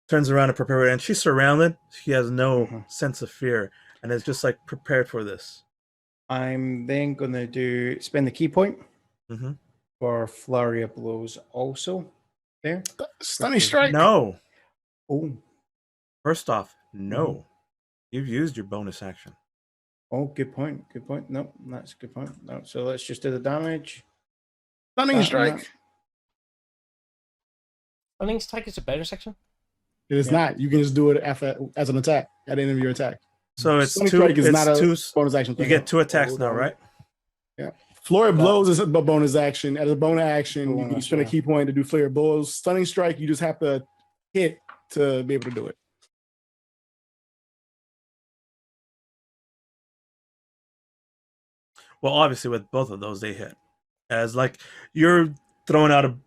turns around and prepare it, and she's surrounded. She has no sense of fear and is just like prepared for this. I'm then gonna spend the key point for flurry of blows. Also, there. Stunning strike. No. Oh. First off, no. You've used your bonus action. Oh, good point. Good point. No, that's a good point. No, so let's just do the damage. Stunning strike. Stunning strike is a bonus action. It is not. You can just do it as an attack at the end of your attack. So it's Stunning two. strike is It's not a two. bonus action. You get 2 attacks now, right? Yeah. Flurry of blows is a bonus action. As a bonus action, you can spend a key point to do flurry of blows. Stunning strike, you just have to hit to be able to do it. Well, obviously, with both of those, they hit. As like you're throwing out a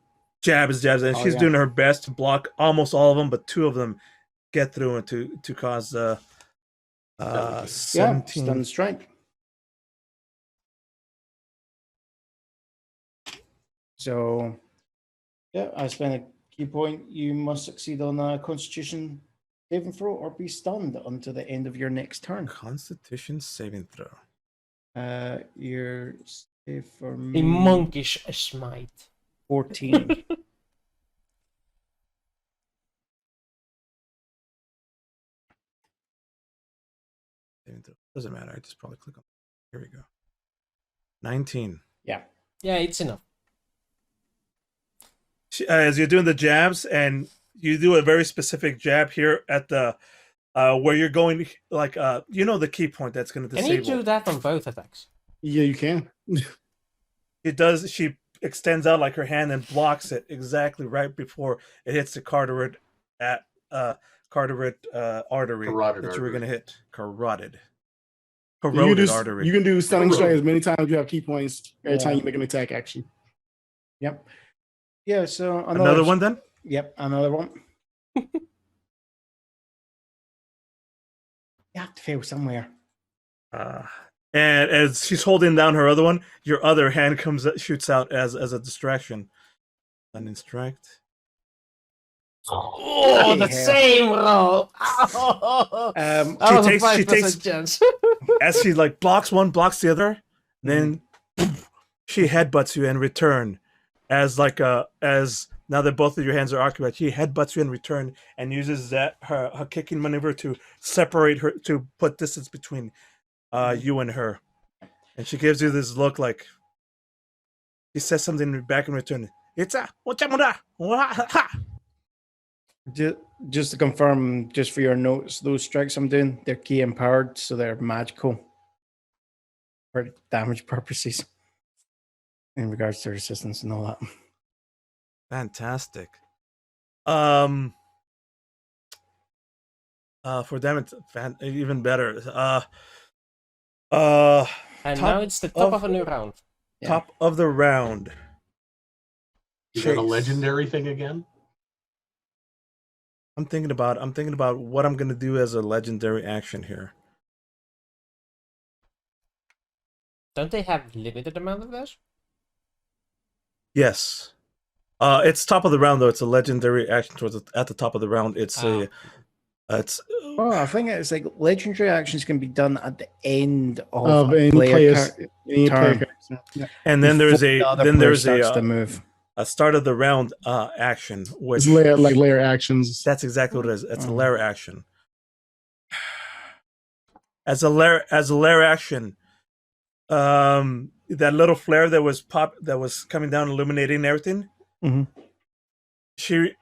jabs, and she's doing her best to block almost all of them, but 2 of them get through and to cause 17 stun strike. So, yeah, I spend a key point. You must succeed on a Constitution saving throw or be stunned until the end of your next turn. Constitution saving throw. You're safe for A monkish smite. 14. Doesn't matter. I just probably click on. Here we go. 19. Yeah. Yeah, it's enough. As you're doing the jabs, and you do a very specific jab here at the where you're going, like the key point that's going to disable. Can you do that on both attacks? Yeah, you can. It does. She extends out like her hand and blocks it exactly right before it hits the carotid artery that you were going to hit. Carotid artery. You can do stunning strike as many times as you have key points every time you make an attack action. Yep. Yeah, so another one then? Yep, another one. You have to fail somewhere. And as she's holding down her other one, your other hand shoots out as a distraction. Stunning strike. Oh, the same roll. She takes chance. as she like blocks one, blocks the other, then she headbutts you in return. As now that both of your hands are occupied, she headbutts you in return and uses her kicking maneuver to separate her, to put distance between you and her. And she gives you this look like she says something back in return. It's just to confirm, just for your notes, those strikes I'm doing, they're key empowered, so they're magical for damage purposes in regards to resistance and all that. Fantastic. For damage, even better. And now it's the top of a new round. Top of the round. Is that a legendary thing again? I'm thinking about what I'm gonna do as a legendary action here. Don't they have limited amount of those? Yes. It's top of the round though. It's a legendary action towards at the top of the round. I think it's like legendary actions can be done at the end of any player turn. And then there's a move. A start of the round action, which it's layer actions. That's exactly what it is. It's a layer action. As a layer action, that little flare that was coming down, illuminating everything. She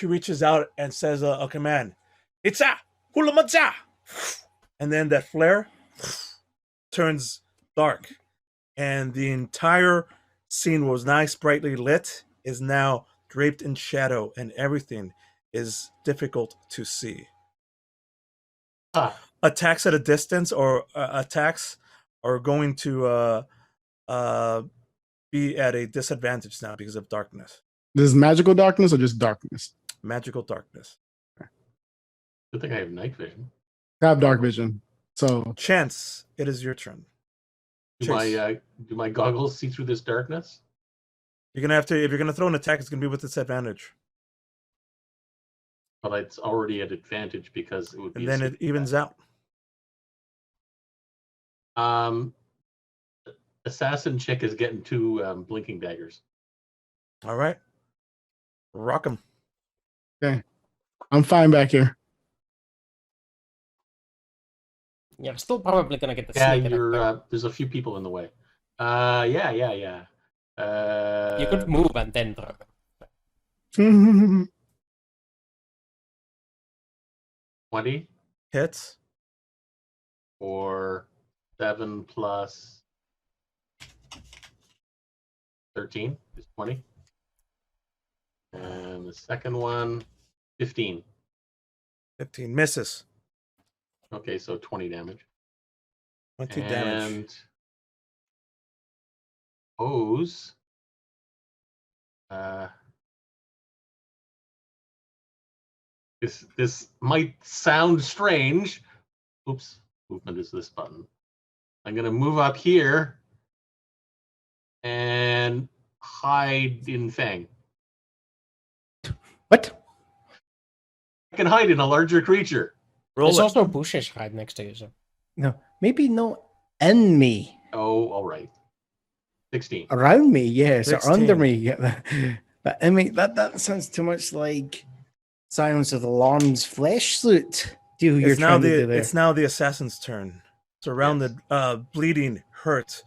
reaches out and says a command. It's a hulamatza, and then that flare turns dark, and the entire scene was nice, brightly lit, is now draped in shadow, and everything is difficult to see. Attacks at a distance or attacks are going to be at a disadvantage now because of darkness. This is magical darkness or just darkness? Magical darkness. Good thing I have night vision. I have dark vision. So Chance, it is your turn. Do my goggles see through this darkness? You're gonna have to, if you're gonna throw an attack, it's gonna be with disadvantage. But it's already at advantage because it would be. And then it evens out. Assassin chick is getting 2 blinking daggers. All right. Rock him. Okay. I'm fine back here. You're still probably gonna get the Yeah, sneak attack, though. there's a few people in the way. Yeah. You could move and then throw. 20 Hits. or 7 plus 13 is 20. And the second one, 15. 15 misses. Okay, so 20 damage. 20 damage. And O's. This might sound strange. Oops, movement is this button. I'm gonna move up here and hide in Fang. What? I can hide in a larger creature. Roll There's it. also bushes right next to you, so. No, maybe not in me. Oh, all right. 16. Around me, yes, or 16. under me. Yeah. But I mean, that sounds too much like Silence of the Lambs flesh suit. Do you're It's now trying to do the there. it's now the assassin's turn. Surrounded, bleeding, hurt.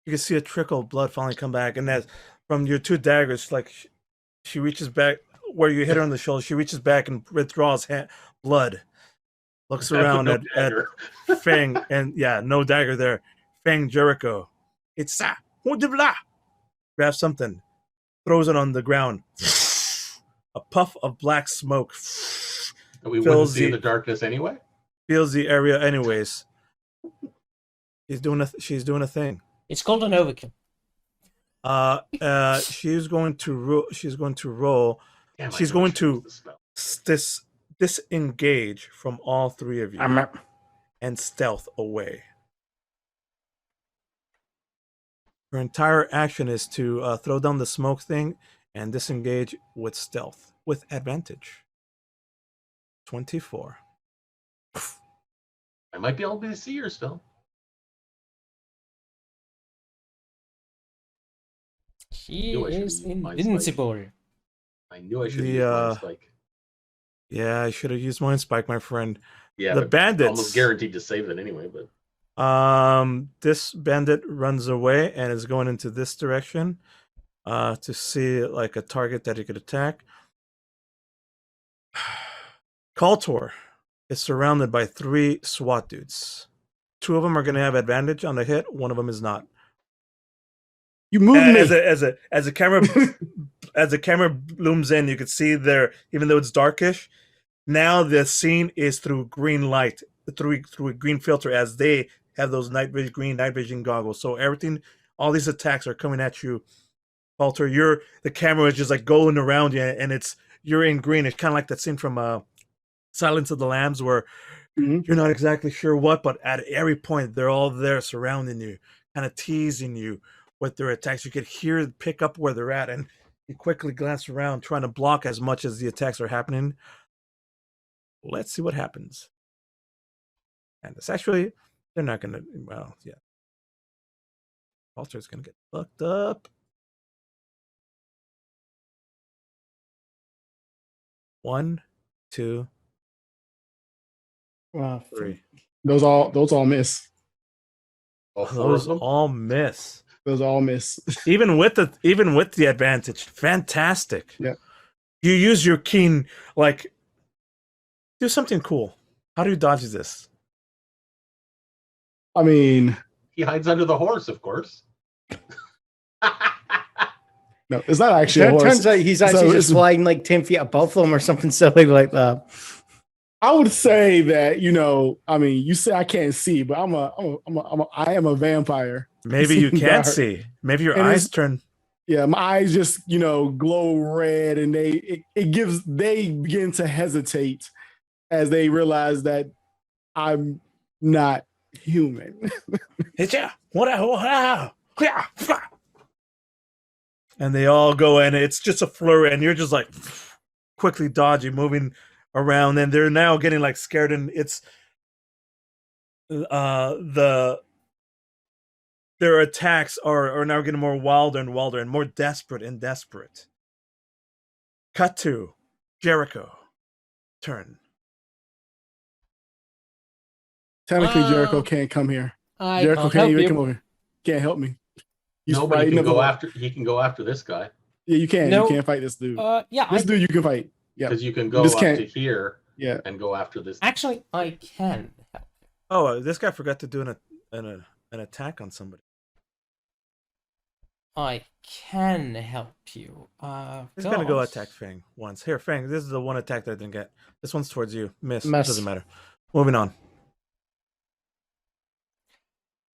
You can see a trickle of blood finally come back, and that from your 2 daggers, like she reaches back where you hit her on the shoulder. She reaches back and withdraws blood. Looks around No at dagger. Fang, and yeah, no dagger there. Fang, Jerico. It's that. Grabs something, throws it on the ground. A puff of black smoke That we fills wouldn't see in the- the darkness anyway. fills the area. Anyways, she's doing a thing. It's called an overkill. She's going to roll. Damn, I She's know I going should to use the spell. disengage from all 3 of you and stealth away. Her entire action is to throw down the smoke thing and disengage with stealth with advantage. 24. I might be able to see her still. She knew I should is use Mind invincible. I knew I should The, use Mind Spike. Yeah, I should have used Mind Spike, my friend. Yeah, the but bandits almost guaranteed to save it anyway. But this bandit runs away and is going into this direction to see like a target that he could attack. Kaltor is surrounded by 3 SWAT dudes. 2 of them are going to have advantage on the hit. 1 of them is not. You moved me. As a camera as the camera looms in, you can see there, even though it's darkish, now the scene is through green light, through a green filter, as they have those green night vision goggles. So everything, all these attacks are coming at you. Walter, the camera is just like going around you, and you're in green. It's kind of like that scene from Silence of the Lambs, where you're not exactly sure what, but at every point they're all there surrounding you, kind of teasing you with their attacks. You could pick up where they're at, and you quickly glance around, trying to block as much as the attacks are happening. Let's see what happens. And it's actually, they're not gonna. Well, yeah. Walter's gonna get fucked up. 1, 2, Wow. 3. Those all miss. all 4 Those of them. all miss. Those all miss. Even with the advantage, fantastic. Yeah. You use your keen, like, do something cool. How do you dodge this? I mean, He hides under the horse, of course. no, it's not actually a It horse. turns out he's actually So just it's- flying like 10 feet above them or something silly like that. I would say that, I mean, you say I can't see, but I am a vampire. Maybe you can't Dark. see. Maybe your And eyes turn. Yeah, my eyes just, glow red, and they begin to hesitate as they realize that I'm not human. and they all go in. It's just a flurry, and you're just like quickly dodging, moving around, and they're now getting like scared, and it's their attacks are now getting more wilder and wilder and more desperate and desperate. Cut to Jericho. Turn. Technically, Jericho can't come here. Jericho can't even come over here. Can't help me. Nobody can go after. He can go after this guy. Yeah, you can. No. You can't fight this dude. Yeah, dude you can fight. Yeah, because you can go up to here. Yeah, and go after this. Actually, I can. Oh, this guy forgot to do an attack on somebody. I can help you. He's gonna go attack Fang once. Here, Fang, this is the one attack that I didn't get. This one's towards you. Miss. Doesn't matter. Moving on.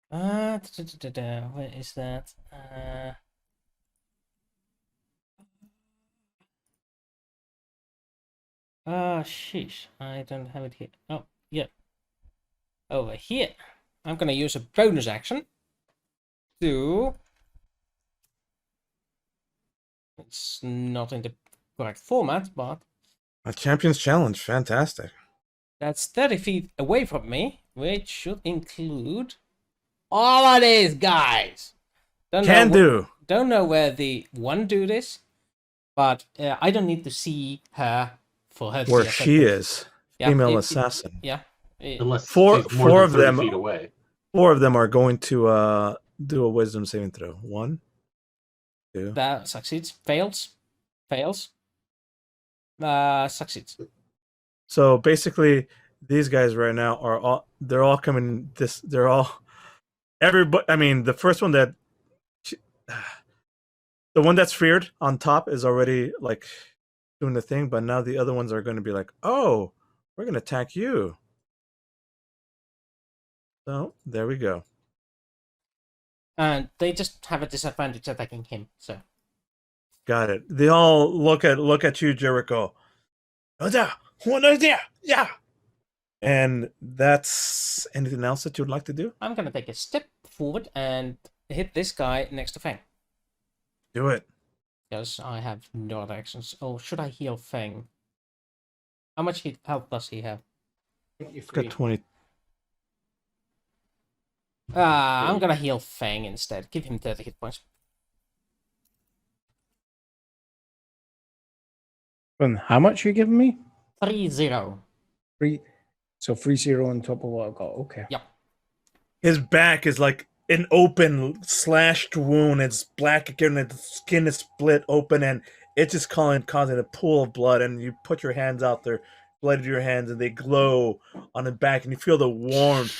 Where is that? Sheesh. I don't have it here. Oh, yeah. Over here. I'm gonna use a bonus action to... It's not in the correct format, but... A Champion's Challenge. Fantastic. That's 30 feet away from me, which should include all of these guys. Don't know where the one dude is, but I don't need to see her for her to where be she affected. is. Female assassin. Unless four of 30 them feet away. 4 of them are going to do a wisdom saving throw. 1, 2. That succeeds. Fails. Succeeds. So basically, these guys right now they're all coming. Everybody. I mean, the first one the one that's feared on top is already like doing the thing, but now the other ones are going to be like, oh, we're going to attack you. So there we go. And they just have a disadvantage attacking him. So got it. They all look at you, Jericho. Yeah. And that's anything else that you'd like to do? I'm gonna take a step forward and hit this guy next to Fang. Do it. Because I have no other actions. Oh, should I heal Fang? How much health does he have? He's got 20. I'm gonna heal Fang instead. Give him 30 hit points. And how much are you giving me? 3-0. 3. So 3-0 on top of what I've got. Okay. Yep. His back is like an open, slashed wound. It's black again, and the skin is split open, and it's just causing a pool of blood. And you put your hands out there, blood to your hands, and they glow on the back, and you feel the warmth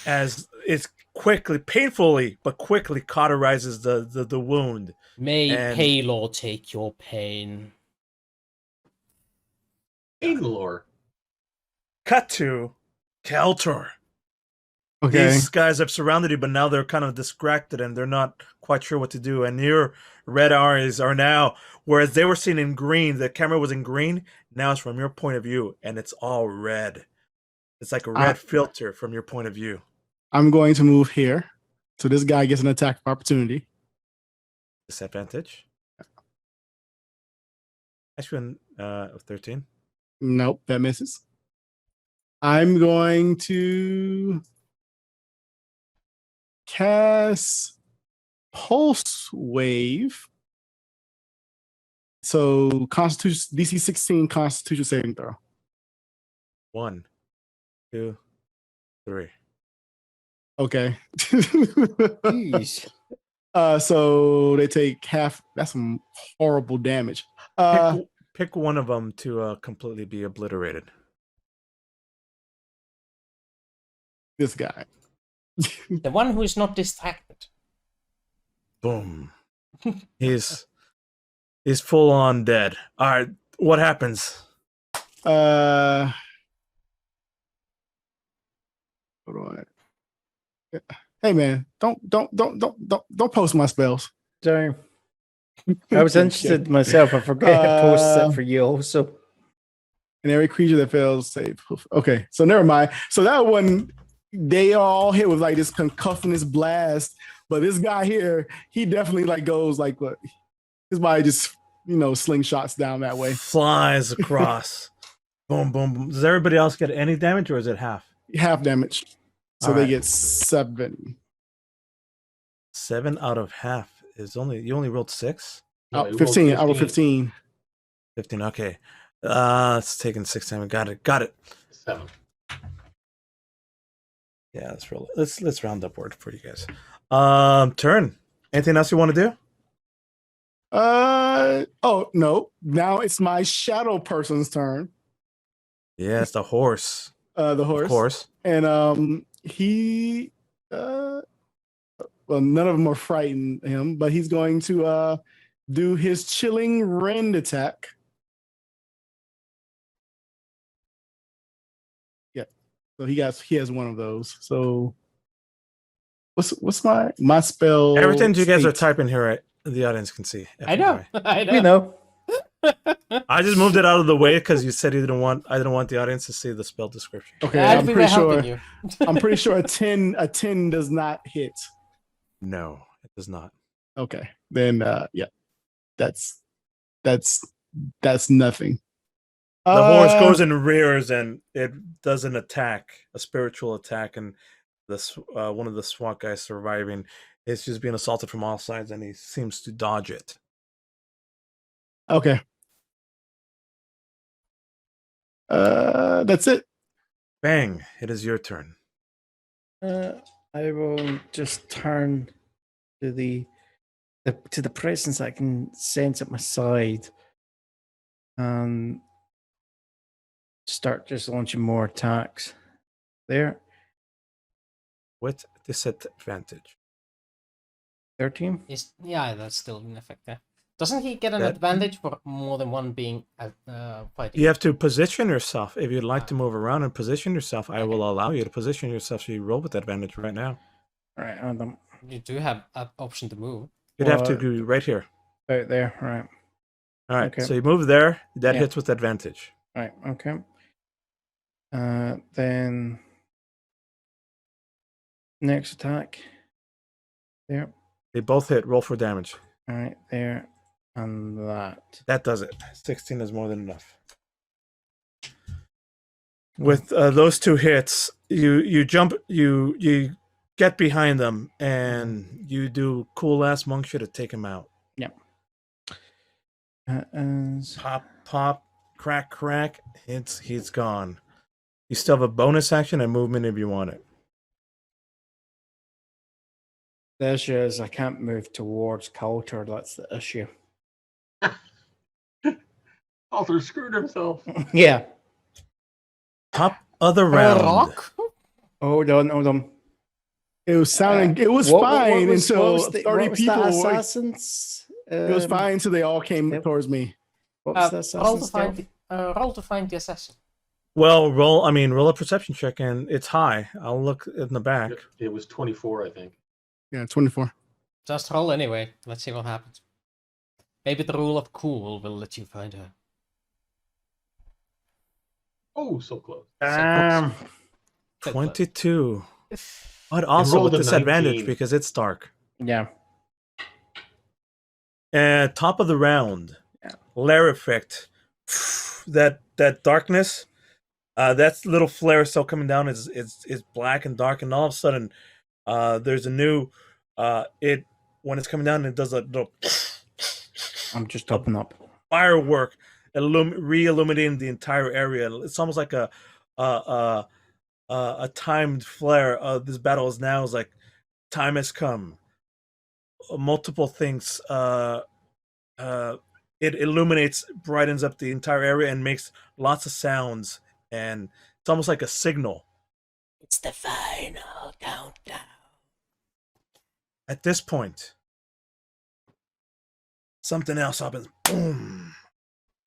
as it's painfully, but quickly cauterizes the wound. May Paylor take your pain. Paylor. Cut to Keltor. Okay. These guys have surrounded you, but now they're kind of distracted and they're not quite sure what to do. And your red eyes are now, whereas they were seen in green, the camera was in green, now it's from your point of view, and it's all red. It's like a red filter from your point of view. I'm going to move here. So this guy gets an attack of opportunity. Disadvantage. Actually, 13. Nope, that misses. I'm going to cast Pulse Wave. So Constitution DC 16 Constitution saving throw. 1, 2, 3. Okay. Jeez. So they take half. That's some horrible damage. Pick one of them to completely be obliterated. This guy. The one who is not distracted. Boom. He's full on dead. All right, what happens? Hold on. Hey man, don't post my spells. Sorry. I was interested myself. I forget to post it for you also. And every creature that fails save. Okay, so never mind. So that one, they all hit with like this concussiveness blast, But this guy here, he definitely like goes like what his body just slingshots down that way. Flies across. Boom, boom, boom. Does everybody else get any damage, or is it half? Half damage. So All they right. get 7. 7 out of half is you only rolled 6? No, he rolled 15. I rolled 15. 15, okay. It's taking 6 damage. Got it. 7. Yeah, let's round upward for you guys. Turn. Anything else you want to do? Oh no. Now it's my shadow person's turn. Yeah, it's the horse. The horse. Of course. And he well, none of them are frightened him, but he's going to do his chilling rend attack. Yeah. So he has one of those. So what's my spell? Everything you guys are 8. typing here, right? The audience can see. I know. FYI. I know. We know. I just moved it out of the way because you said I didn't want the audience to see the spell description. Okay, I I'm think pretty we're helping sure. you. I'm pretty sure a 10 does not hit. No, it does not. Okay, then yeah, that's nothing. The horse goes and rears, and it does an attack, a spiritual attack, and this one of the SWAT guys surviving is just being assaulted from all sides, and he seems to dodge it. Okay. That's it. Bang! It is your turn. I will just turn to the presence I can sense at my side, and start just launching more attacks. There, With disadvantage. 13. Yeah, that's still in effect there. Doesn't he get an That- advantage for more than one being fighting? You have to position yourself. If you'd like to move around and position yourself, I will allow you to position yourself so you roll with advantage right now. All right, and You do have an option to move. You'd have to Well, go right here. out there. All right. All right, okay. so you move there. That Yeah. hits with advantage. Right. Okay. Then next attack. There. They both hit. Roll for damage. All right. There. And that. That does it. 16 is more than enough. With those 2 hits, you jump, you get behind them, and you do cool ass monk shit to take him out. Pop, pop, crack, crack. He's gone. You still have a bonus action and movement if you want it. The issue is I can't move towards Coulter. That's the issue. Arthur screwed himself. Yeah. Top of the round. Rock? Hold on. It was sounding. It was What fine was- until what was the- 30 what was people. the Were, assassins. it was fine until they all came Yep. towards me. What was the Roll to assassin's find skill? roll to find the assassin. Well, roll a perception check, and it's high. I'll look in the back. It was 24, I think. Yeah, 24. Just roll anyway. Let's see what happens. Maybe the rule of cool will let you find her. Oh, so close. 22. But also rolled with a disadvantage 19. because it's dark. Yeah. And top of the round, Yeah. Lair effect. That darkness, that little flare still coming down is black and dark, and all of a sudden, there's a new when it's coming down, it does a little I'm just open up. firework, re-illuminating the entire area. It's almost like a timed flare. This battle is like time has come. Multiple things. It illuminates, brightens up the entire area, and makes lots of sounds. And it's almost like a signal. It's the final countdown. At this point, something else happens. Boom!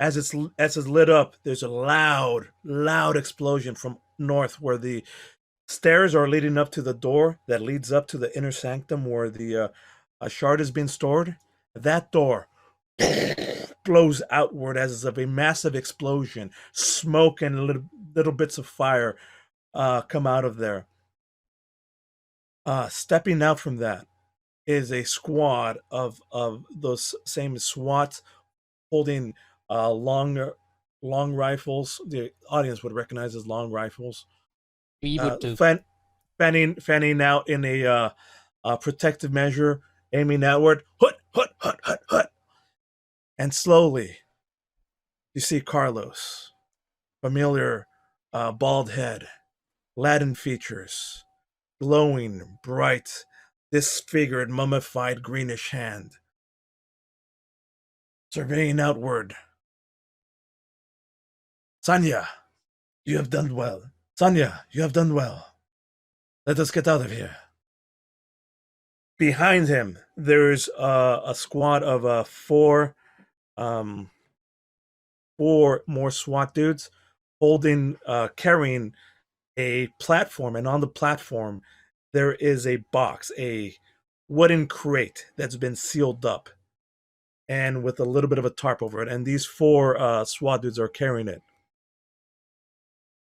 As it's lit up, there's a loud explosion from north, where the stairs are leading up to the door that leads up to the inner sanctum where the shard is being stored. That door blows outward as of a massive explosion. Smoke and little bits of fire come out of there. Stepping out from that is a squad of those same SWAT holding long rifles. The audience would recognize as long rifles. We would do. Fanning out in a protective measure, aiming outward. Hut, hut, hut, hut, hut. And slowly, you see Carlos, familiar bald head, Latin features, glowing, bright, disfigured, mummified greenish hand, surveying outward. Sanya, you have done well. Sanya, you have done well. Let us get out of here. Behind him, there's a squad of four more SWAT dudes holding, carrying a platform, and on the platform there is a box, a wooden crate that's been sealed up, and with a little bit of a tarp over it. And these four SWAT dudes are carrying it.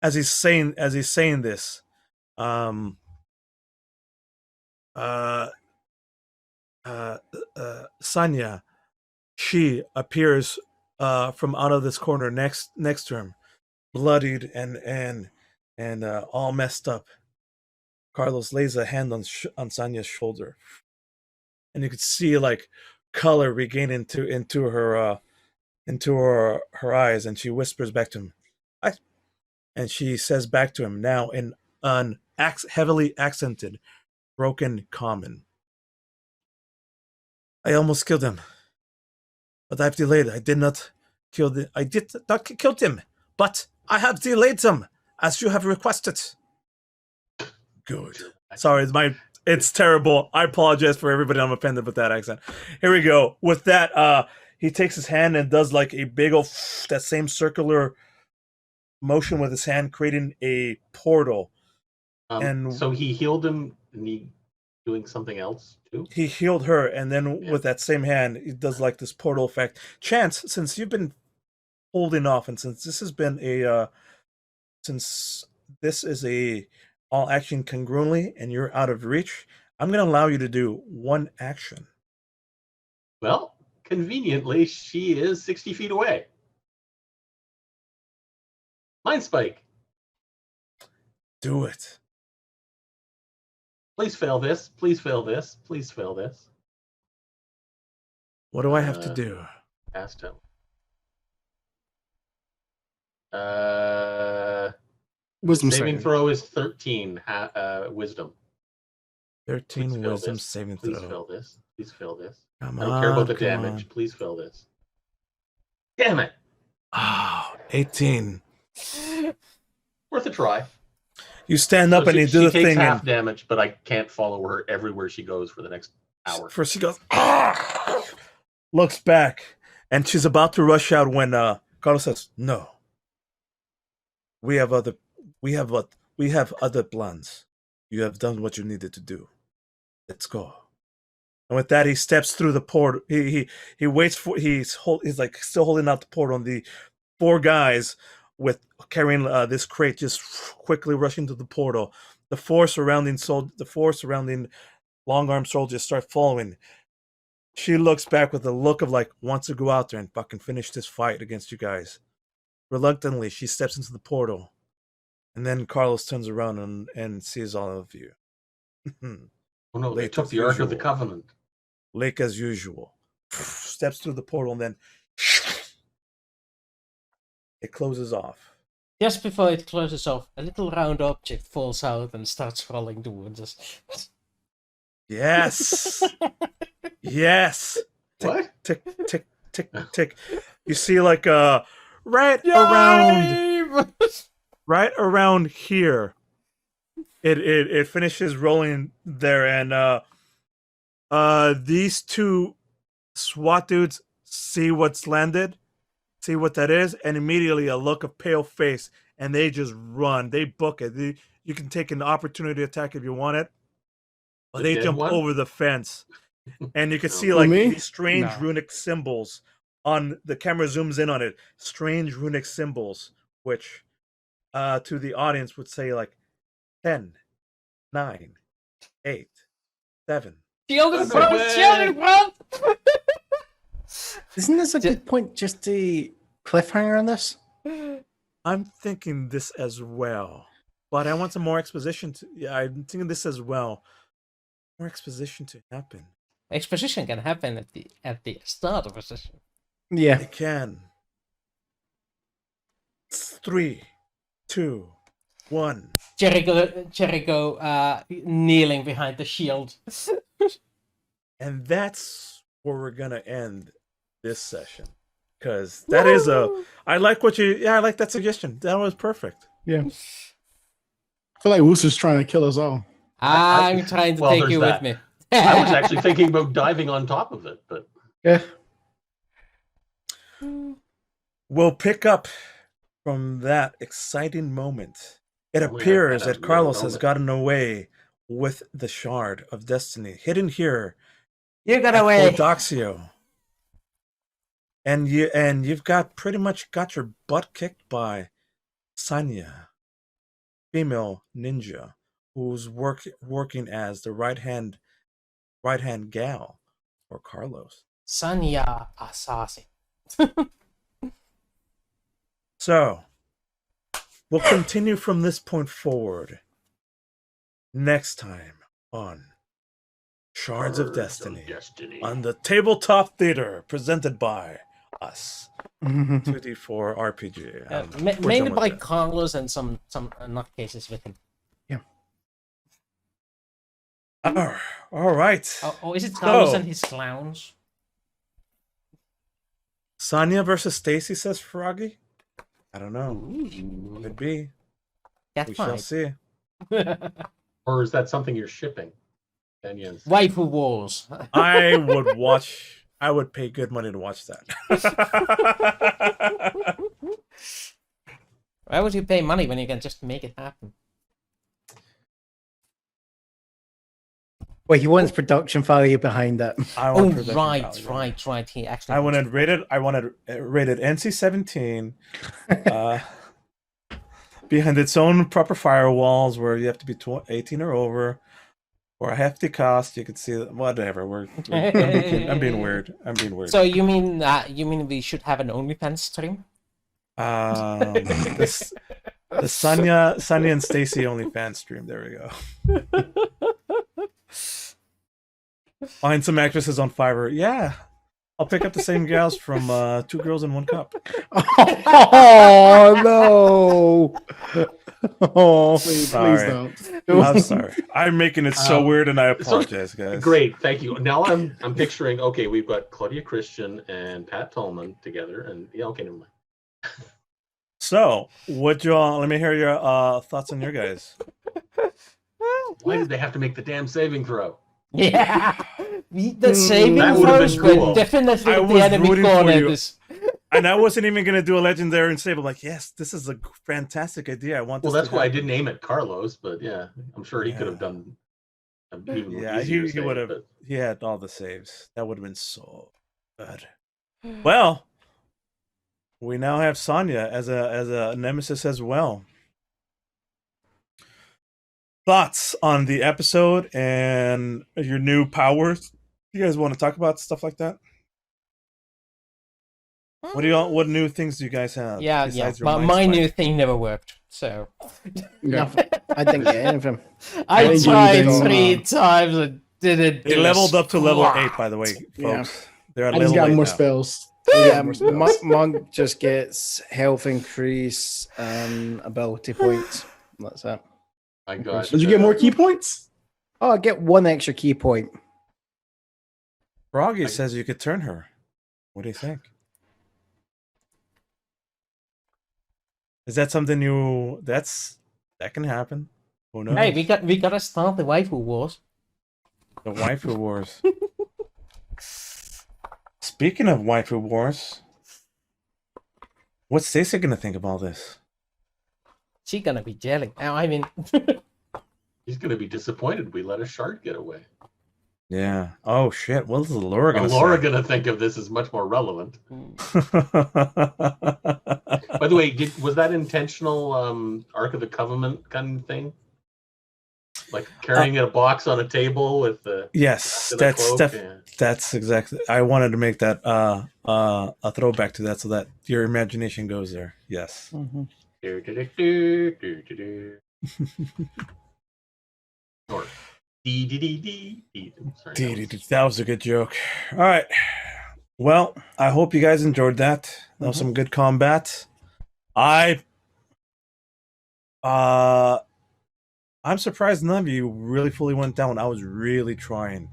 As he's saying this, Sanya, she appears from out of this corner next to him, bloodied and all messed up. Carlos lays a hand on Sanya's shoulder, and you could see like color regain into her eyes, and she whispers back to him, and she says back to him now in an heavily accented, broken common. I almost killed him, but I've delayed. I did not kill him, but I have delayed him as you have requested. Good. Sorry, it's terrible. I apologize for everybody. I'm offended with that accent. Here we go. With that, he takes his hand and does like a big old that same circular motion with his hand, creating a portal. And so he healed him, and he doing something else too. He healed her, and then with that same hand, he does like this portal effect. Chance, since you've been holding off, and since this has been a all action congruently, and you're out of reach, I'm going to allow you to do one action. Well, conveniently, she is 60 feet away. Mind spike. Do it. Please fail this. Please fail this. Please fail this. What do I have to do? Asked him. Wisdom saving throw is 13. Wisdom. 13 wisdom saving throw. Please fail this. Please fail this. Come I don't care about the come damage. on. Please fail this. Damn it. Oh, 18. Worth a try. You stand up and you do the she takes thing. half damage, but I can't follow her everywhere she goes for the next hour. First she goes, looks back, and she's about to rush out when Carlos says, "No. We have other plans. You have done what you needed to do. Let's go." And with that, he steps through the portal. He waits for he's like still holding out the portal, and the four guys with carrying this crate just quickly rushing to the portal. The four surrounding long-armed soldiers start following. She looks back with a look of like wants to go out there and fucking finish this fight against you guys. Reluctantly, she steps into the portal, and then Carlos turns around and sees all of you. Oh no, they took the Ark of the Covenant. Lake as usual. Steps through the portal, and then it closes off. Just before it closes off, a little round object falls out and starts rolling towards us. Yes. Yes. Tick, What? tick, tick, tick, tick. You see like right around here. It finishes rolling there, and these two SWAT dudes see what's landed, see what that is, and immediately a look of pale face, and they just run. They book it. You can take an opportunity attack if you want it, but they jump over the fence, and you can see like these strange runic symbols on the camera. Zooms in on it. Strange runic symbols, which to the audience would say like 10, 9, 8, 7, Shield in front! Shield in front! Isn't this a good point just to cliffhanger on this? I'm thinking this as well, but I want some more exposition. I'm thinking this as well. More exposition to happen. Exposition can happen at the start of a session. Yeah. It can. 3, 2, 1. Jericho kneeling behind the shield. And that's where we're gonna end this session. Because that is I like that suggestion. That was perfect. Yeah. I feel like Wooster's trying to kill us all. I'm trying to take you with me. I was actually thinking about diving on top of it, but Yeah. We'll pick up from that exciting moment. It appears that Carlos has gotten away with the Shard of Destiny, hidden here. You got away. Fort Daxio. And you've pretty much got your butt kicked by Sanya, female ninja, who's working as the right hand gal for Carlos. Sanya Assassin. So we'll continue from this point forward next time on Shards of Destiny on the Tabletop Theater, presented by us. 2D4 RPG. Mainly by Carlos and some nutcases with him. Yeah. All right. Oh, is it Carlos and his clowns? Sanya versus Stacy, says Froggy. I don't know. Could be. That's we shall see. Or is that something you're shipping? Kenyans. Waifu Wars. I would pay good money to watch that. Why would you pay money when you can just make it happen? Well, he wants production value behind it. Right. He actually. I wanted rated NC-17. Behind its own proper firewalls, where you have to be 18 or over, or a hefty cost. You could see whatever. I'm being weird. So you mean we should have an OnlyFans stream? The Sanya and Stacy OnlyFans stream. There we go. Find some actresses on Fiverr. Yeah, I'll pick up the same gals from 2 Girls in 1 Cup. Oh no! Oh, Please don't. I'm sorry. I'm making it so weird, and I apologize, guys. Great, thank you. Now I'm picturing. Okay, we've got Claudia Christian and Pat Tallman together, and yeah, okay, never mind. So, let me hear your thoughts on your guys. Why did they have to make the damn saving throw? Yeah, the saving That would have throws been cool. were definitely I the was enemy rooting for corner. you. And I wasn't even going to do a legendary and save. I'm like, yes, this is a fantastic idea. I want this. Well, that's why I didn't aim at Carlos, but yeah, I'm sure he could have done. He would have. He had all the saves. That would have been so good. Well, we now have Sanya as a nemesis as well. Thoughts on the episode and your new powers? You guys want to talk about stuff like that? What new things do you guys have? Yeah. But my new thing never worked. So No, I didn't get any of them. I tried 3 times and didn't. They leveled up to level 8, by the way, folks. Yeah. They're at I just level got 8 more now. spells. Yeah, Monk just gets health increase and ability points. That's it. I got. Did you get more key points? Oh, I get 1 extra key point. Froggy says you could turn her. What do you think? Is that something that can happen? Who knows? Hey, we gotta start the waifu wars. The waifu wars. Speaking of waifu wars, what's Stacey gonna think of all this? She's gonna be jelly. I mean, He's going to be disappointed we let a shard get away. Yeah. Oh shit. What is Laura gonna Laura say? going to think of this as much more relevant. By the way, was that intentional Ark of the Covenant kind of thing? Like carrying a box on a table with the Yes, with a cloak, that's exactly. I wanted to make that a throwback to that, so that your imagination goes there. Yes. Mm-hmm. Or dee. Sorry, That was a good joke. All right. Well, I hope you guys enjoyed that. That was some good combat. I'm surprised none of you really fully went down. I was really trying.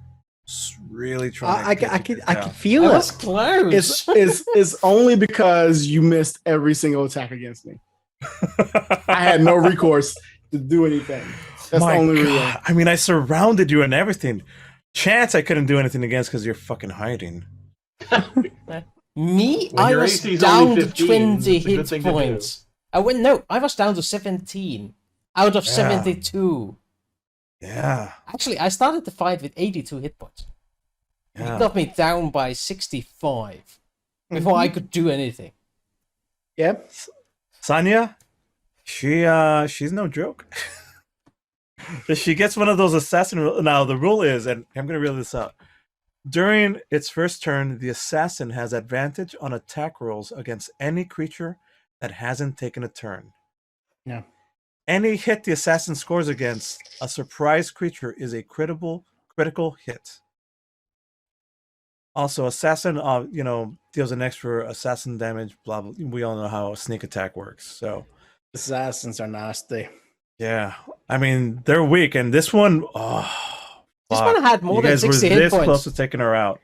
Really trying. I could feel I it. was close. It's only because you missed every single attack against me. I had no recourse to do anything. That's the only reason. I mean, I surrounded you and everything. Chance I couldn't do anything against because you're fucking hiding. Me? When I your was AC is down only to 15, 20 it's a good hit thing to do. points. I was down to 17 out of Yeah. 72. Yeah. Actually, I started the fight with 82 hit points. Yeah. It got me down by 65 before I could do anything. Yep. Sanya, she's no joke. If she gets one of those assassin. Now the rule is, and I'm gonna reel this out. During its first turn, the assassin has advantage on attack rolls against any creature that hasn't taken a turn. No. Any hit the assassin scores against a surprise creature is a critical hit. Also, assassin, deals an extra assassin damage. Blah blah. We all know how a sneak attack works. So, Assassins are nasty. yeah, I mean they're weak, and this one, This one had more you than guys 60 were hit this points. close to taking her out.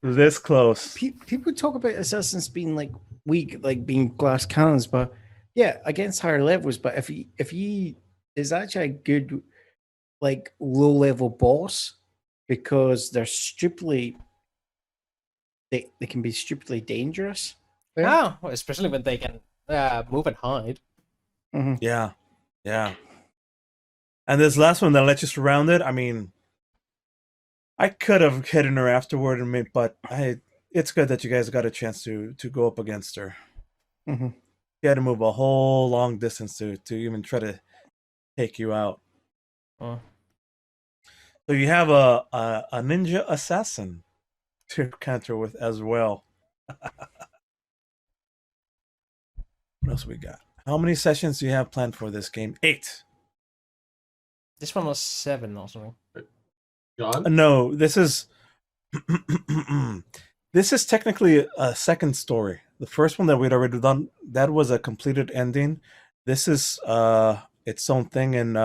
This close. People talk about assassins being like weak, like being glass cannons, but yeah, against higher levels. But if he is actually a good, like low level boss, because they're stupidly, they can be stupidly dangerous. Oh, well, especially when they can move and hide. Mm-hmm. Yeah, yeah. And this last one that let you surround it. I mean, I could have hidden her afterward, but it's good that you guys got a chance to go up against her. Mm-hmm. You had to move a whole long distance to even try to take you out. Oh. So you have a ninja assassin to counter with as well. What else we got? How many sessions do you have planned for this game? 8. This one was 7 or something. John? No, this is this is technically a second story. The first one that we'd already done, that was a completed ending. This is its own thing, and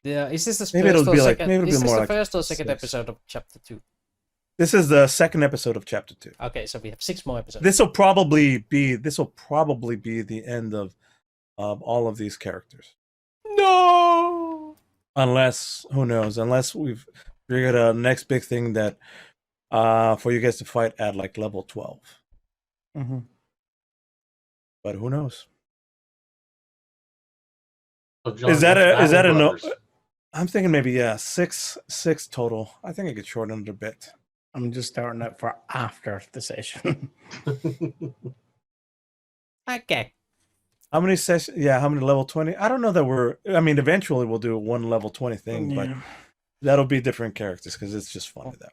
Yeah, is this the maybe it'll first or be like second? maybe it'll Is be this more the like first or second 6. episode of chapter 2? This is the second episode of chapter 2. Okay, so we have 6 more episodes. This will probably be the end of all of these characters. No. Unless, who knows? Unless we've figured a next big thing that for you guys to fight at like level 12. Mm-hmm. But who knows? So John, Is that what's Battle a no? Brothers? I'm thinking maybe 6 total. I think I could shorten it a bit. I'm just starting it for after the session. Okay. How many sessions? Yeah, how many level 20? I don't know that eventually we'll do one level 20 thing, but that'll be different characters because it's just funny that.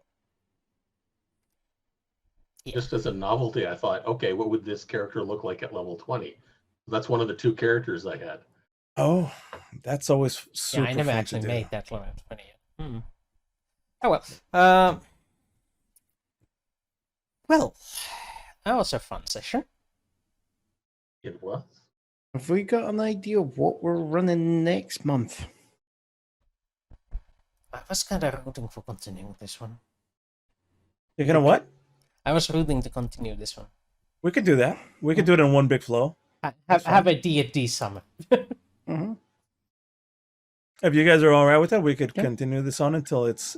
Just as a novelty, I thought, okay, what would this character look like at level 20? That's one of the 2 characters I had. Oh, that's always super Yeah, I never fun actually to do. made that level 20 yet. Oh well. Well, that was a fun session. It was. Have we got an idea of what we're running next month? I was kind of rooting for continuing this one. You're gonna what? I was rooting to continue this one. We could do that. We could do it in one big flow. Have a D&D summer. Mm-hmm. If you guys are all right with that, we could continue this on until it's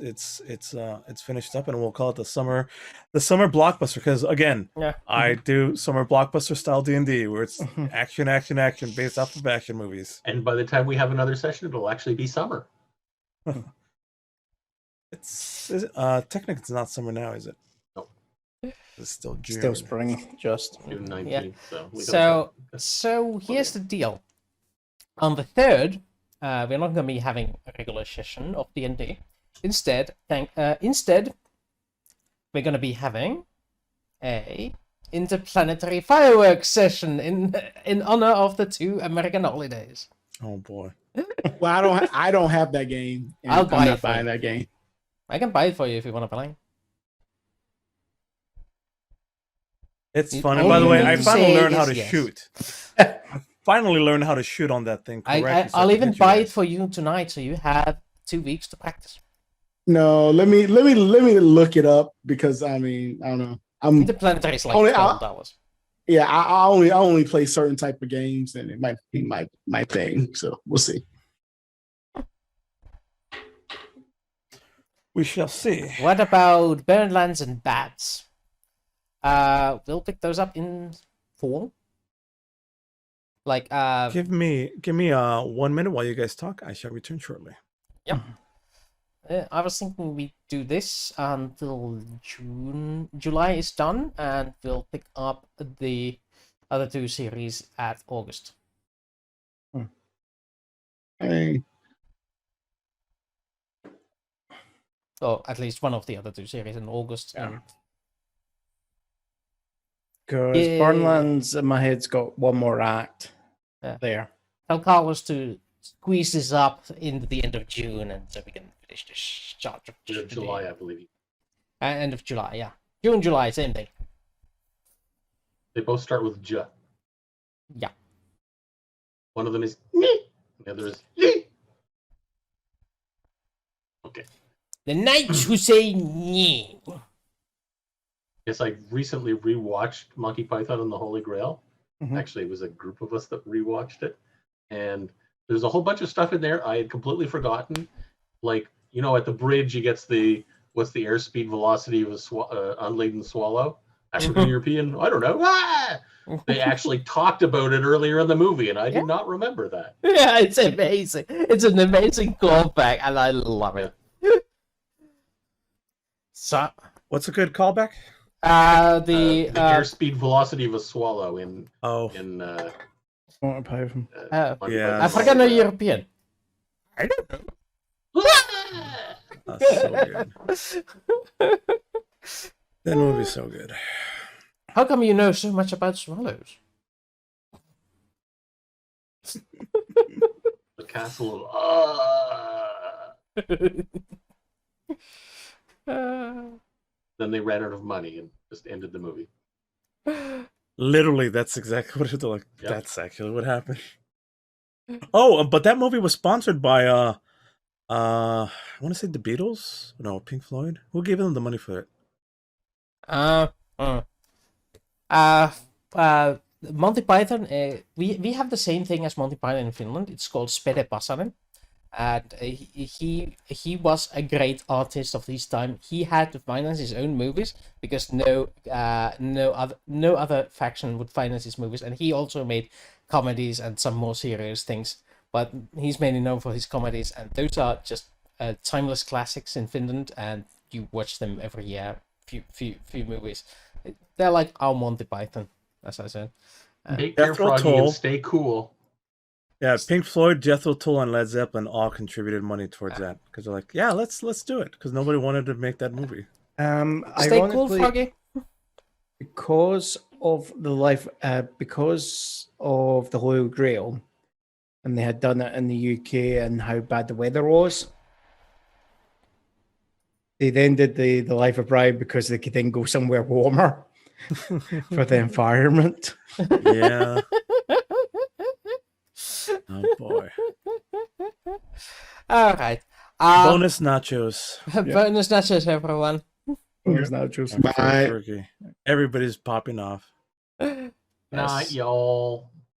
finished up, and we'll call it the summer blockbuster. Because again, I do summer blockbuster style D&D, where it's action based off of action movies. And by the time we have another session, it'll actually be summer. Technically it's not summer now, is it? No. It's still June. Still spring, just. June 19th. So here's the deal. On the 3rd, we're not going to be having a regular session of D&D. Instead, we're going to be having a interplanetary fireworks session in honor of the 2 American holidays. Oh boy. Well, I don't have that game. I'll buy I'm it not for buying you. that game. I can buy it for you if you want to play. It's You fun. And by the way, I only finally say learned how is to yes. shoot. I finally learned how to shoot on that thing correctly. so I I'll can even hit you buy it guys. for you tonight, so you have 2 weeks to practice. No, let me look it up because I mean I don't know. Interplanetary is like $12. Yeah, I only play certain type of games, and it might be my thing. So we'll see. We shall see. What about Burnlands and Bats? We'll pick those up in fall. Like Give me 1 minute while you guys talk. I shall return shortly. Yep. I was thinking we do this until July is done, and we'll pick up the other 2 series at August. Hey. Or at least one of the other 2 series in August. Yeah. Because Yeah. Burnlands in my head's got one more act there. Tell Carlos to squeeze this up into the end of June, and so we can finish this shot. End of July, I believe. End of July, yeah. June, July, same thing. They both start with J. Yeah. One of them is Ni. The other is Li. Okay. The knights who say "Nye." Yes, I recently rewatched Monty Python and the Holy Grail. Mhm. Actually, it was a group of us that rewatched it, and there's a whole bunch of stuff in there I had completely forgotten. Like, you know, at the bridge, he gets what's the airspeed velocity of a unladen swallow? African European? I don't know. Ah! They actually talked about it earlier in the movie, and I did not remember that. Yeah, it's amazing. It's an amazing callback, and I love it. So, What's a good callback? The airspeed velocity of a swallow in Monty Python. Yeah. African or European? I don't know. That's so good. That movie's so good. How come you know so much about swallows? The castle of Then they ran out of money and just ended the movie. Literally, that's exactly what it like. Yep. That's actually what happened. Oh, but that movie was sponsored by I want to say the Beatles. No, Pink Floyd. Who gave them the money for it? Monty Python. We have the same thing as Monty Python in Finland. It's called Spede Passanen. And he was a great artist of his time. He had to finance his own movies because no other faction would finance his movies, and he also made comedies and some more serious things. But he's mainly known for his comedies, and those are just timeless classics in Finland. And you watch them every year. Few movies. They're like our Monty Python, as I said. Take care, Froggy, and stay cool. Yeah, Pink Floyd, Jethro Tull, and Led Zeppelin all contributed money towards that because they're like, yeah, let's do it because nobody wanted to make that movie. Stay cool, Froggy. Because of the Holy Grail, and they had done it in the UK and how bad the weather was. They then did the Life of Brian because they could then go somewhere warmer for the environment. Yeah. Oh boy. All right. Bonus nachos. Bonus nachos, everyone. Bonus nachos. Bye. Turkey. Everybody's popping off. Night, y'all.